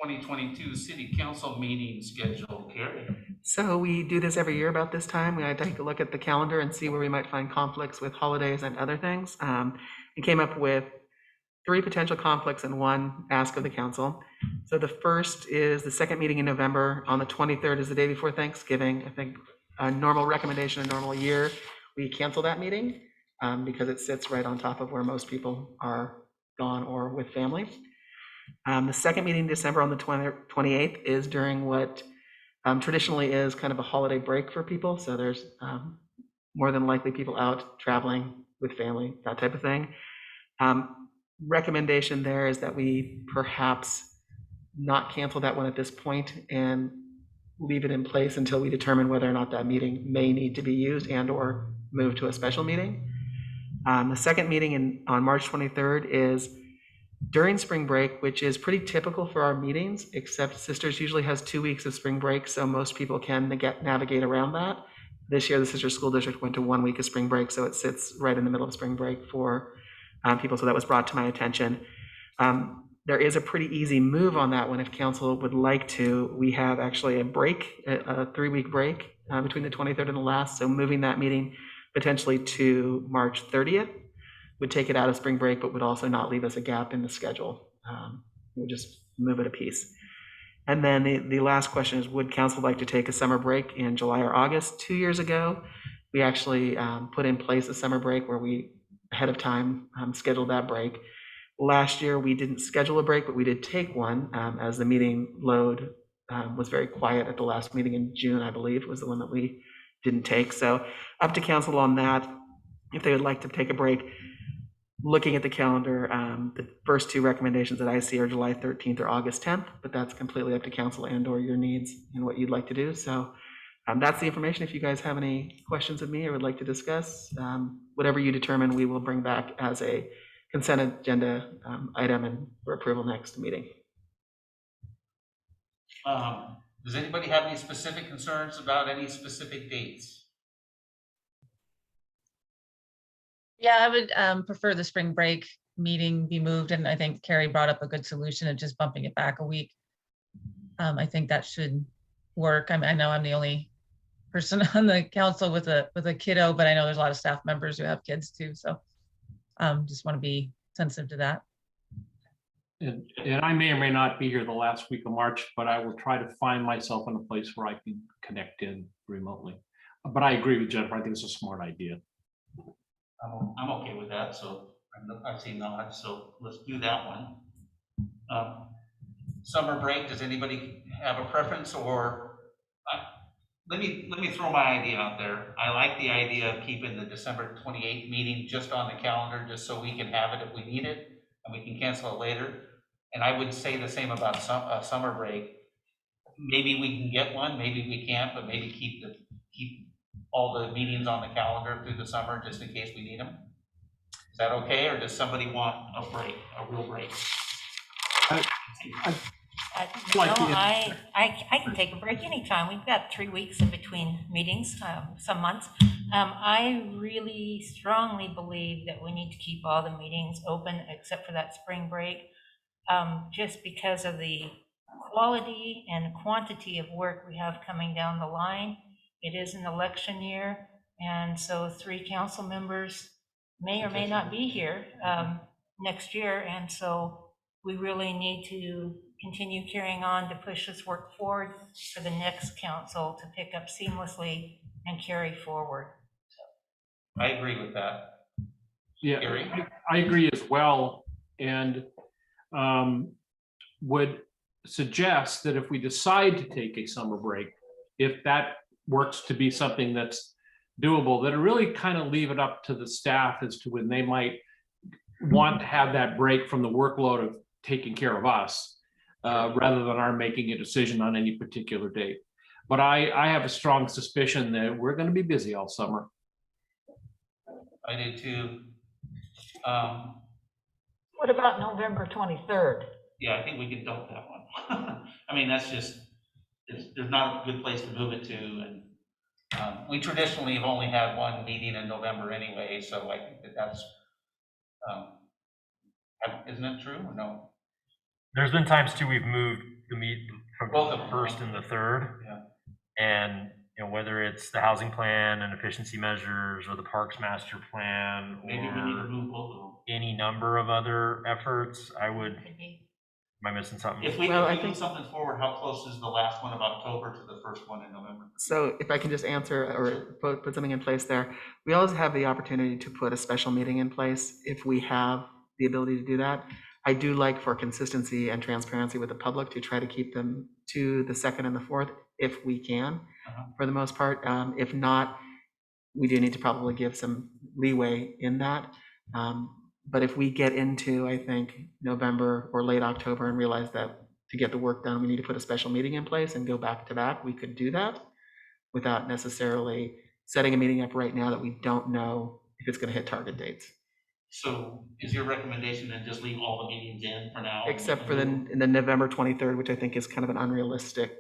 2022 City Council meeting schedule. Carrie? So we do this every year about this time. We take a look at the calendar and see where we might find conflicts with holidays and other things. We came up with 3 potential conflicts and 1 ask of the council. So the first is the second meeting in November. On the 23rd is the day before Thanksgiving. I think a normal recommendation, a normal year, we cancel that meeting because it sits right on top of where most people are gone or with family. The second meeting in December on the 28th is during what traditionally is kind of a holiday break for people. So there's more than likely people out traveling with family, that type of thing. Recommendation there is that we perhaps not cancel that one at this point and leave it in place until we determine whether or not that meeting may need to be used and or move to a special meeting. The second meeting on March 23rd is during spring break, which is pretty typical for our meetings, except Sisters usually has 2 weeks of spring break, so most people can navigate around that. This year, the Sisters School District went to 1 week of spring break, so it sits right in the middle of spring break for people, so that was brought to my attention. There is a pretty easy move on that one if council would like to. We have actually a break, a 3-week break between the 23rd and the last, so moving that meeting potentially to March 30th would take it out of spring break, but would also not leave us a gap in the schedule. we'll just move it a piece. And then the last question is, would council like to take a summer break in July or August? 2 years ago, we actually put in place a summer break where we, ahead of time, scheduled that break. Last year, we didn't schedule a break, but we did take one as the meeting load was very quiet at the last meeting in June, I believe, was the one that we didn't take. So up to council on that, if they would like to take a break. Looking at the calendar, the first two recommendations that I see are July 13th or August 10th, but that's completely up to council and or your needs and what you'd like to do. So that's the information. If you guys have any questions of me or would like to discuss, whatever you determine, we will bring back as a consent agenda item and for approval next meeting. Does anybody have any specific concerns about any specific dates? Yeah, I would prefer the spring break meeting be moved, and I think Carrie brought up a good solution of just bumping it back a week. I think that should work. I know I'm the only person on the council with a kiddo, but I know there's a lot of staff members who have kids too. So just want to be sensitive to that. And I may or may not be here the last week of March, but I will try to find myself in a place where I can connect in remotely. But I agree with Jennifer. I think it's a smart idea. I'm okay with that, so I see nod, so let's do that one. Summer break, does anybody have a preference, or let me throw my idea out there. I like the idea of keeping the December 28th meeting just on the calendar, just so we can have it if we need it, and we can cancel it later. And I would say the same about summer break. Maybe we can get one, maybe we can't, but maybe keep all the meetings on the calendar through the summer just in case we need them. Is that okay, or does somebody want a break, a real break? I can take a break anytime. We've got 3 weeks in between meetings, some months. I really strongly believe that we need to keep all the meetings open except for that spring break, just because of the quality and quantity of work we have coming down the line. It is an election year, and so 3 council members may or may not be here next year, and so we really need to continue carrying on to push this work forward for the next council to pick up seamlessly and carry forward. I agree with that. Yeah, Gary? I agree as well, and would suggest that if we decide to take a summer break, if that works to be something that's doable, that it really kind of leave it up to the staff as to when they might want to have that break from the workload of taking care of us, rather than our making a decision on any particular date. But I have a strong suspicion that we're going to be busy all summer. I do too. What about November 23rd? Yeah, I think we can dump that one. I mean, that's just, there's not a good place to move it to, and we traditionally have only had one meeting in November anyway, so I think that's, isn't it true or no? There's been times too, we've moved the meet from Both of the them, first right? and the third. Yeah. And, you know, whether it's the housing plan and efficiency measures or the parks master plan Maybe we need to or move both of them. any number of other efforts, I would, Could be. am I missing something? If we Well, I move think- something forward, how close is the last one of October to the first one in November? So if I can just answer or put something in place there, we always have the opportunity to put a special meeting in place if we have the ability to do that. I do like, for consistency and transparency with the public, to try to keep them to the second and the fourth if we can, for the most part. If not, we do need to probably give some leeway in that. But if we get into, I think, November or late October and realize that to get the work done, we need to put a special meeting in place and go back to back, we could do that without necessarily setting a meeting up right now that we don't know if it's going to hit target dates. So is your recommendation then just leave all the meetings in for now? Except for the November 23rd, which I think is kind of an unrealistic,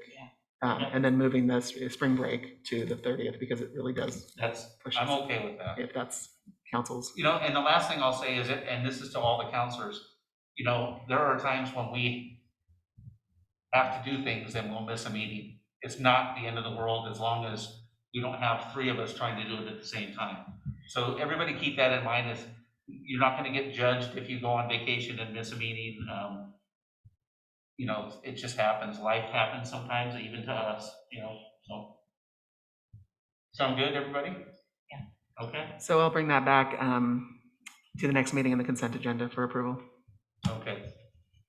and then moving the spring break to the 30th, because it really does push us. I'm okay with that. If that's council's. You know, and the last thing I'll say is, and this is to all the counselors, you know, there are times when we have to do things and we'll miss a meeting. It's not the end of the world as long as we don't have 3 of us trying to do it at the same time. So everybody keep that in mind, is you're not gonna get judged if you go on vacation and miss a meeting. You know, it just happens. Life happens sometimes, even to us, you know, so. Sound good, everybody? Yeah. Okay, So I'll bring that back to the next meeting in the consent agenda for approval. okay.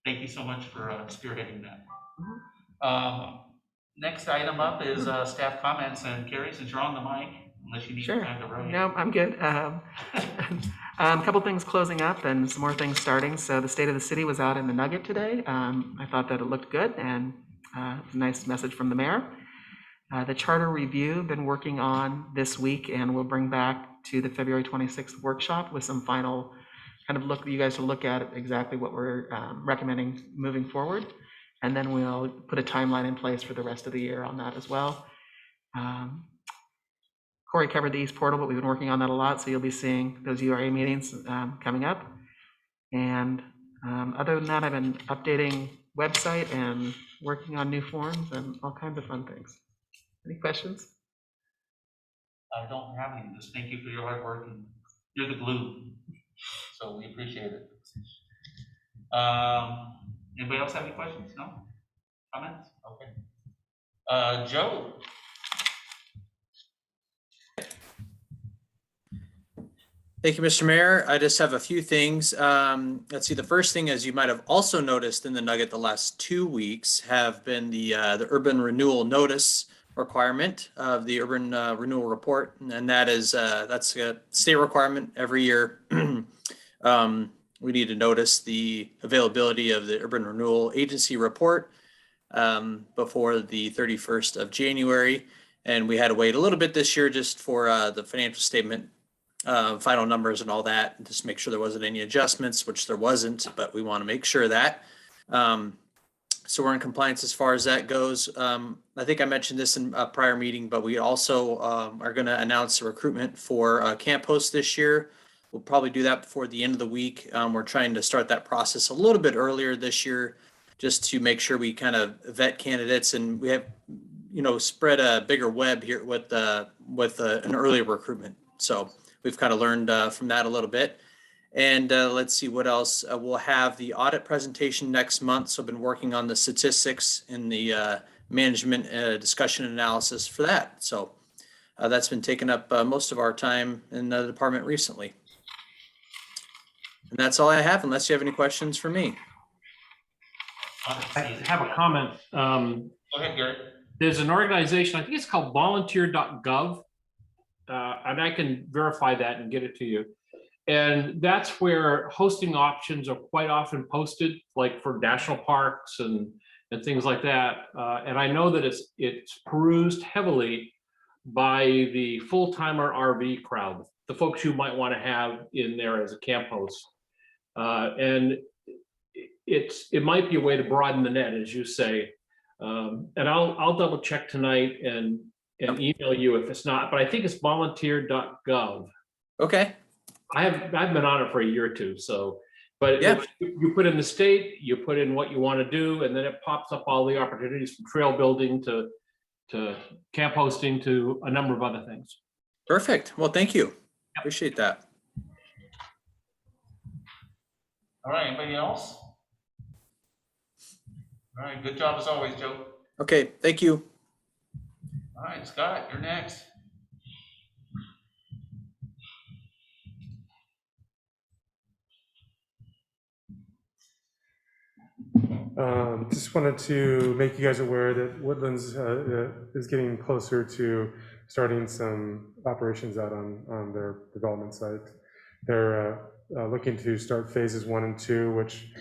Thank you so much for spearheading that. Next item up is staff comments, and Carrie, since you're on the mic, unless you need Sure. time to write. No, I'm good. A couple things closing up and some more things starting. So the State of the City was out in the Nugget today. I thought that it looked good, and a nice message from the mayor. The charter review, been working on this week, and we'll bring back to the February 26th workshop with some final kind of look, you guys to look at exactly what we're recommending moving forward. And then we'll put a timeline in place for the rest of the year on that as well. Corey covered the East Portal, but we've been working on that a lot, so you'll be seeing those URA meetings coming up. And other than that, I've been updating website and working on new forms and all kinds of fun things. Any questions? I don't have any, just thank you for your hard work, and you're the glue, so we appreciate it. Anybody else have any questions? No? Comments? Okay. Joe? Thank you, Mr. Mayor. I just have a few things. Let's see. The first thing, as you might have also noticed in the Nugget the last 2 weeks, have been the urban renewal notice requirement of the urban renewal report, and that's a state requirement every year. We need to notice the availability of the urban renewal agency report before the 31st of January, and we had to wait a little bit this year just for the financial statement final numbers and all that, and just make sure there wasn't any adjustments, which there wasn't, but we want to make sure that. So we're in compliance as far as that goes. I think I mentioned this in a prior meeting, but we also are going to announce a recruitment for camp hosts this year. We'll probably do that before the end of the week. We're trying to start that process a little bit earlier this year, just to make sure we kind of vet candidates, and we have, spread a bigger web here with an earlier recruitment. So we've kind of learned from that a little bit. And let's see what else. We'll have the audit presentation next month. So I've been working on the statistics and the management discussion analysis for that. So that's been taking up most of our time in the department recently. And that's all I have, unless you have any questions for me. I have a comment. Go ahead, Gary. There's an organization, I think it's called volunteer.gov, and I can verify that and get it to you. And that's where hosting options are quite often posted, like for national parks and things like that. And I know that it's perused heavily by the full-timer RV crowd, the folks you might want to have in there as a camp host. And it might be a way to broaden the net, as you say. And I'll double check tonight and email you if it's not, but I think it's volunteer.gov. Okay. I've been on it for a year or two, so, but Yeah. you put in the state, you put in what you want to do, and then it pops up all the opportunities from trail building to camp hosting to a number of other things. Perfect. Well, thank you. Appreciate that. All right, anybody else? All right, good job as always, Joe. Okay, thank you. All right, Scott, you're next. Just wanted to make you guys aware that Woodlands is getting closer to starting some operations out on their development site. They're looking to start phases 1 and 2, which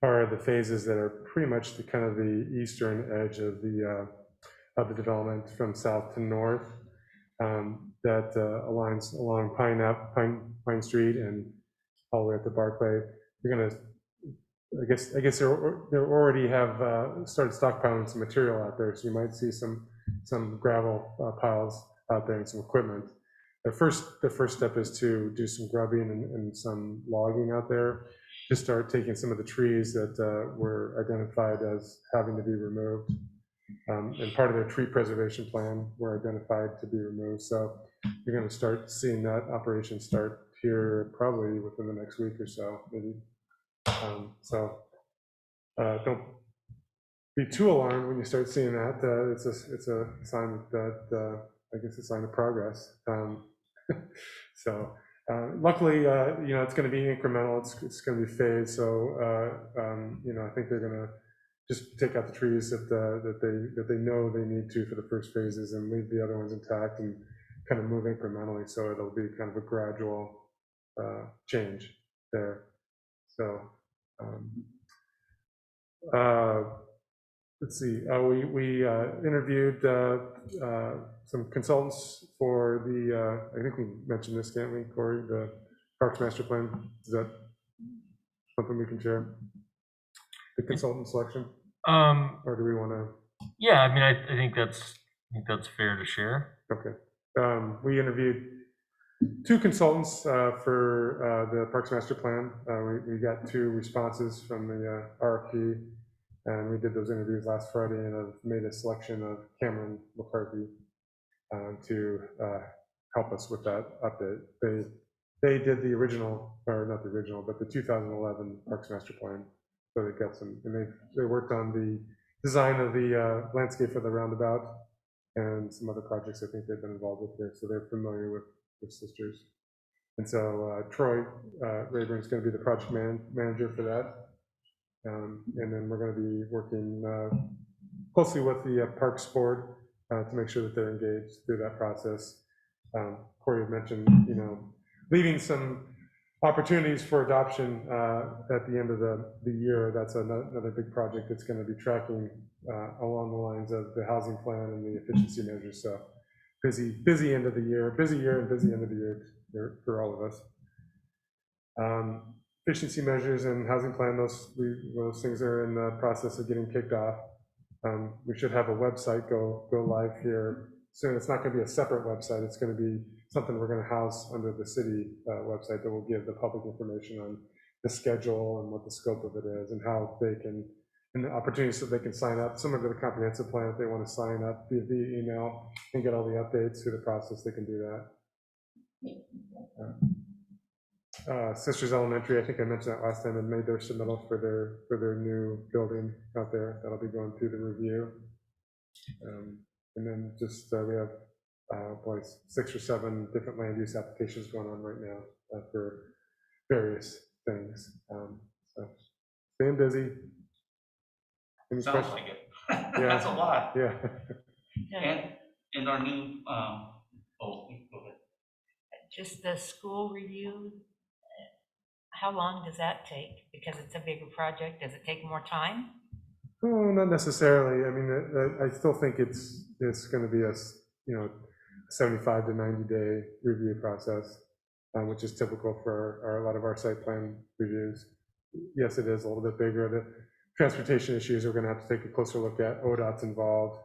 are the phases that are pretty much the kind of the eastern edge of the development from south to north. That aligns along Pine Street and all the way up to Barclay. You're gonna, I guess they already have started stockpiling some material out there, so you might see some gravel piles out there and some equipment. The first step is to do some grubbing and some logging out there to start taking some of the trees that were identified as having to be removed. And part of their tree preservation plan were identified to be removed. So you're going to start seeing that operation start here probably within the next week or so, maybe. Don't be too alarmed when you start seeing that. It's a sign that, I guess, a sign of progress. Luckily, it's going to be incremental. It's going to be phased. So, I think they're going to just take out the trees that they know they need to for the first phases and leave the other ones intact and kind of move incrementally. So it'll be kind of a gradual change there. So, let's see. We interviewed some consultants for the. I think we mentioned this, can't we, Corey? The Parks Master Plan. Is that something we can share? The consultant selection, or do we want to? Yeah, I mean, I think that's fair to share. Okay. We interviewed 2 consultants for the Parks Master Plan. We got 2 responses from the RFP, and we did those interviews last Friday, and I've made a selection of Cameron McCarthy to help us with that update. They did the original, or not the original, but the 2011 Parks Master Plan. So they got some, and they worked on the design of the landscape for the roundabout and some other projects I think they've been involved with here. So they're familiar with Sisters. And so Troy Rayburn is going to be the project manager for that. And then we're going to be working closely with the Parks Board to make sure that they're engaged through that process. Corey had mentioned, leaving some opportunities for adoption at the end of the year. That's another big project that's going to be tracking along the lines of the housing plan and the efficiency measures. So busy end of the year, busy year and busy end of the year for all of us. Efficiency measures and housing plan, those things are in the process of getting kicked off. We should have a website go live here soon. It's not going to be a separate website. It's going to be something we're going to house under the city website that will give the public information on the schedule and what the scope of it is and how they can, and the opportunities so they can sign up, similar to the comprehensive plan. If they want to sign up via email and get all the updates through the process, they can do that. Sisters Elementary, I think I mentioned that last time, and made their submittal for their new building out there. That'll be going through the review. And then just we have 6 or 7 different land use applications going on right now for various things. So staying busy. Any Sounds questions? like it. Yeah. That's a lot. Yeah. And our new, go ahead. Just the school review, how long does that take? Because it's a bigger project, does it take more time? Oh, not necessarily. I mean, I still think it's going to be a 75 to 90 day review process, which is typical for a lot of our site plan reviews. Yes, it is a little bit bigger. The transportation issues we're going to have to take a closer look at. ODOT's involved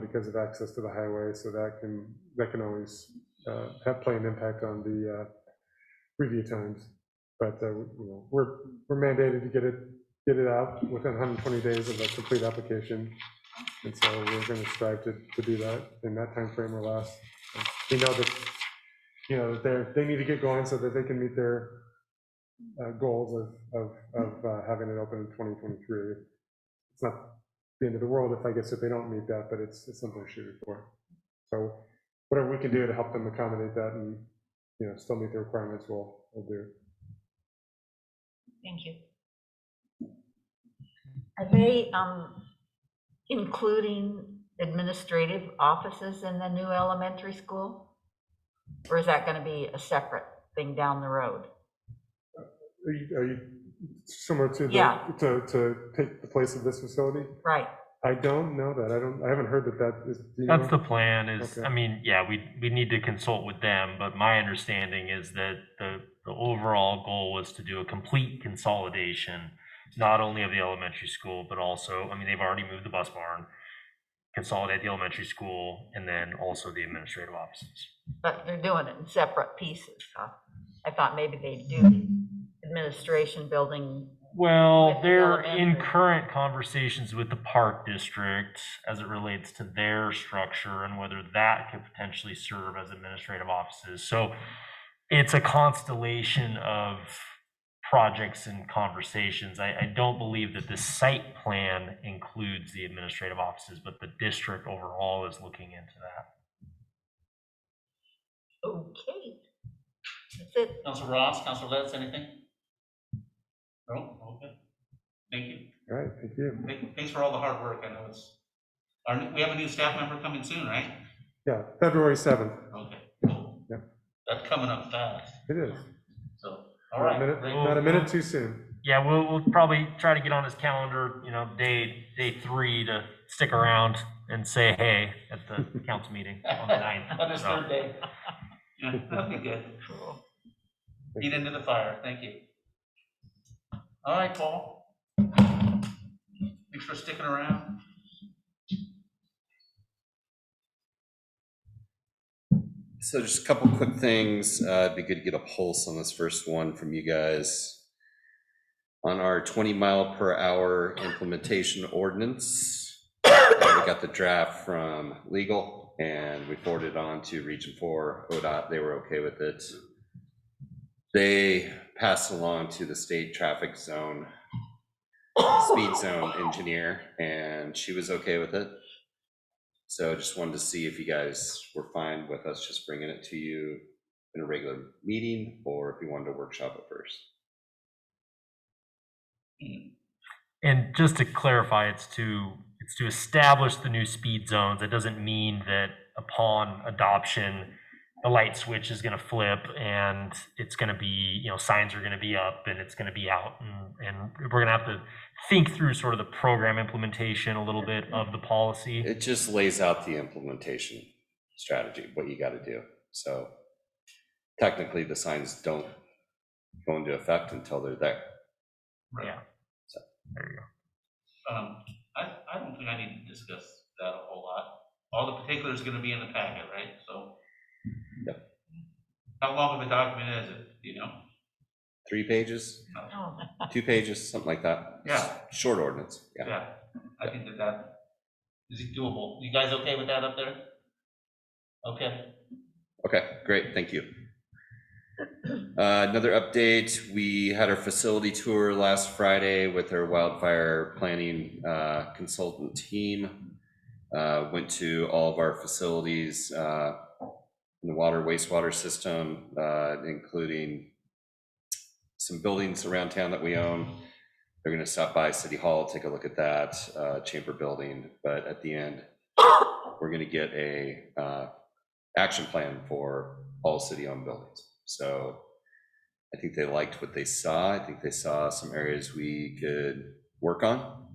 because of access to the highway, so that can always play an impact on the review times. But we're mandated to get it out within 120 days of a complete application, and so we're going to strive to do that in that time frame or less. We know that they need to get going so that they can meet their goals of having it open in 2023. It's not the end of the world if they don't meet that, but it's something to shoot for. So whatever we can do to help them accommodate that and still meet the requirements, we'll do. Thank you. Are they including administrative offices in the new elementary school? Or is that going to be a separate thing down the road? Are you similar to to take the place of this facility? Right. I don't know that. I haven't heard that is. That's the plan is, Okay. I mean, yeah, we need to consult with them, but my understanding is that the overall goal was to do a complete consolidation, not only of the elementary school, but also, I mean, they've already moved the bus barn, consolidate the elementary school, and then also the administrative offices. But they're doing it in separate pieces. Huh? I thought maybe they'd do the administration building. Well, With the they're in elementary. current conversations with the park district as it relates to their structure and whether that could potentially serve as administrative offices. So it's a constellation of projects and conversations. I don't believe that the site plan includes the administrative offices, but the district overall is looking into that. Okay. That's it. Councilor Ross, Councilor Letts, anything? No? Okay. Thank you. All right, thank you. Thanks for all the hard work. I know we have a new staff member coming soon, right? Yeah, February 7th. Okay, cool. Yep. That's coming up fast. It is. So, all right. Not a minute too soon. Yeah, we'll probably try to get on his calendar, day 3 to stick around and say hey at the council meeting on the 9th. On his third day. Yeah, that'd be good. Feet into the fire. Thank you. All right, Paul. Thanks for sticking around. So just a couple quick things. It'd be good to get a pulse on this first one from you guys. On our 20-mile-per-hour implementation ordinance, we got the draft from legal and we forwarded on to Region 4, ODOT. They were okay with it. They passed along to the state traffic zone, speed zone engineer, and she was okay with it. So just wanted to see if you guys were fine with us just bringing it to you in a regular meeting, or if you wanted to workshop it first. And just to clarify, it's to establish the new speed zones. It doesn't mean that upon adoption, the light switch is going to flip and it's going to be, signs are going to be up and it's going to be out. And we're going to have to think through sort of the program implementation a little bit of the policy. It just lays out the implementation strategy, what you got to do. So technically the signs don't go into effect until they're there. Right. Yeah. So there you go. I don't think I need to discuss that a whole lot. All the particulars are going to be in the packet, right? So. Yep. How long of a document is it? Do you know? 3 pages, Oh. 2 pages, something like that. Yeah. Short ordinance. Yeah. I think that is doable. You guys okay with that up there? Okay. Okay, great, thank you. Another update, we had our facility tour last Friday with our wildfire planning consultant team. Went to all of our facilities in the water wastewater system, including some buildings around town that we own. They're going to stop by City Hall, take a look at that chamber building, but at the end, we're going to get a action plan for all city-owned buildings. So I think they liked what they saw. I think they saw some areas we could work on.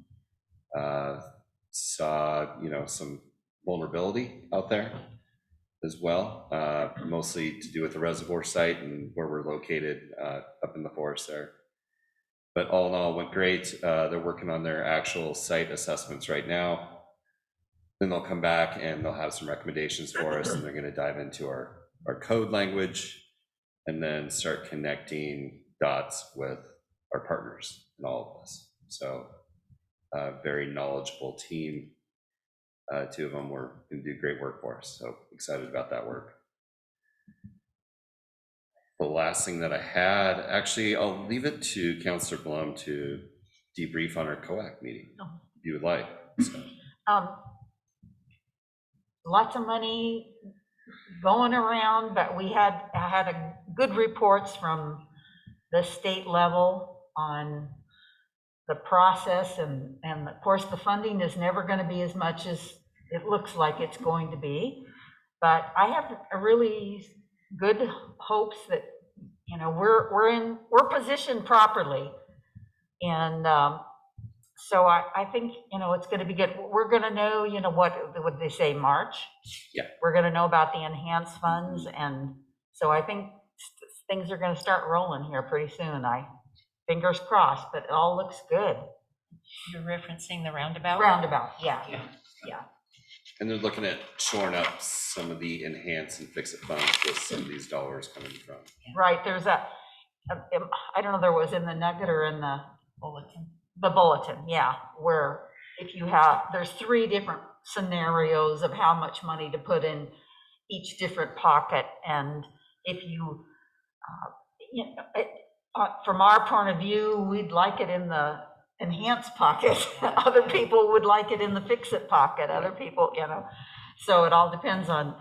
Saw, some vulnerability out there as well, mostly to do with the reservoir site and where we're located up in the forest there. But all in all, went great. They're working on their actual site assessments right now. Then they'll come back and they'll have some recommendations for us, and they're going to dive into our code language and then start connecting dots with our partners in all of this. So very knowledgeable team. 2 of them were going to do great work for us. So excited about that work. The last thing that I had, actually, I'll leave it to Councilor Blum to debrief on our COAC meeting, if you would like. So. Lots of money going around, but we had a good reports from the state level on the process, and of course the funding is never going to be as much as it looks like it's going to be, but I have a really good hopes that we're positioned properly, and so I think it's going to be good. We're going to know what would they say, March? Yeah. We're going to know about the enhanced funds, and so I think things are going to start rolling here pretty soon. Fingers crossed, but it all looks good. You're referencing the roundabout? Roundabout, yeah. And they're looking at shoring up some of the enhance and fix it funds with some of these dollars coming from. Right, there's I don't know, there was in the nugget or in the Bulletin. The bulletin, yeah, where there's 3 different scenarios of how much money to put in each different pocket, and if you you know, from our point of view, we'd like it in the enhanced pocket. Other people would like it in the fix-it pocket. Other people, you know, so it all depends on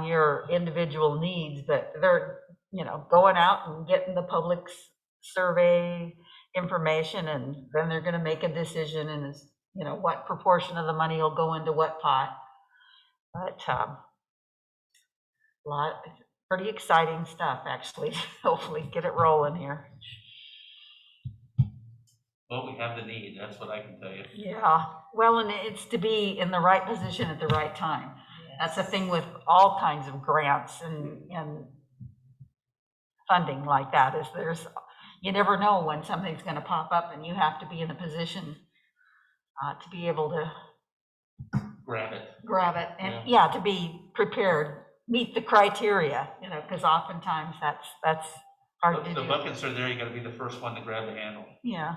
your individual needs, but they're, you know, going out and getting the public's survey information, and then they're going to make a decision, and is, you know, what proportion of the money will go into what pot. But pretty exciting stuff, actually. Hopefully get it rolling here. Well, we have the need, that's what I can tell you. Yeah, well, and it's to be in the right position at the right time. That's the thing with all kinds of grants and funding like that, is you never know when something's going to pop up, and you have to be in a position to be able to Grab it. And yeah, to be prepared, meet the criteria, you know, because oftentimes that's hard to The do. buckets are there, you gotta be the first one to grab the handle. Yeah.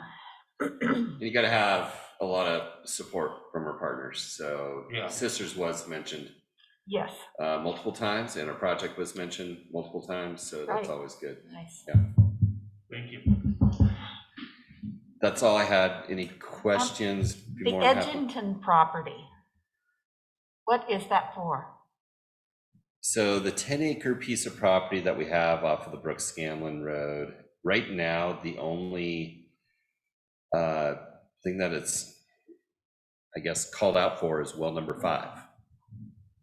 You got to have a lot of support from our partners. So Yeah. Sisters was mentioned Yes. multiple times, and our project was mentioned multiple times. So that's Right. always good. Nice. Yeah. Thank you. That's all I had. Any questions? Be The more than happy. Edginton property, what is that for? So the 10-acre piece of property that we have off of the Brooks Scanlon Road, right now, the only thing that it's, I guess, called out for is well number 5.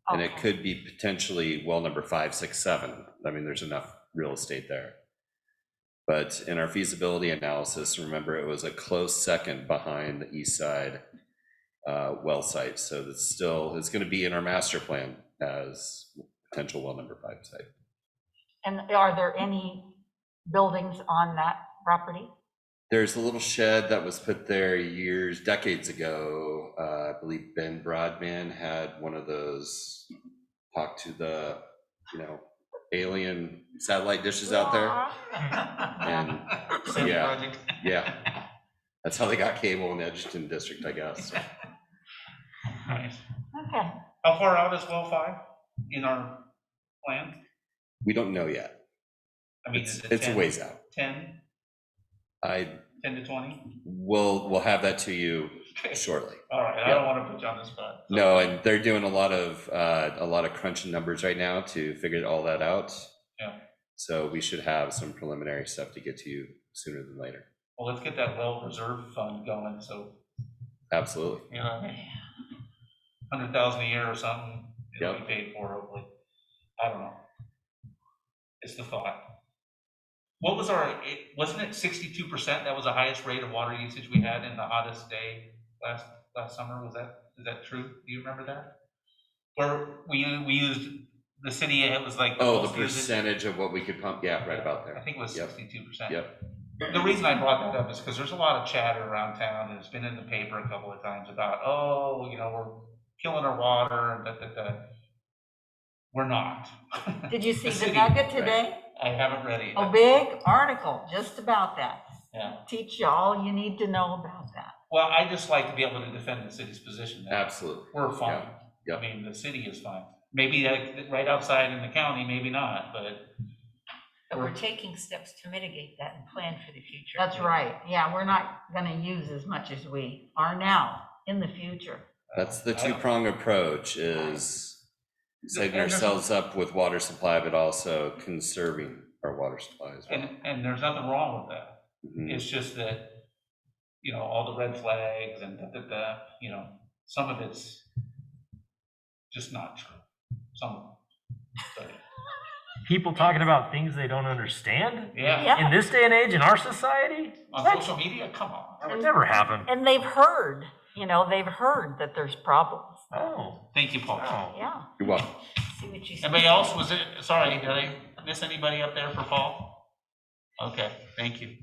And it Okay. could be potentially well number 5, 6, 7. I mean, there's enough real estate there. But in our feasibility analysis, remember, it was a close second behind the east side well site. So it's going to be in our master plan as potential well number 5 site. And are there any buildings on that property? There's a little shed that was put there decades ago. I believe Ben Broadman had one of those, talk to the, you know, alien satellite dishes out there. And yeah, that's how they got cable in the Edgerton district, I guess. Nice. Okay. How far out is well 5 in our plan? We don't know yet. I mean, is it It's 10, a ways out. 10 to 20? We'll have that to you shortly. All right, I don't want to put you on the spot. So. No, and they're doing a lot of crunching numbers right now to figure all that out. Yeah. So we should have some preliminary stuff to get to you sooner than later. Well, let's get that well reserve fund going, so. Absolutely. You know what I mean? 100,000 a year or something, it'll Yep. be paid for, hopefully. I don't know. It's the thought. What was wasn't it 62%? That was the highest rate of water usage we had in the hottest day last summer. Is that true? Do you remember that? Where we used, the city, it was like. Oh, the percentage of what we could pump. Yeah, right about there. I think it was 62%. Yep. The reason I brought that up is because there's a lot of chatter around town, and it's been in the paper a couple of times about, oh, you know, we're killing our water, and We're not. Did you see the city, Nugget today? I haven't read it. A big article just about that. Yeah. Teach you all you need to know about that. Well, I just like to be able to defend the city's position. Absolutely. We're fine. Yeah. I mean, the city is fine. Maybe right outside in the county, maybe not, but. But we're taking steps to mitigate that and plan for the future. That's right. Yeah, we're not gonna use as much as we are now in the future. That's the two-prong approach, is setting ourselves up with water supply, but also conserving our water supply as well. And there's nothing wrong with that. Mhm. It's just that, you know, all the red flags and you know, some of it's just not true. Some of it. People talking about things they don't understand Yeah. in this day and age in our society? On What? social media, come on. That would never happen. And they've heard that there's problems. Oh, Thank you, Paul. wow. Yeah. You're welcome. See what you see. Anybody else? Sorry, did I miss anybody up there for Paul? Okay, thank you.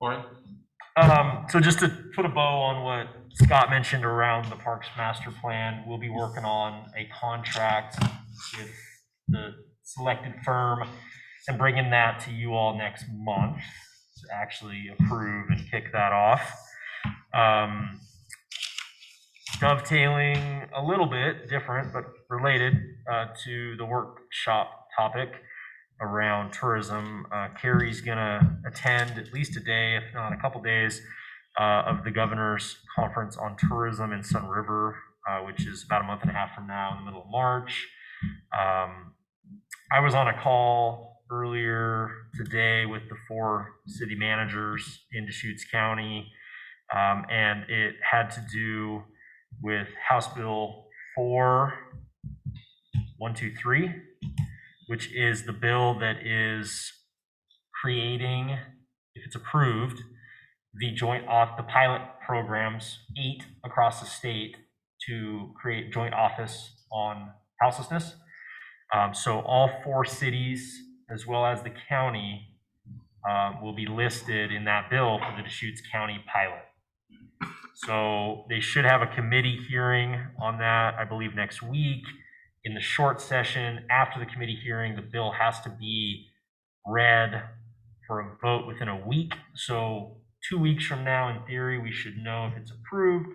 Corey? So just to put a bow on what Scott mentioned around the Parks Master Plan, we'll be working on a contract with the selected firm and bringing that to you all next month to actually approve and kick that off. Dovetailing a little bit different, but related to the workshop topic. around tourism. Carrie's gonna attend at least a day, if not a couple days, of the governor's conference on tourism in Sun River, which is about a month and a half from now in the middle of March. I was on a call earlier today with the 4 city managers in Deschutes County, and it had to do with House Bill 4123, which is the bill that is creating, if it's approved, the pilot programs, 8 across the state, to create joint office on houselessness. So all 4 cities, as well as the county, will be listed in that bill for the Deschutes County pilot. So they should have a committee hearing on that, I believe, next week. In the short session after the committee hearing, the bill has to be read for a vote within a week. So 2 weeks from now, in theory, we should know if it's approved.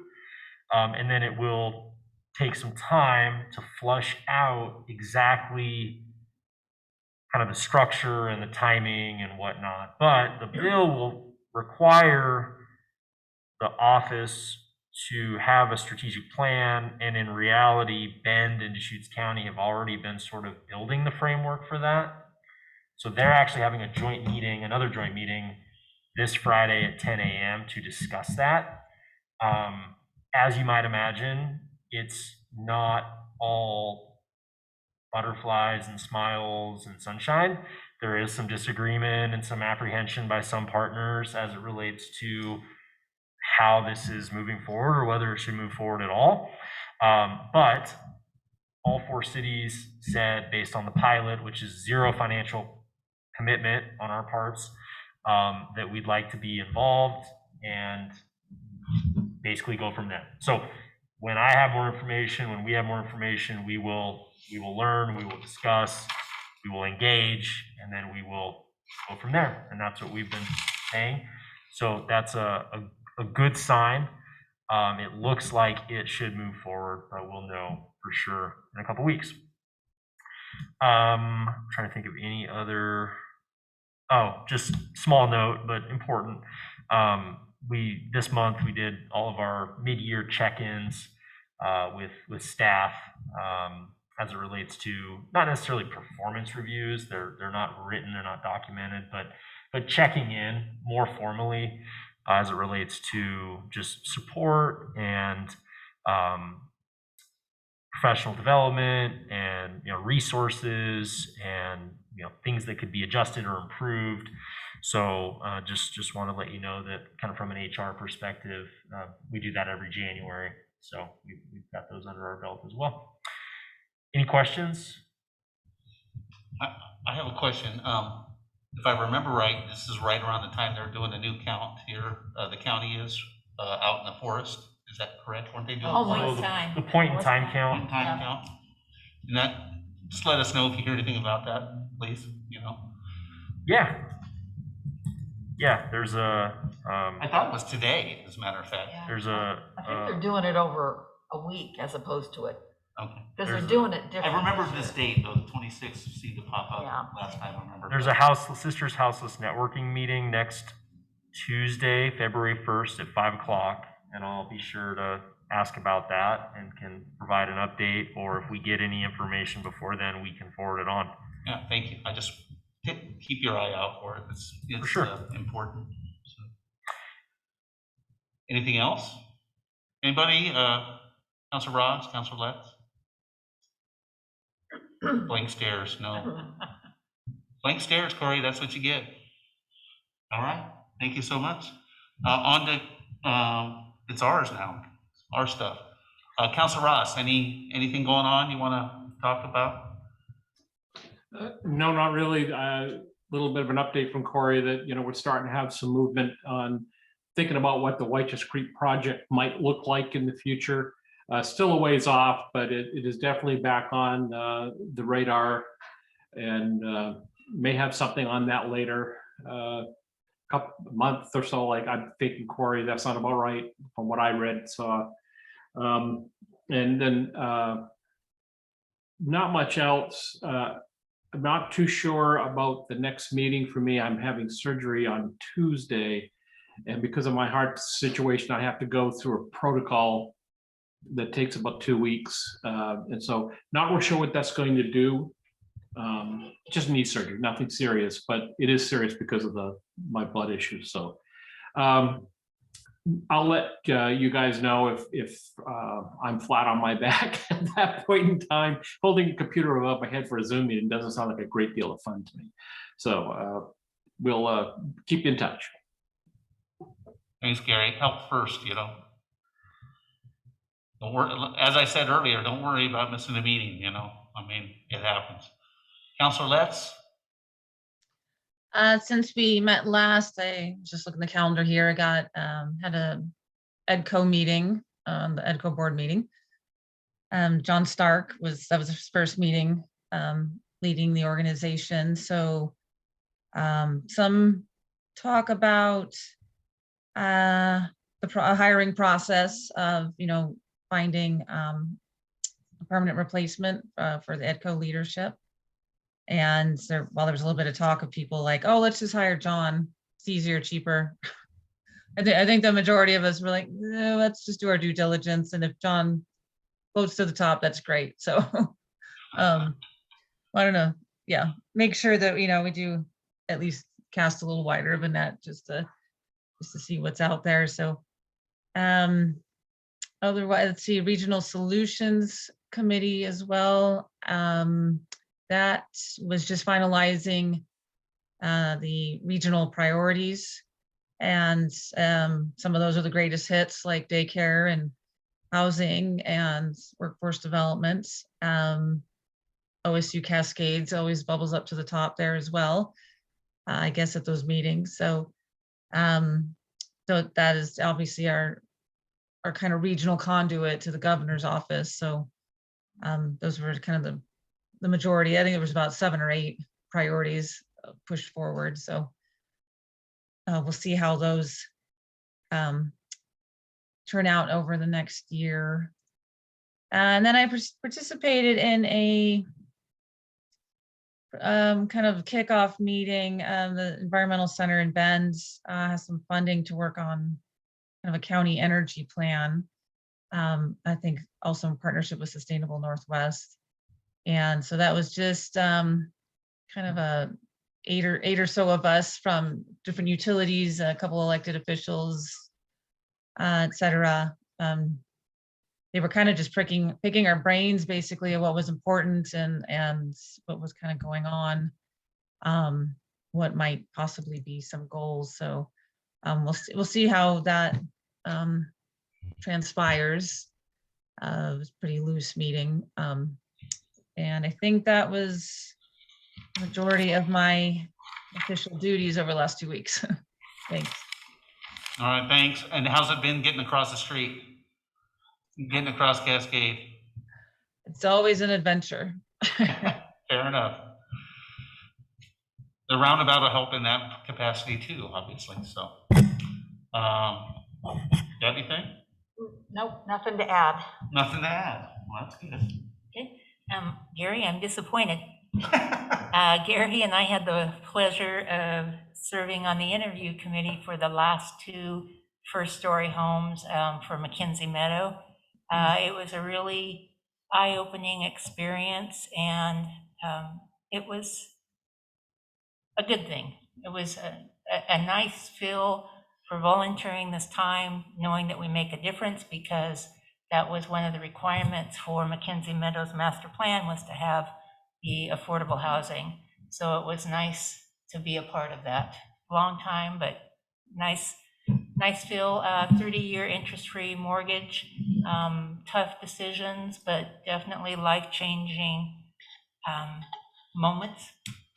And then it will take some time to flush out exactly kind of the structure and the timing and whatnot. But the bill will require the office to have a strategic plan, and in reality, Bend and Deschutes County have already been sort of building the framework for that. So they're actually having a joint meeting, another joint meeting this Friday at 10 a.m. to discuss that. As you might imagine, it's not all butterflies and smiles and sunshine. There is some disagreement and some apprehension by some partners as it relates to how this is moving forward or whether it should move forward at all. But all 4 cities said, based on the pilot, which is 0 financial commitment on our parts, that we'd like to be involved and basically go from there. So when I have more information, when we have more information, we will learn, we will discuss, we will engage, and then we will go from there. And that's what we've been saying. So that's a good sign. It looks like it should move forward, but we'll know for sure in a couple weeks. I'm trying to think of any other, just small note, but important. This month we did all of our mid-year check-ins with staff as it relates to not necessarily performance reviews. They're not written, they're not documented, but checking in more formally as it relates to just support and professional development and resources and things that could be adjusted or improved. So just want to let you know that kind of from an HR perspective, we do that every January. So we've got those under our belt as well. Any questions? I have a question. If I remember right, this is right around the time they're doing the new count here. The county is out in the forest. Is that correct? Weren't they doing The point in time count? Point in time count? And that, just let us know if you hear anything about that, please. Yeah, there's a. I thought it was today, as a matter of fact. There's a. I think they're doing it over a week as opposed to it. Okay. Because they're doing it different. I remember this date, though, the 26th seemed to pop up last time I remember. There's a Sisters Houseless networking meeting next Tuesday, February 1st at 5 o'clock. And I'll be sure to ask about that and can provide an update, or if we get any information before then, we can forward it on. Yeah, thank you. I just keep your eye out for it. It's for sure. Important. So. Anything else? Anybody? Councilor Rods, Councilor Letts? Blank stares, no. Blank stares, Corey, that's what you get. All right, thank you so much. On to, it's ours now, our stuff. Councilor Ross, anything going on you want to talk about? No, not really. A little bit of an update from Corey that, we're starting to have some movement on thinking about what the White's Creek project might look like in the future. Still a ways off, but it is definitely back on the radar, and may have something on that later. Month or so, like I'm thinking, Corey, that sounds about right from what I read. So, and then not much else. I'm not too sure about the next meeting for me. I'm having surgery on Tuesday. And because of my heart situation, I have to go through a protocol that takes about 2 weeks. And so not real sure what that's going to do. Just knee surgery, nothing serious, but it is serious because of my blood issues. So I'll let you guys know if I'm flat on my back at that point in time. Holding a computer above my head for a Zoom meeting doesn't sound like a great deal of fun to me. So we'll keep in touch. Thanks, Gary. Health first, you know. Don't worry, as I said earlier, don't worry about missing a meeting, you know. I mean, it happens. Counselor Letts? Since we met last, I just looking at the calendar here. I got had a EDCO meeting, the EDCO board meeting. John Stark that was his first meeting leading the organization. So some talk about the hiring process of, finding a permanent replacement for the EDCO leadership. And while there was a little bit of talk of people like, oh, let's just hire John. It's easier, cheaper. I think the majority of us were like, no, let's just do our due diligence. And if John floats to the top, that's great. So I don't know. Yeah, make sure that, we do at least cast a little wider of a net just to see what's out there. So otherwise, let's see, Regional Solutions Committee as well. That was just finalizing the regional priorities. And some of those are the greatest hits, like daycare and housing and workforce development. OSU Cascades always bubbles up to the top there as well, I guess, at those meetings. So that is obviously our kind of regional conduit to the governor's office. So those were kind of the majority. I think there was about 7 or 8 priorities pushed forward. So we'll see how those turn out over the next year. And then I participated in a kind of kickoff meeting. The Environmental Center in Bend has some funding to work on kind of a county energy plan. I think also in partnership with Sustainable Northwest. And so that was just kind of a 8 or so of us from different utilities, a couple elected officials, et cetera. They were kind of just picking our brains basically of what was important and what was kind of going on, what might possibly be some goals. So we'll see how that transpires. It was a pretty loose meeting. And I think that was the majority of my official duties over the last 2 weeks. Thanks. All right, thanks. And how's it been getting across the street? Getting across Cascade? It's always an adventure. Fair enough. The roundabout will help in that capacity too, obviously, so. Got anything? Nope, nothing to add. Nothing to add. Well, that's good. Okay. Gary, I'm disappointed. Gary and I had the pleasure of serving on the interview committee for the last 2 first-story homes for McKenzie Meadow. It was a really eye-opening experience, and it was a good thing. It was a nice feel for volunteering this time, knowing that we make a difference, because that was one of the requirements for McKenzie Meadows master plan, was to have the affordable housing. So it was nice to be a part of that. Long time, but nice feel. 30-year interest-free mortgage, tough decisions, but definitely life-changing moments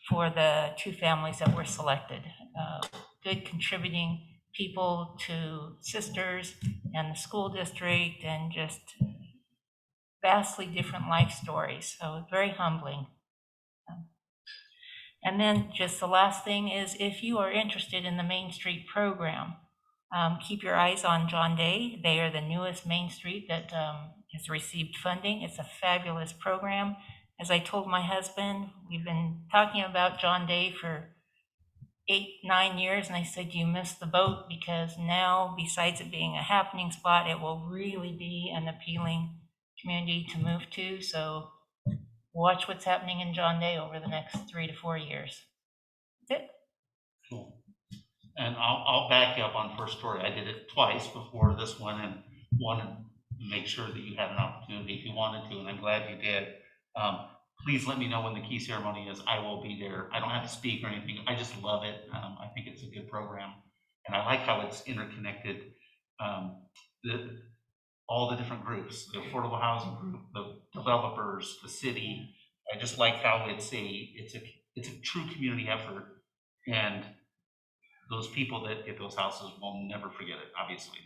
for the 2 families that were selected. Good contributing people to Sisters and the school district, and just vastly different life stories. So very humbling. And then just the last thing is, if you are interested in the Main Street program, keep your eyes on John Day. They are the newest Main Street that has received funding. It's a fabulous program, as I told my husband, we've been talking about John Day for 8-9 years, and I said, you missed the boat, because now, besides it being a happening spot, it will really be an appealing community to move to. So watch what's happening in John Day over the next 3 to 4 years. That's it. Cool. And I'll back you up on First Story. I did it twice before this one, and wanted to make sure that you had an opportunity if you wanted to, and I'm glad you did. Please let me know when the key ceremony is. I will be there. I don't have to speak or anything. I just love it. I think it's a good program, and I like how it's interconnected. All the different groups, the affordable housing group, the developers, the city. I just like how it's a true community effort, and those people that get those houses will never forget it. Obviously,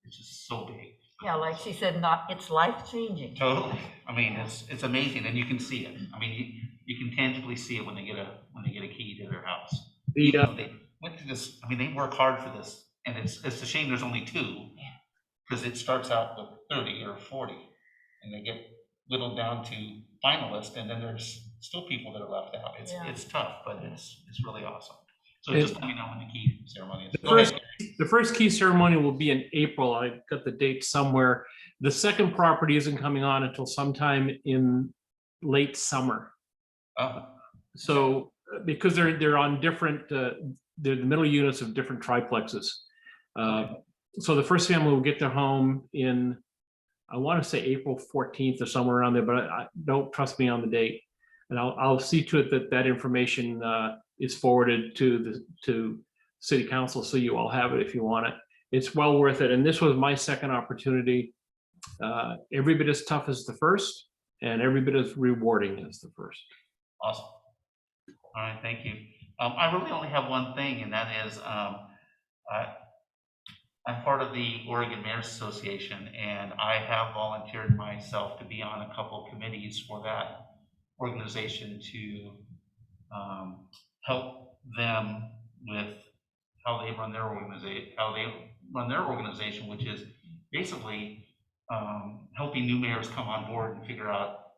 it's just so big. Yeah, like she said, it's life-changing. Totally. I mean, it's amazing, and you can see it. I mean, you can tangibly see it when they get a key to their house. They went through this. I mean, they work hard for this, and it's a shame there's only 2, because it starts out with 30 or 40, and they get whittled down to finalists, and then there's still people that are left out. It's tough, but it's really awesome. So just let me know when the key ceremony is. The first key ceremony will be in April. I got the date somewhere. The second property isn't coming on until sometime in late summer. Oh. So because they're on different, they're the middle units of different triplexes. So the first family will get their home in, I want to say April 14th or somewhere around there, but I don't trust me on the date. And I'll see to it that information is forwarded to City Council, so you all have it if you want it. It's well worth it. And this was my second opportunity. Every bit as tough as the first, and every bit as rewarding as the first. Awesome. All right, thank you. I really only have one thing, and that is I'm part of the Oregon Mayor's Association, and I have volunteered myself to be on a couple committees for that organization to help them with how they run their organization, which is basically helping new mayors come on board and figure out,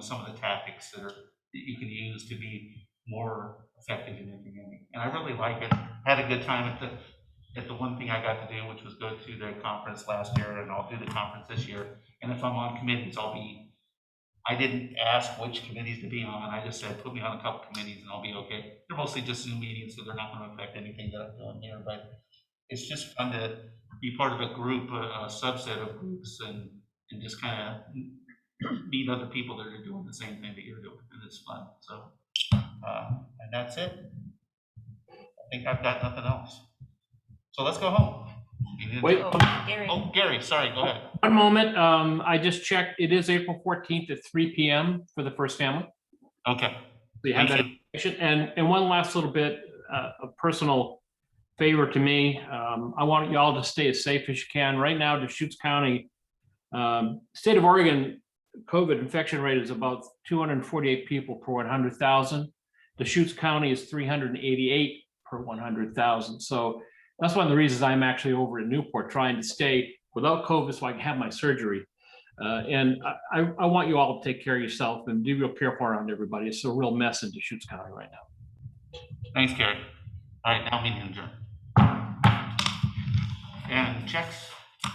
some of the tactics that you can use to be more effective in implementing. And I really like it. Had a good time at the one thing I got to do, which was go to the conference last year, and I'll do the conference this year. And if I'm on committees, I didn't ask which committees to be on. I just said, put me on a couple committees and I'll be okay. They're mostly just Zoom meetings, so they're not going to affect anything that I'm doing here, but it's just fun to be part of a group, a subset of groups, and just kind of meet other people that are doing the same thing that you're doing, and it's fun. So, and that's it. I think I've got nothing else. So let's go home. Wait. Gary. Oh, Gary, sorry, go ahead. One moment. I just checked. It is April 14th at 3 p.m. for the first family. Okay. So you have that information. And one last little bit, a personal favor to me. I want y'all to stay as safe as you can. Right now, Deschutes County, state of Oregon, COVID infection rate is about 248 people per 100,000. Deschutes County is 388 per 100,000. So that's one of the reasons I'm actually over in Newport trying to stay without COVID so I can have my surgery. And I want you all to take care of yourself and be real careful around everybody. It's a real mess in Deschutes County right now. Thanks, Gary. All right, now meeting adjourned. And checks.